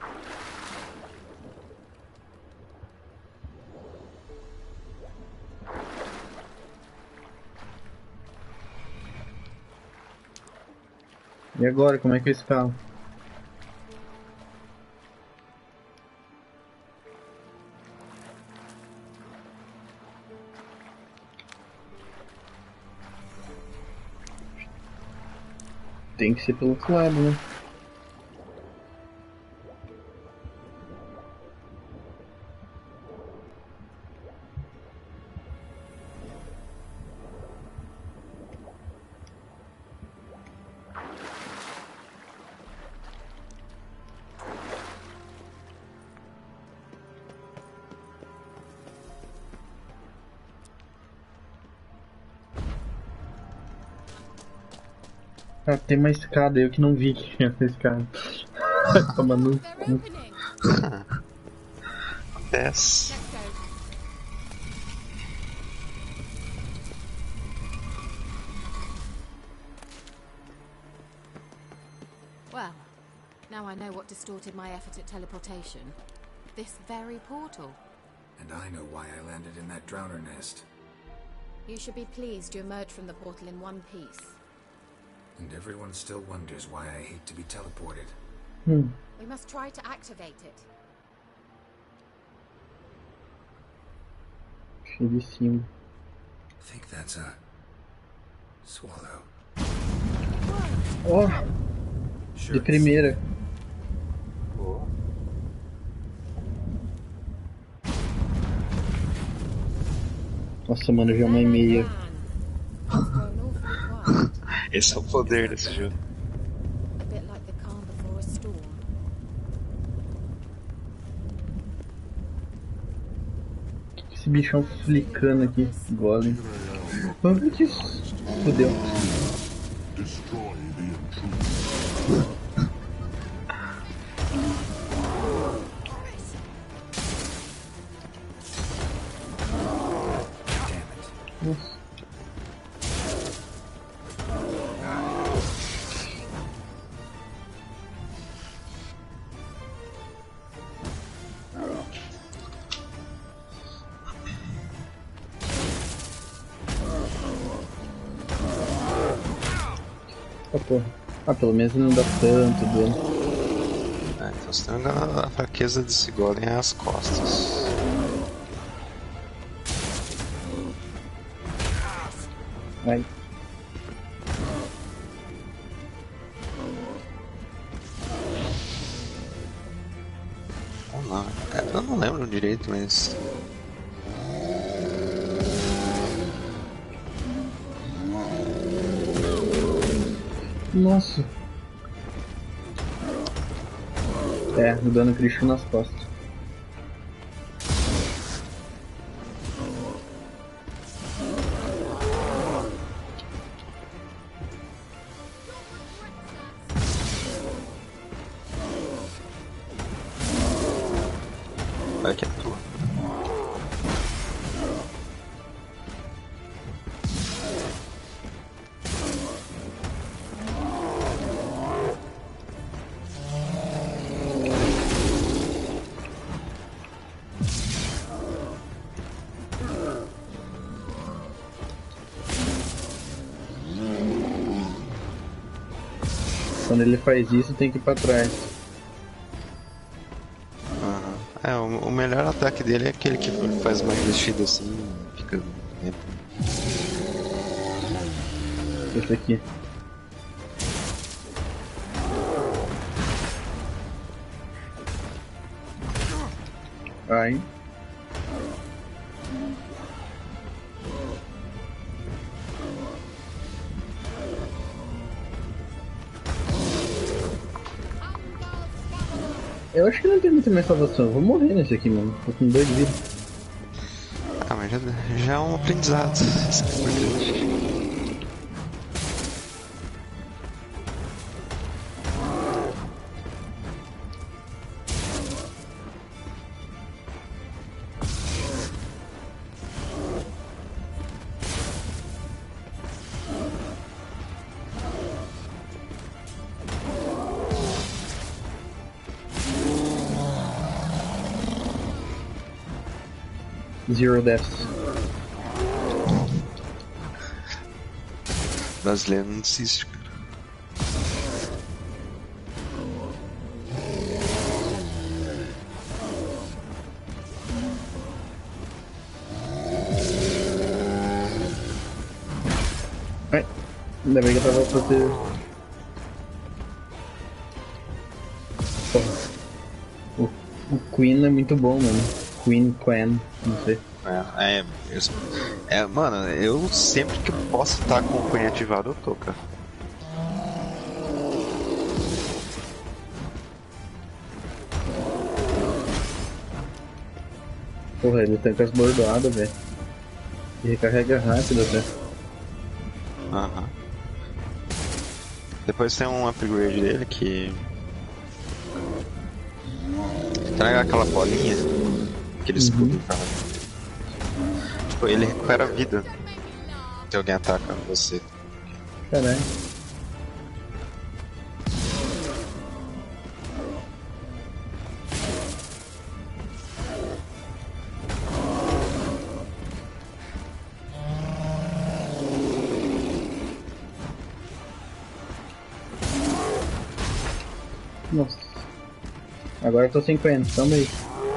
E agora, como é que eu escalo? Tem que ser pelo outro lado, né? Ah, tem uma escada, eu que não vi que tinha essa escada. Toma no cu. Desce. Well, now I know what distorted my effort at teleportation. This very portal. And I know why I landed in that drowner nest. You should be pleased you emerged from the portal in one piece. And everyone still wonders why I hate to be teleported. We must try to activate it. Cheio de símbolo. I think that's a swallow. Oh! De primeira. Nossa, mano, já é 1h30. Esse é o poder desse jogo. A bit like the calm before a storm. Esse bichão flicando aqui, golem. Putz, fudeu. Nossa. Ah, porra. Ah, pelo menos não dá tanto dano. É, então você tem a fraqueza desse golem é as costas. Ai. Ou não. É, eu não lembro direito, mas... Nossa. É, o dano crítico nas costas. Vai que é tua. Quando ele faz isso, tem que ir pra trás. É, o melhor ataque dele é aquele que faz uma investida assim e fica... né? Esse aqui. Ai. Eu acho que não tem muita mais salvação. Eu vou morrer nesse aqui, mano. Tô com 2 de vida. Ah, mas já é um aprendizado. Isso é importante. Zero deaths. Brasileiro não desiste, cara. Ainda bem que eu tava fazendo. O Queen é muito bom, mano. Queen, não sei. Mano, eu sempre que eu posso estar com o Queen ativado, eu tô, cara. Porra, ele tanca as bordoadas, velho. E recarrega rápido até. Aham. Depois tem um upgrade dele que... Traga aquela bolinha, aquele escudo, cara. Tipo, ele recupera a vida se alguém ataca você. Caralho. Nossa. Agora eu tô 50, tamo aí.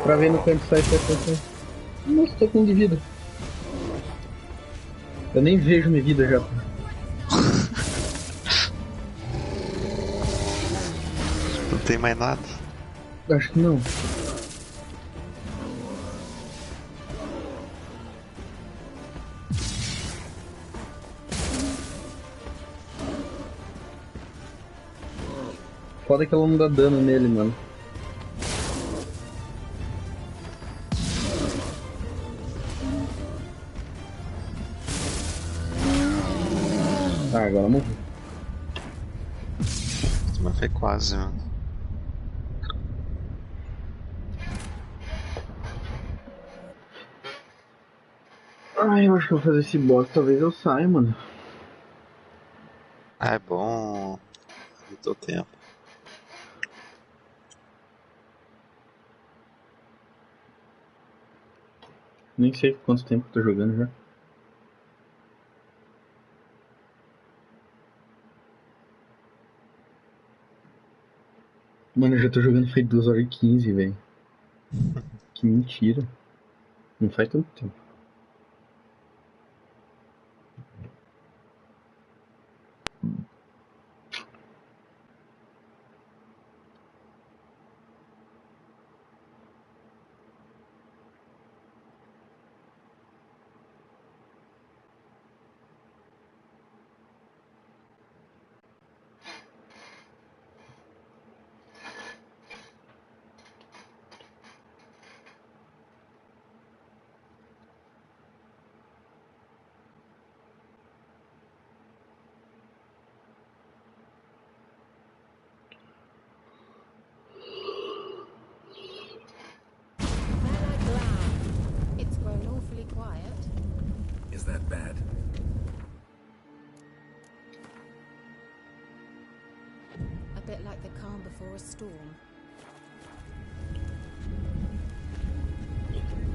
Pra ver no canto sai. Nossa, tô com 1 de vida. Eu nem vejo minha vida já. Não tem mais nada? Acho que não. Foda que ela não dá dano nele, mano. Ah, agora morreu. Mas foi quase, mano. Ai, eu acho que eu vou fazer esse boss, talvez eu saia, mano. Ah, é bom. Não tô tempo. Nem sei quanto tempo eu tô jogando já. Mano, eu já tô jogando faz 2h15, velho. Que mentira. Não faz tanto tempo. It's grown awfully quiet. Is that bad? A bit like the calm before a storm.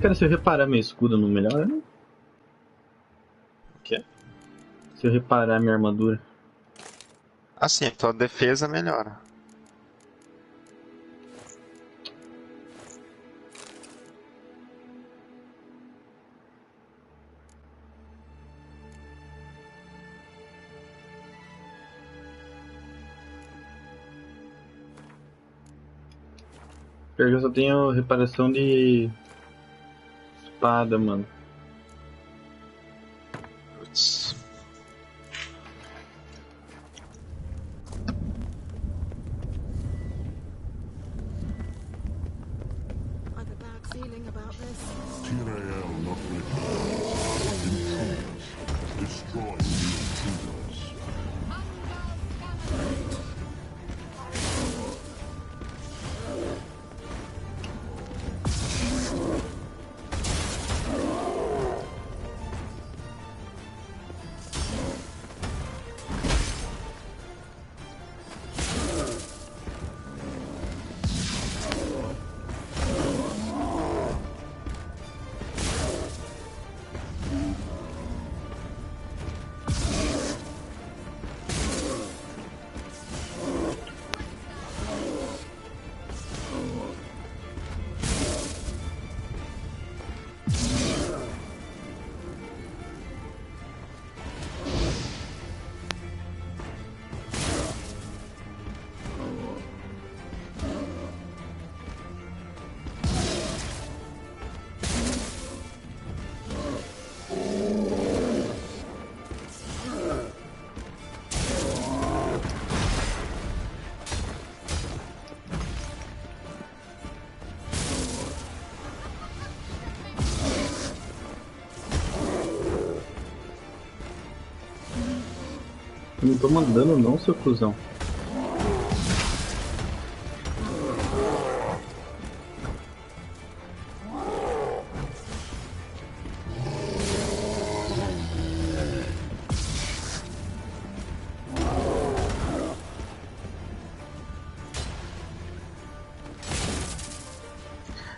Cara, se eu reparar meu escudo não melhora, né? O quê? Se eu reparar minha armadura. Assim, a tua defesa melhora. Eu só tenho reparação de espada, mano. Putz. I've a bad feeling about this. Tyrael not returns. Intruders. Destroy the intruders. Não tô mandando não, seu cuzão.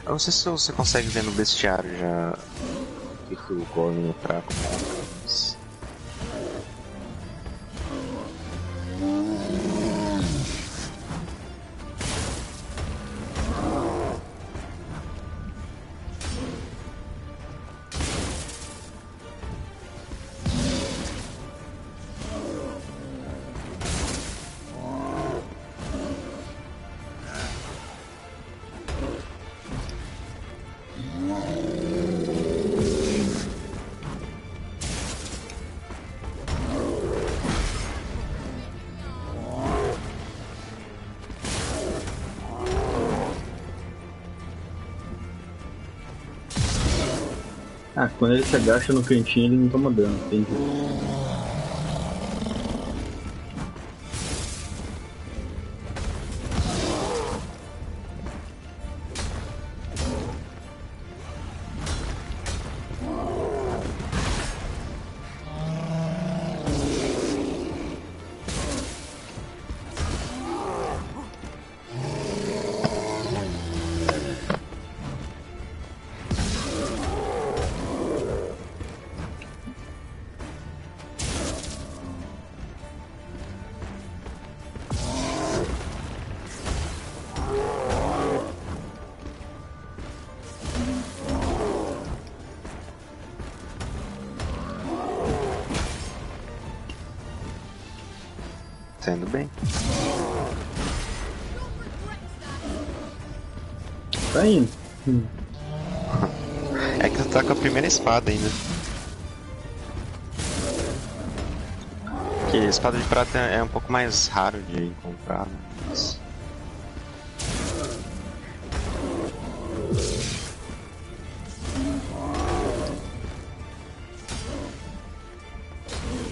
Eu não sei se você consegue ver no bestiário já o que o Golem é fraco. Ah, quando ele se agacha no cantinho ele não toma dano, entendi. Tá indo bem. Tá indo. É que tu tá com a primeira espada ainda. Que espada de prata é um pouco mais raro de encontrar, né? Mas...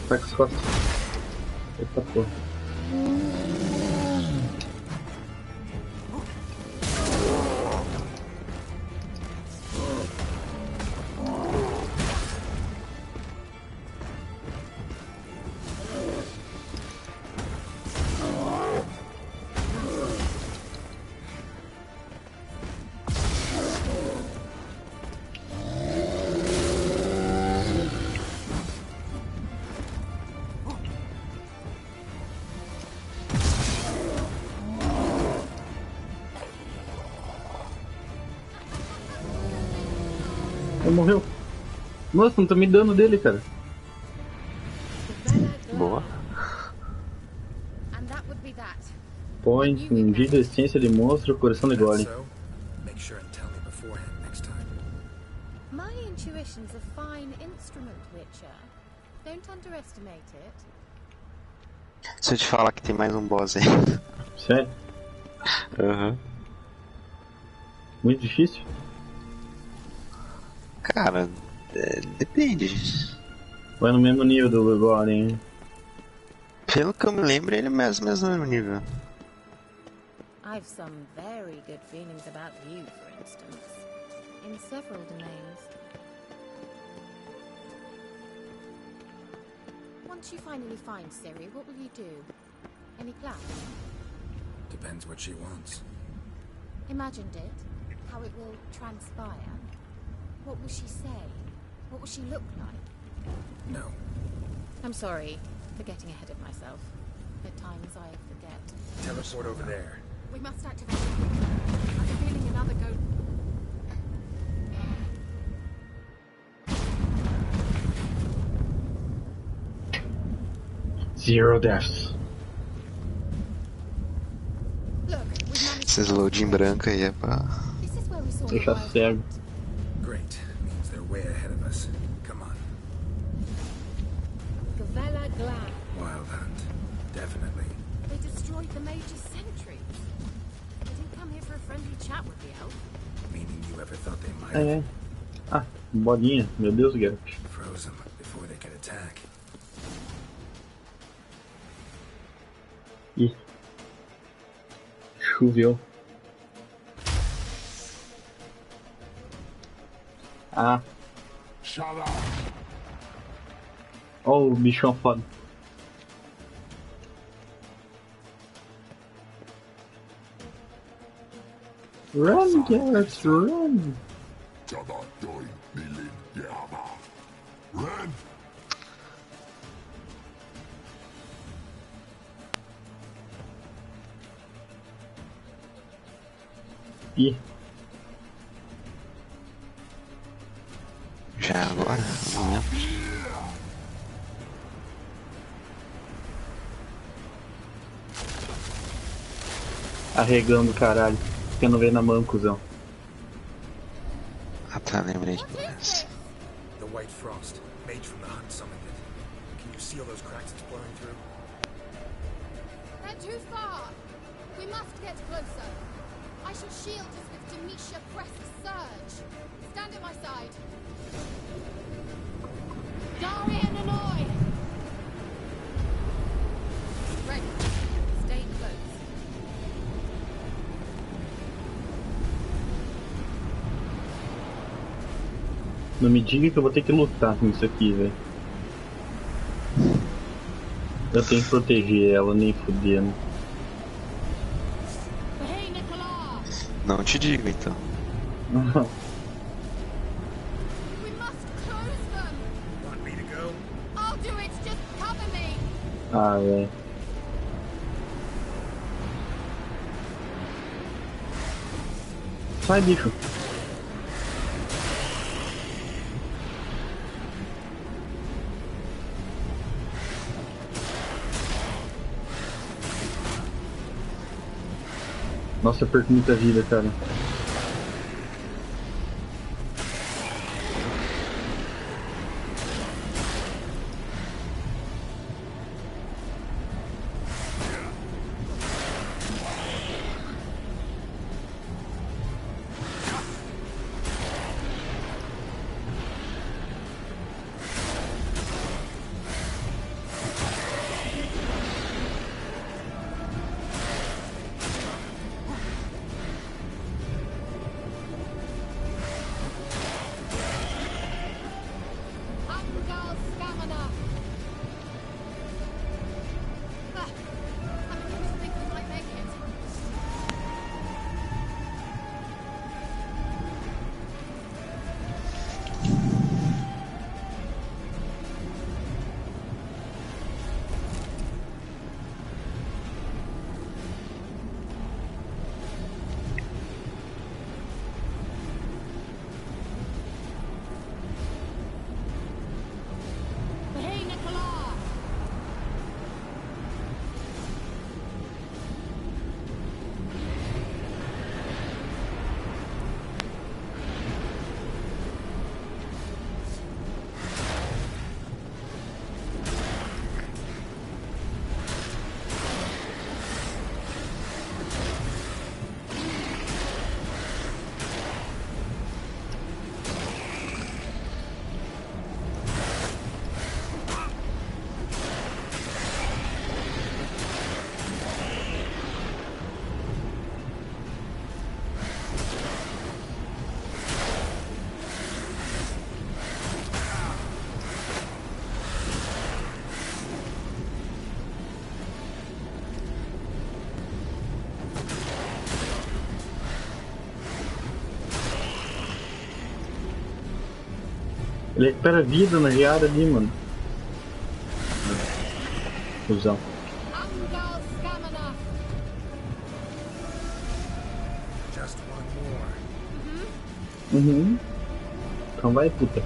Tá com as costas. Eita porra. Ele morreu. Nossa, não tô me dando dele, cara. Boa. Põe, fundido, essência de monstro, coração de golem. My intuition's a fine instrument, Witcher. Don't underestimate it. Se eu te falar que tem mais um boss aí. Sério? Aham. Muito difícil? Cara, depende. Vai no mesmo nível do golem. Pelo que eu me lembro, ele é mesmo no nível. I've some very good feelings about you, for instance, in several domains. Once you finally find Ciri, what will you do? Any plans? Depends what she wants. Imagined it? How it will transpire? What will she say? What will she look like? No. I'm sorry for getting ahead of myself. At times I forget. Teleport over there. We must activate it. I'm feeling another go. 0 deaths. Esses loading branco aí é pra... Deixa cego. Great. Means they're way ahead of us. Come on. Gavella Glan. Wild Hunt. Definitely. They destroyed the Mage's sentries. They didn't come here for a friendly chat with the elf. Meaning you ever thought they might É. Ah, bolinha. Meu Deus, Geralt. froze them before they could attack. Choveu. Ah. Oh, o bichão foda. Run, Garrett, run! Run! Ih. Já agora? Não lembro. Arregando, caralho. Querendo ver na mão, cuzão. Ah tá, lembrei que começa. The White Frost, mage from the Hunt summoned it. Can you see all those cracks it's blowing through? They're too far. We must get closer. I shall shield us with Demetia Press's surge. Stand at my side. Darian Annoy! Ready. Stay close. Não me diga que eu vou ter que lutar com isso aqui, velho. Eu tenho que proteger ela, nem fudendo. Não te digo então. We must close them. Want me to go? I'll do it. Just cover me. Ah, velho. Sai, bicho. Nossa, eu perco muita vida, cara. Umgal Stamina. I'm beginning to think we might make it. Hey, Nicola! Ele recupera vida na geada ali, mano. Fusão. Umgal Stamina. Just one more. Uhum. Então vai, puta.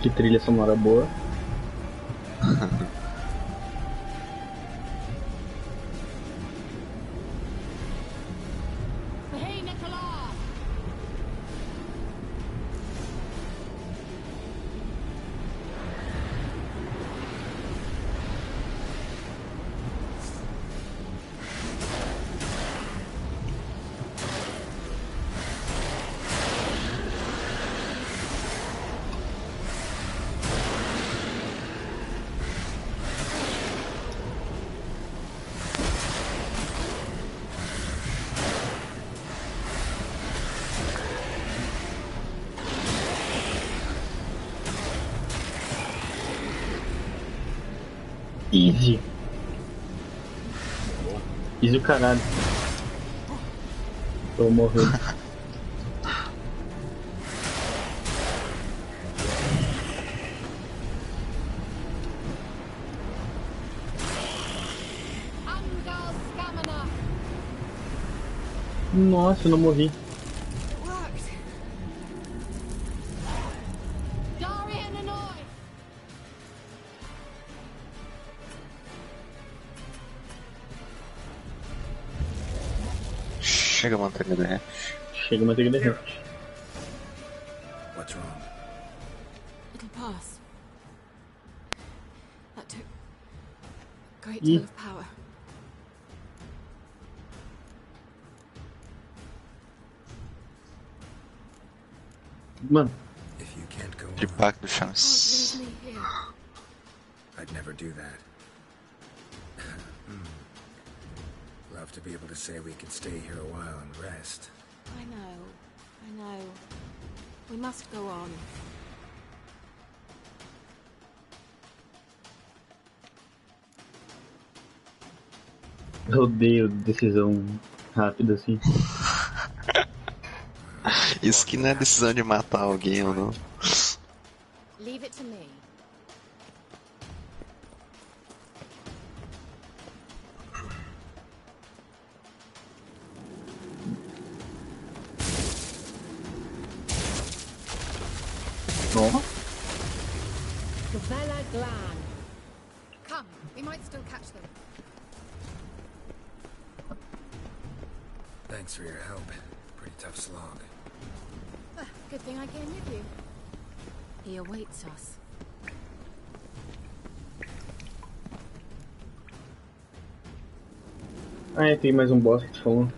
Que trilha sonora boa. Hey, Nicola! Easy. Easy o caralho. Tô morrendo. Nossa, eu não morri. Chega, manteiga derrete. Chega, manteiga derrete. What's wrong? It'll pass. That took a great deal of power. Mano. If you can't go De pacto do Chaves. I'd never do that. Love to be able to say we could stay here a while and rest. I know. We must go on. Eu odeio decisão rápida assim. Isso que não é decisão de matar alguém ou não. Leave it to me. Oh. Gavella Glan. Come, we might still catch them. Thanks for your help. Pretty tough slog. Good thing I came with you. He awaits us. Ah, é, tem mais um boss que tu falou.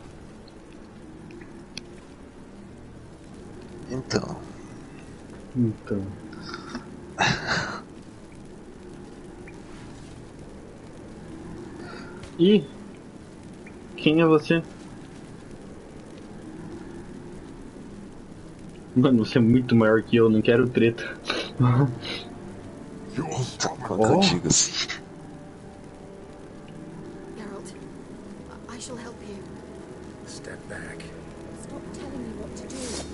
Então. Ih! Quem é você? Mano, você é muito maior que eu, não quero treta. Como eu digo assim? Geralt, I shall help you. Step back. Stop telling me what to do.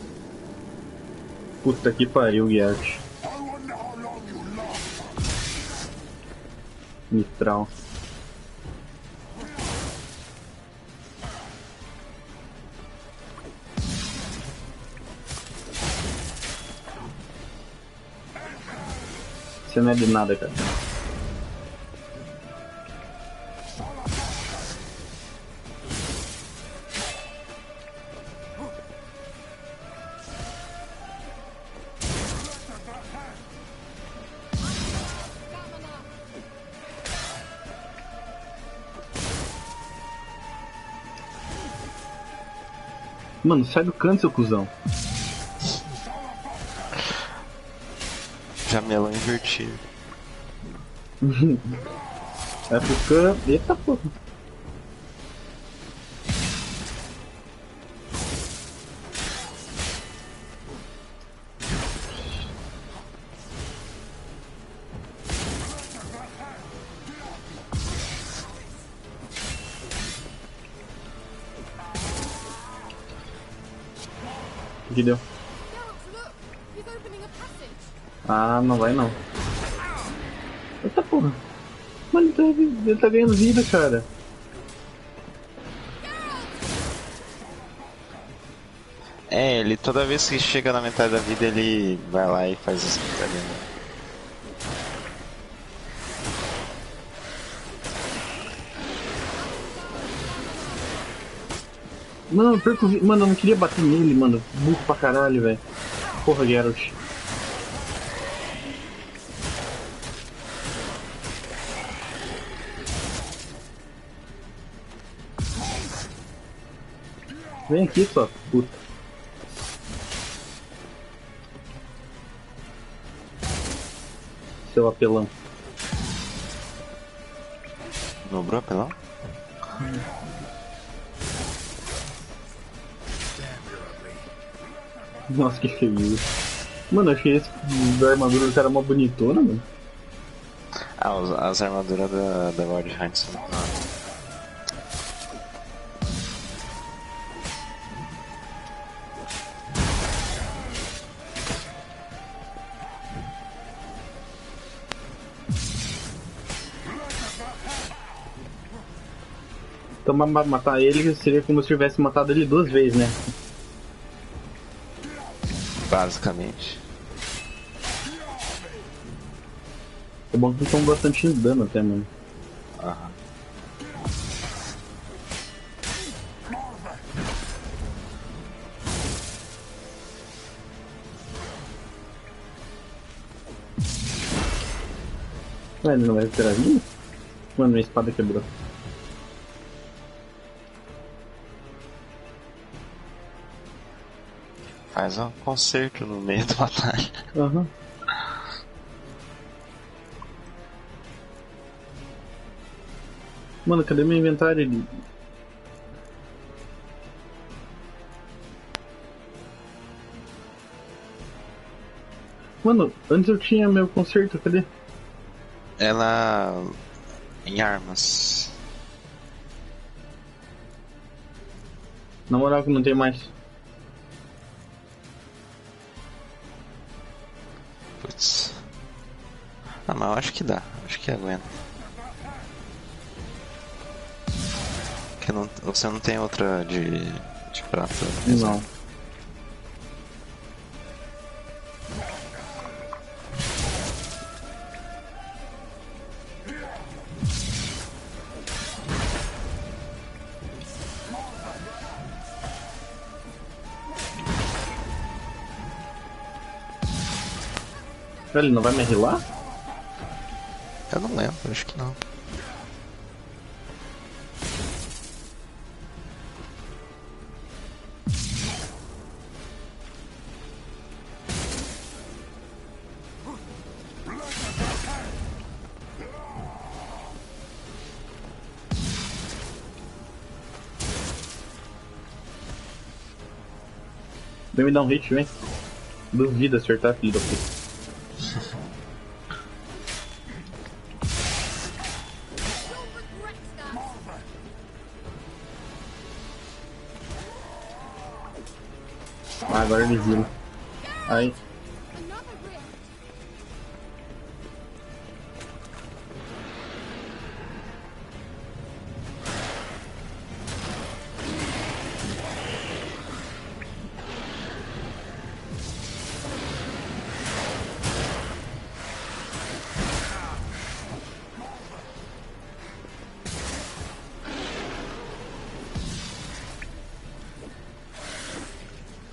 Puta que pariu, Geralt. Mitral. Você não é de nada, cara. Mano, sai do canto, seu cuzão. Jamelão invertido. É pro canto. Eita porra. O que deu? Ah, não vai não. Eita porra. Mano, ele tá ganhando vida, cara. É, ele toda vez que chega na metade da vida ele vai lá e faz isso que tá vendo. Mano, eu perco vida. Mano, eu não queria bater nele, mano. Burro pra caralho, velho. Porra, Geralt. Vem aqui, só puta. Seu apelão. Dobrou apelão? Nossa, que feio. Mano, achei esse da armadura do cara uma bonitona, mano. As armaduras da Wild Hunt são... Então matar ele seria como se tivesse matado ele 2 vezes, né? Basicamente. É bom que estão bastante dano até, mano. Aham. Ué, ele não vai recuperar vida? Mano, minha espada quebrou. Faz um concerto no meio da batalha. Aham. Mano, cadê meu inventário? Mano, antes eu tinha meu concerto, cadê? Ela... em armas. Na moral que não tem mais. Putz. Ah, mas eu acho que dá. Acho que aguenta. Que não, você não tem outra de prata? Não. Ele não vai me healar? Eu não lembro, acho que não. Vem me dar um hit, vem. Duvido acertar, filho da puta. Ah, agora ele vira. Aí.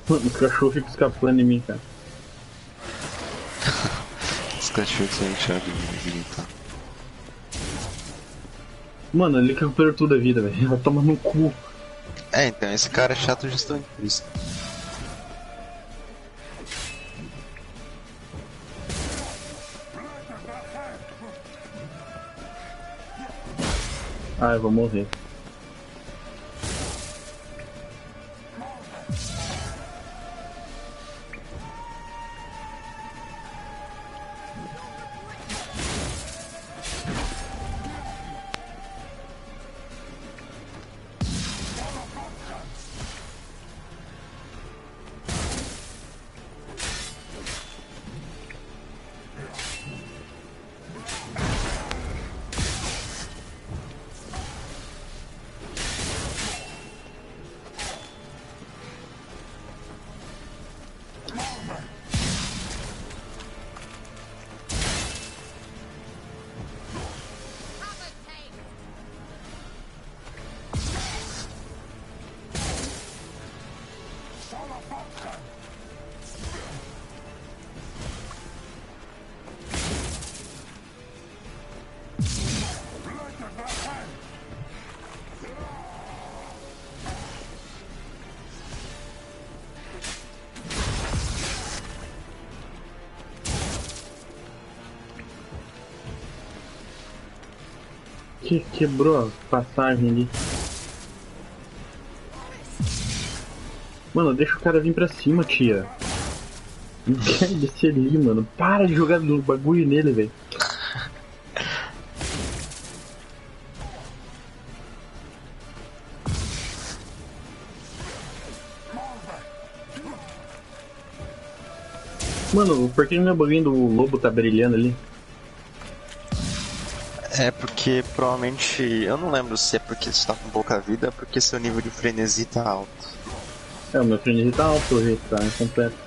Os cachorros ficam escapando de mim, cara. Os cachorros são inchados de gritar. Mano, ele recuperou tudo a vida, velho. Vai tomar no cu. É, então, esse cara é chato justamente por isso. Ah, eu vou morrer. Quebrou a passagem ali. Mano, deixa o cara vir pra cima, tia. Não quer descer ali, mano. Para de jogar no bagulho nele, velho. Mano, por que meu bagulho do lobo tá brilhando ali? É porque provavelmente. Eu não lembro se é porque você tá com pouca vida ou porque seu nível de frenesi tá alto. É, o meu frenesi tá alto, pelo jeito, tá incompleto.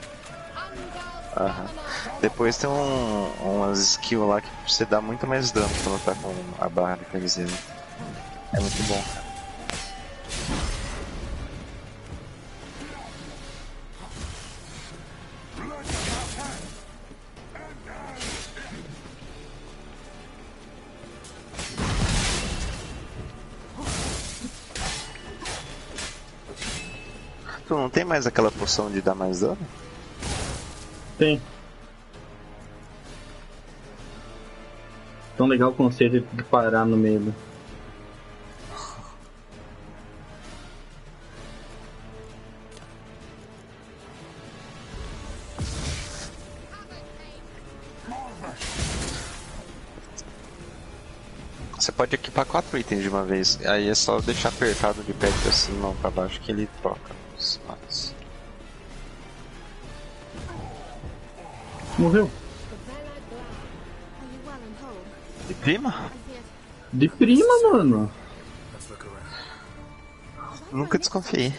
Aham. Depois tem umas skills lá que você dá muito mais dano quando tá com a barra de frenesi. É muito bom, cara. Tu não tem mais aquela poção de dar mais dano? Tem. Tão legal o conceito de parar no meio do... Você pode equipar 4 itens de uma vez, aí é só deixar apertado de pé pra cima ou pra baixo que ele troca os matos. Morreu. De prima? De prima, mano. Nunca desconfiei.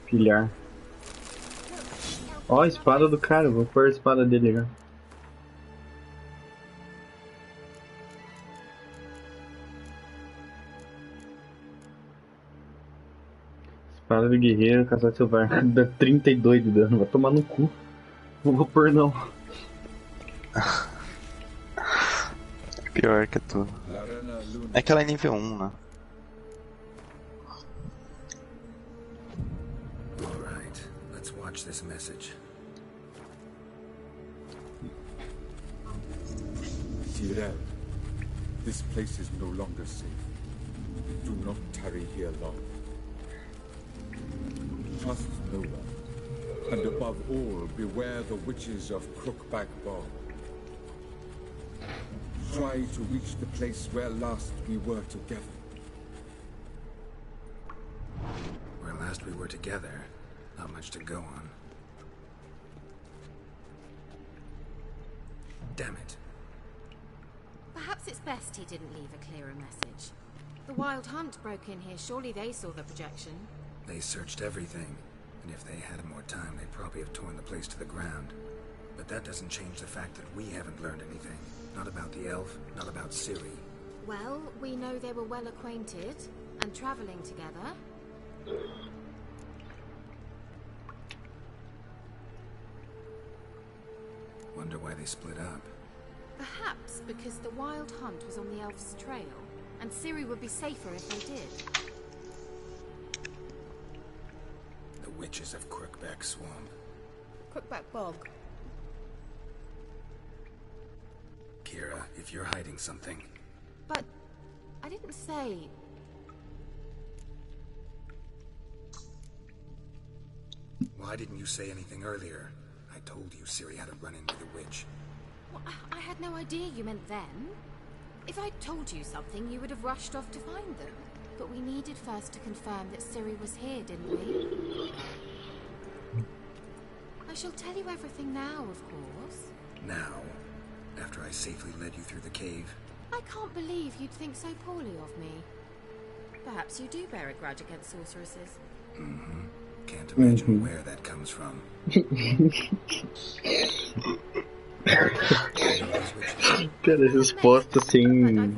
Pilhar. Ó a espada do cara, vou pôr a espada dele já. Espada do guerreiro, caçador selvagem, dá 32 de dano, vai tomar no cu. Não vou pôr não. Pior que tudo. É que ela é nível 1, né? Alright, let's watch this message. Tyrell, this place is no longer safe. Do not tarry here long. Trust no one, and above all, beware the witches of Crookback Bog. Try to reach the place where last we were together. Where last we were together, not much to go on. Damn it. Perhaps it's best he didn't leave a clearer message. The Wild Hunt broke in here. Surely they saw the projection. They searched everything, and if they had more time, they'd probably have torn the place to the ground. But that doesn't change the fact that we haven't learned anything. Not about the elf, not about Ciri. Well, we know they were well acquainted and traveling together. Wonder why they split up. Perhaps because the Wild Hunt was on the elf's trail, and Ciri would be safer if they did. The witches of Crookback Swamp. Crookback Bog. Kira, if you're hiding something... But I didn't say... Why didn't you say anything earlier? I told you Ciri had a run-in with a witch. Well, I had no idea you meant them. If I'd told you something, you would have rushed off to find them. But we needed first to confirm that Ciri was here, didn't we? I shall tell you everything now, of course. Now? After I safely led you through the cave? I can't believe you'd think so poorly of me. Perhaps you do bear a grudge against sorceresses. Mm-hmm. Can't imagine where that comes from. Cara, as respostas sem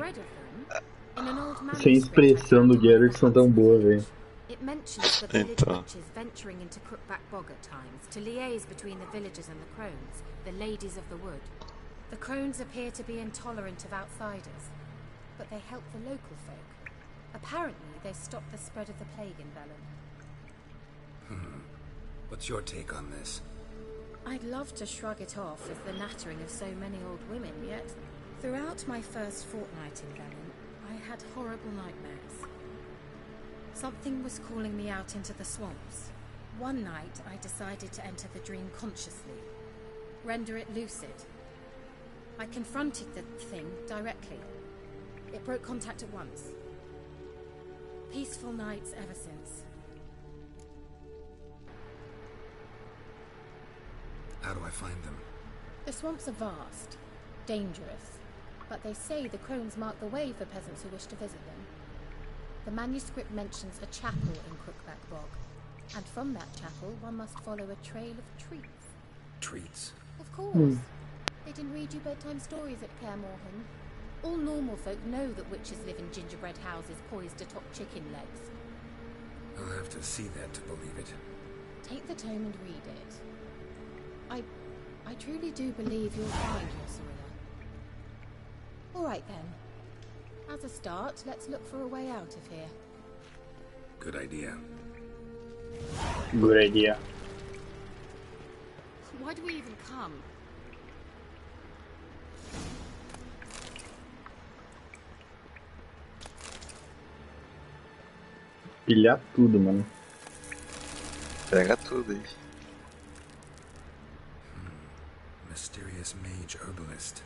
expressão do Geralt são tão boas, velho. It mentions the village witches venturing into Crookback Bog at times to liaise between the villagers and the crones, the ladies of the wood. The crones appear to be intolerant of outsiders, but they help the local folk. Apparently, they stopped the spread of the plague in Velen. What's your take on this? I'd love to shrug it off as the nattering of so many old women, yet throughout my first fortnight in Velen, I had horrible nightmares. Something was calling me out into the swamps. One night, I decided to enter the dream consciously, render it lucid. I confronted the thing directly. It broke contact at once. Peaceful nights ever since. How do I find them? The swamps are vast, dangerous, but they say the crones mark the way for peasants who wish to visit them. The manuscript mentions a chapel in Crookback Bog, and from that chapel one must follow a trail of treats. Treats? Of course. They didn't read you bedtime stories at Kaer Morhen. All normal folk know that witches live in gingerbread houses poised atop chicken legs. I'll have to see that to believe it. Take the tome and read it. I truly do believe you'll find your Cirilla. All right then. As a start, let's look for a way out of here. Good idea. Good idea. Why do we even come? Pilhar tudo, mano. Pega tudo aí. Mysterious mage herbalist.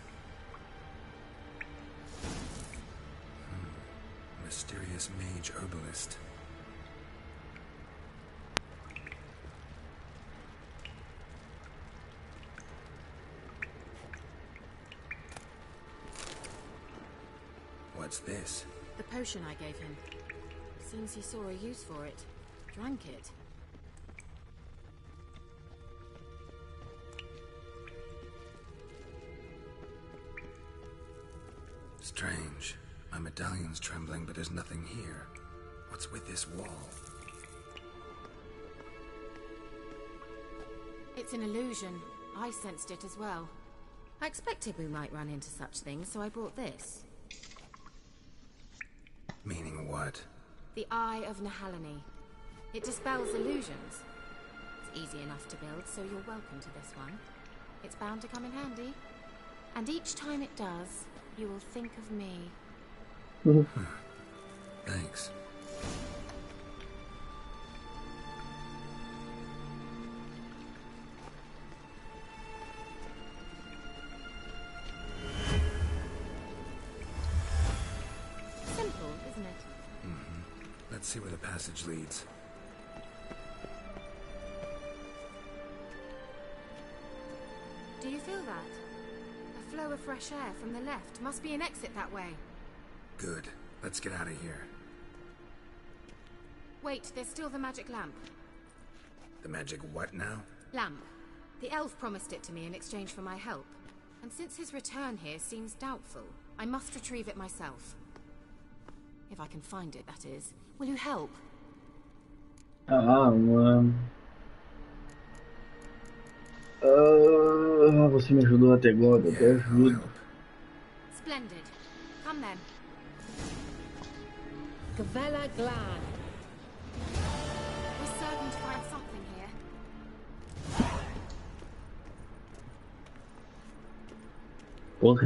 Mysterious mage herbalist. What's this? The potion I gave him. Seems he saw a use for it. Drank it. Strange. My medallion's trembling, but there's nothing here. What's with this wall? It's an illusion. I sensed it as well. I expected we might run into such things, so I brought this. Meaning what? The Eye of Nehaleni. It dispels illusions. It's easy enough to build, so you're welcome to this one. It's bound to come in handy. And each time it does, you will think of me. Thanks. Simple, isn't it? Let's see where the passage leads. Do you feel that? A flow of fresh air from the left. Must be an exit that way. Good. Let's get out of here. Wait, there's still the magic lamp. The magic what now? Lamp. The elf promised it to me in exchange for my help. And since his return here seems doubtful, I must retrieve it myself. If I can find it, that is. Will you help? Você me ajudou até agora, eu te ajudo. Splendid. Come then. Gavella Glad. We're certain to find something here. Porra,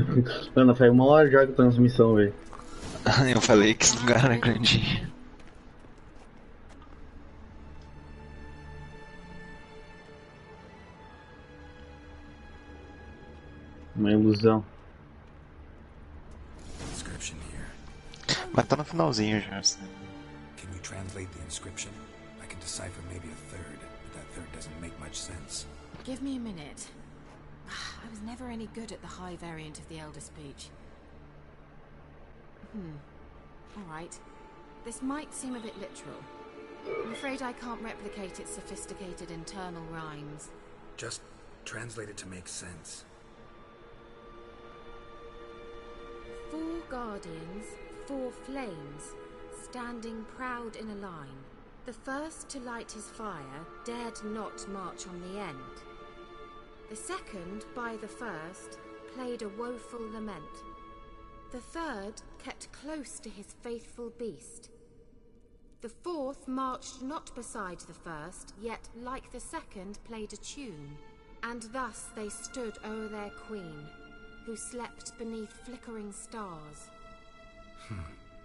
Ana, faz 1 hora já que eu tô nessa missão, velho. Eu falei que esse lugar é grandinho. Uma ilusão. Inscription here. Mas tá no finalzinho já. Can you translate the inscription? I can decipher maybe a third, but that third doesn't make much sense. Give me a minute. I was never any good at the high variant of the Elder Speech. Alright. This might seem a bit literal. I'm afraid I can't replicate its sophisticated internal rhymes. Just translate it to make sense. 4 guardians, 4 flames, standing proud in a line. The first to light his fire dared not march on the end. The second, by the first, played a woeful lament. The third kept close to his faithful beast. The fourth marched not beside the first, yet like the second played a tune. And thus they stood o'er their queen, who slept beneath flickering stars.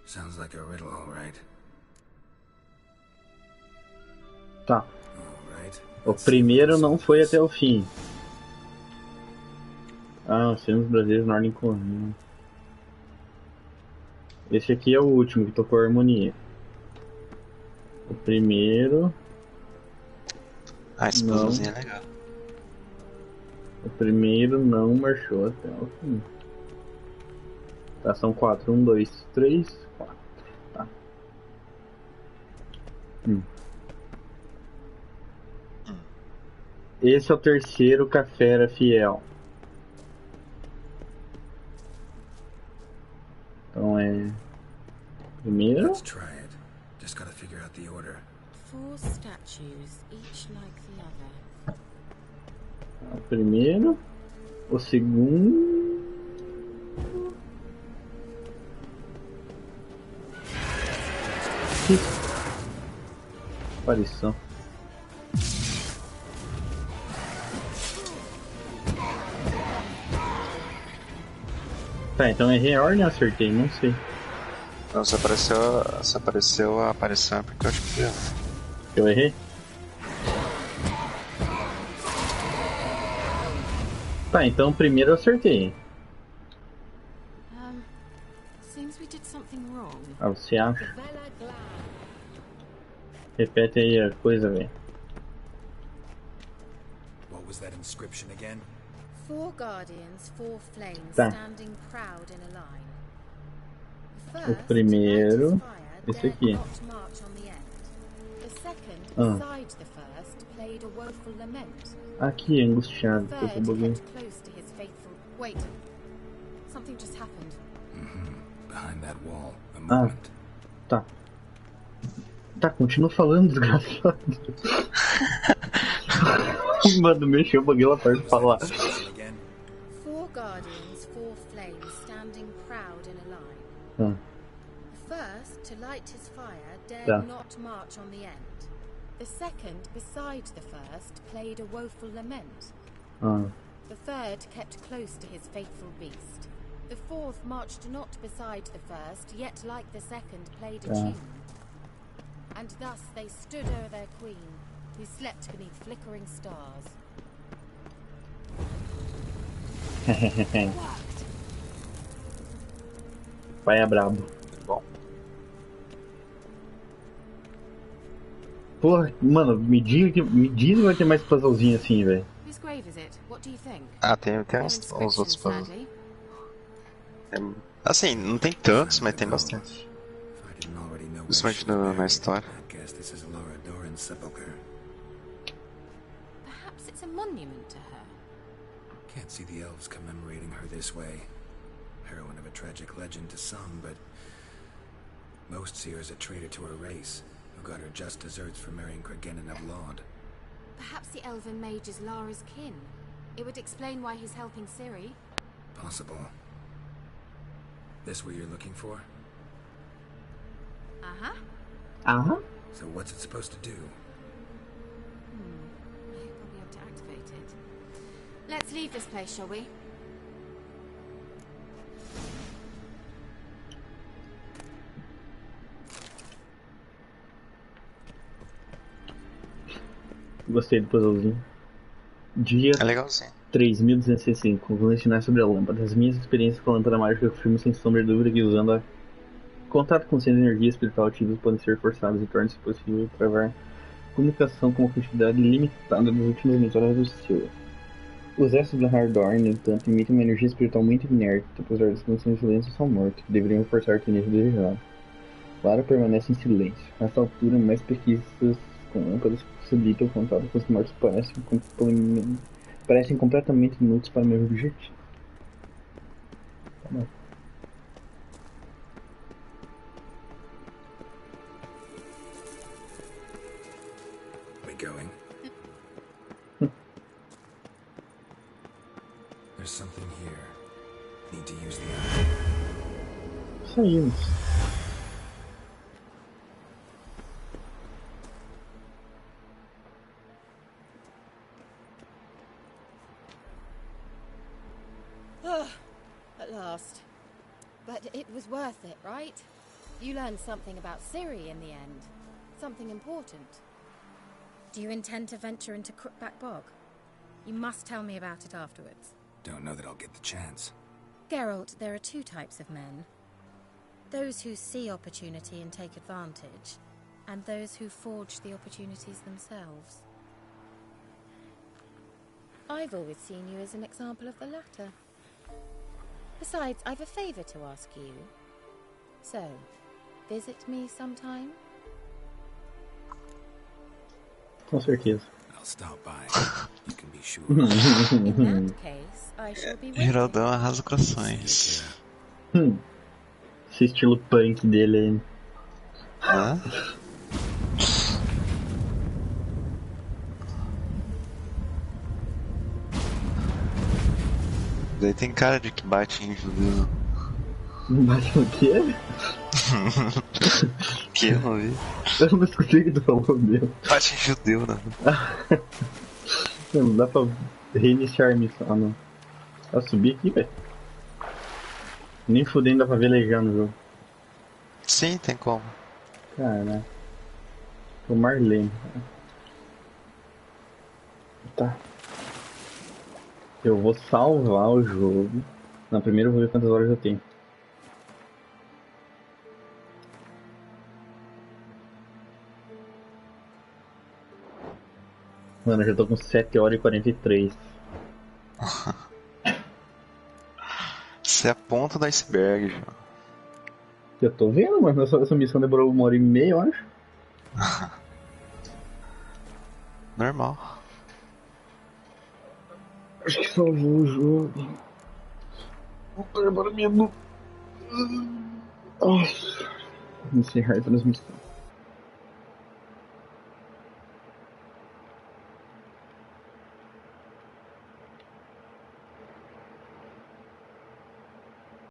Sounds like a riddle, all right. Tá. All right. O primeiro não foi até o fim. Ah, os filmes brasileiros na ordem comum. Esse aqui é o último que tocou a harmonia. O primeiro. Ah, esse puzzlezinho é legal. O primeiro não marchou até o fim. Tá, são 4. 1, 2, 3, 4. Tá. Esse é o terceiro café era fiel. Então é... Primeiro... Let's try it. Just gotta figure out the order. 4 statues, each like the other. O primeiro... O segundo... Que aparição. Tá, então errei a ordem ou acertei? Não sei. Não, se apareceu a aparição é porque eu acho que eu errei? Tá, então o primeiro eu acertei. Seems we did something wrong. Ah, você acha? Repete aí a coisa, velho. What was that inscription again? 4 guardians, 4 flames, Tá. standing proud in a line. O primeiro, esse aqui. Aqui, angustiado, que eu tô bugando. Wait, something just happened. Behind that wall, a Ah, movement. tá. Tá, continua falando, desgraçado. Mano, mexeu, buguei lá perto de falar. 4 guardians, 4 flames, standing proud in a line. Ah, The first, to light his fire, dared Tá. not march on the end. The second, beside the first, played a woeful lament. ah. The third kept close to his faithful beast. The fourth marched not beside the first, yet like the second played a Tá. tune. And thus they stood o'er their queen, who slept beneath flickering stars. Pai é brabo. Bom. Porra, mano, me diz que vai ter mais puzzlezinho assim, velho. Whose grave is it? What do you think? Ah, tem uns outros puzzles. Assim, não tem tantos, mas tem bastante. Principalmente na história. I guess this is Laura Doran's sepulcher. Perhaps it's a monument to her. Can't see the elves commemorating her this way. Heroine of a tragic legend to some, but most see her as a traitor to her race, who got her just deserts for marrying Cregennan of Laud. Perhaps the elven mage is Lara's kin. It would explain why he's helping Ciri. Possible. This what you're looking for? Uh-huh. Uh-huh. So what's it supposed to do? I hope I'll be able to activate it. Let's leave this place, shall we? Gostei do puzzlezinho. Dia É legalzinho. 3265. Vou ensinar sobre a lâmpada. As minhas experiências com a lâmpada mágica confirmam sem sombra de dúvida que usando a contato com centros de energia espiritual ativos podem ser forçados e torna-se possível travar comunicação com uma quantidade limitada das últimas mensagens do seu. Os restos da Hardorn, no entanto, emitem uma energia espiritual muito inerte, apesar das condições de silêncio são mortos, que deveriam reforçar a tendência desejada. Lara permanece em silêncio. Nessa altura, mais pesquisas com lâmpadas possibilitam o contato com os mortos parecem completamente inúteis para o mesmo objetivo. Tá bom. We going? There's something here. Need to use the eye. Saímos. At last. But it was worth it, right? You learned something about Ciri in the end. Something important. Do you intend to venture into Crookback Bog? You must tell me about it afterwards. Don't know that I'll get the chance. Geralt, there are 2 types of men. Those who see opportunity and take advantage, and those who forge the opportunities themselves. I've always seen you as an example of the latter. Besides, I've a favor to ask you. So, visit me sometime? Com certeza. I'll stop by. You can be sure. In that case, I shall be waiting. Geraldão arrasa corações. Esse estilo punk dele aí. Hã? Daí tem cara de que bate em judeu. Bate no quê? Que eu não vi. Eu não escutei o que tu falou, meu. Bate em judeu, né? Não dá pra reiniciar a missão, não. Tá subir aqui, velho. Nem fudendo dá pra velejar no jogo. Sim, tem como. Caralho. O Marlene. Tá. Eu vou salvar o jogo. Na primeira eu vou ver quantas horas eu tenho. Mano, eu já tô com 7 horas e 43. Isso é a ponta do iceberg, já. Eu tô vendo, mano. Essa missão demorou 1h30, eu acho. Normal. Acho que salvou o jogo. Vou pegar minha. Nossa. Encerrar a transmissão.